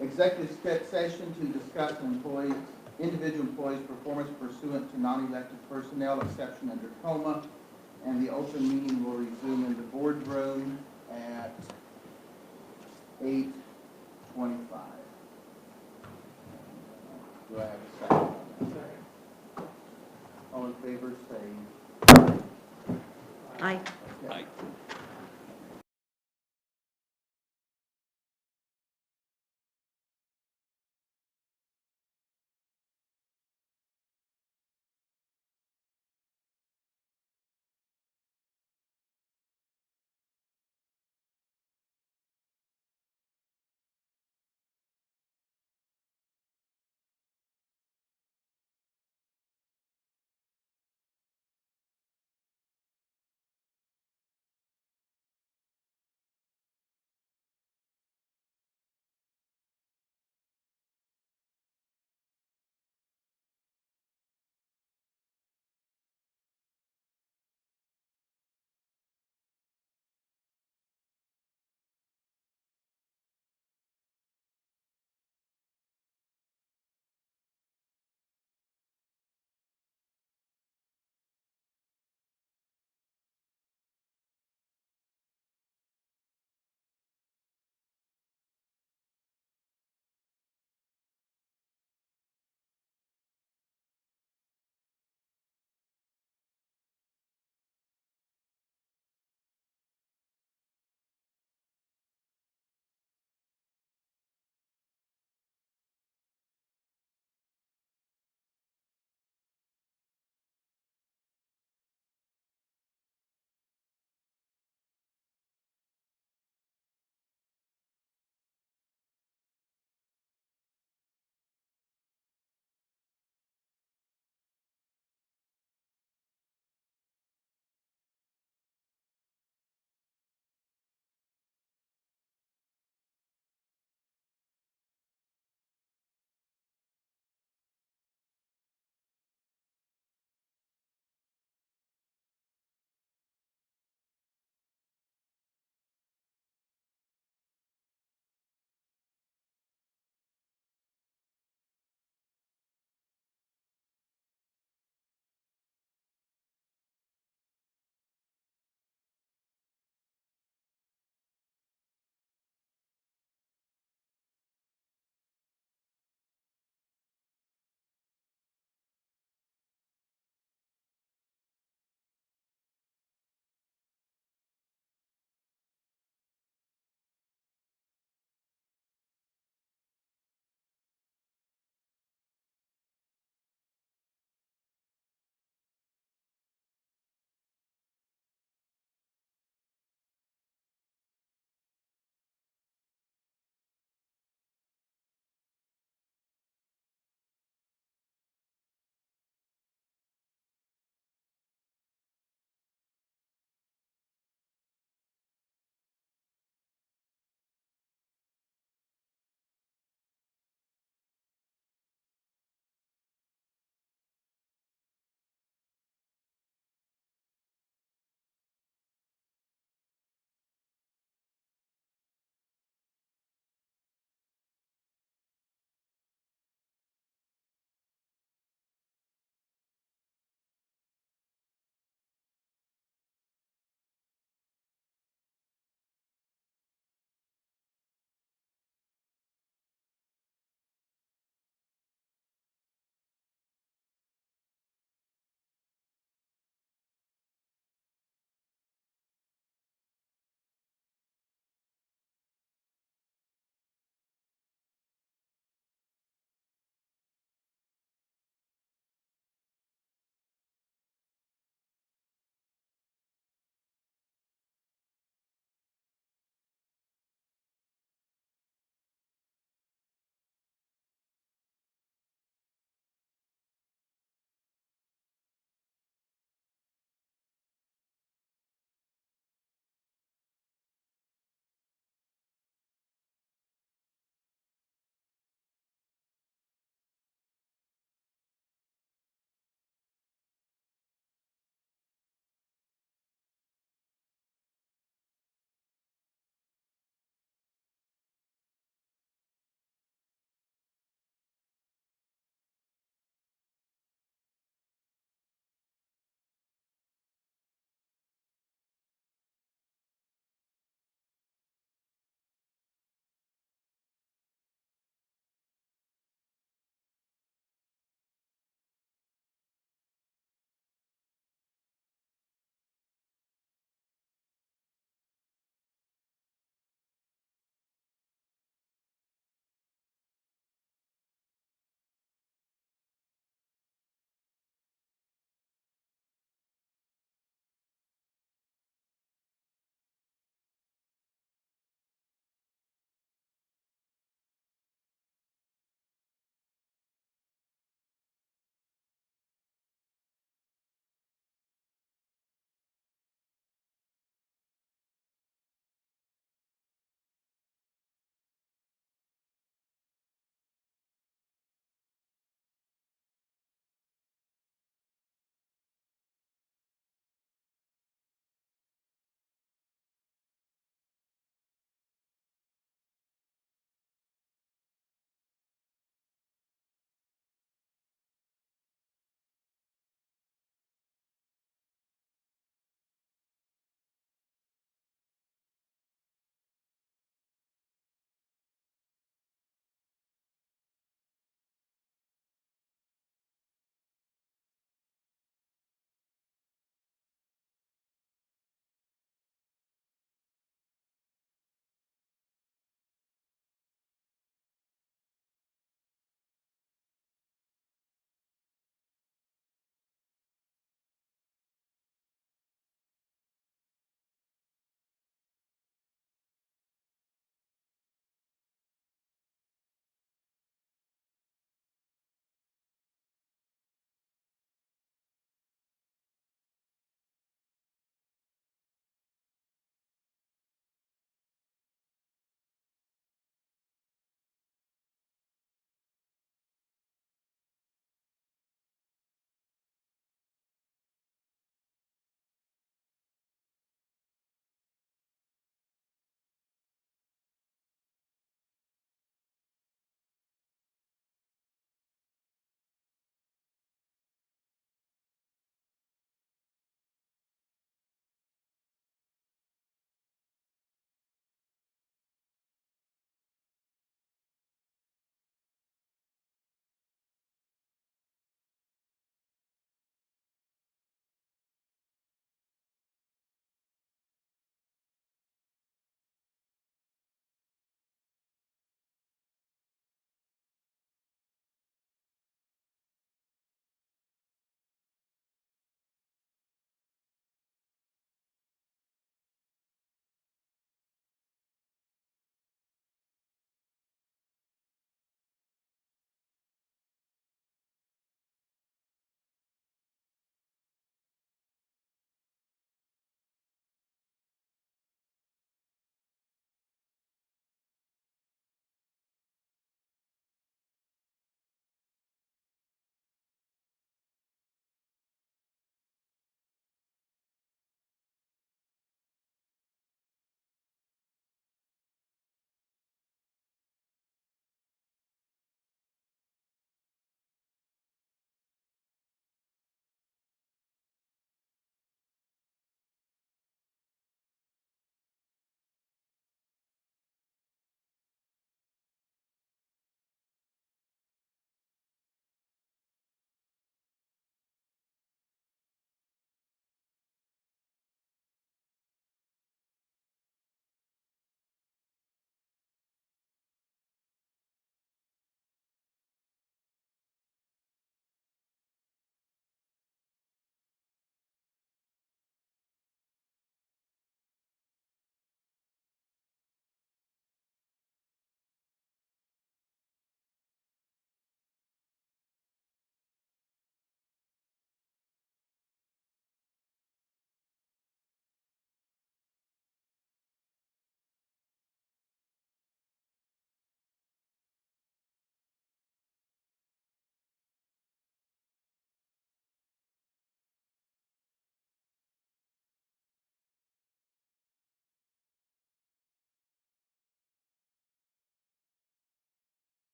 executive session to discuss individual employees' performance pursuant to non-elected personnel exception under COMA, and the open meeting will resume in the boardroom at 8:25. Do I have a second? All in favor, say Aye. Aye.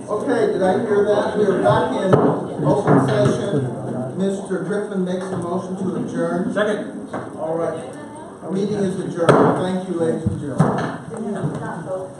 Okay, did I hear that? We are back in open session. Mr. Griffin makes a motion to adjourn. Second. All right. Our meeting is adjourned. Thank you, ladies and gentlemen.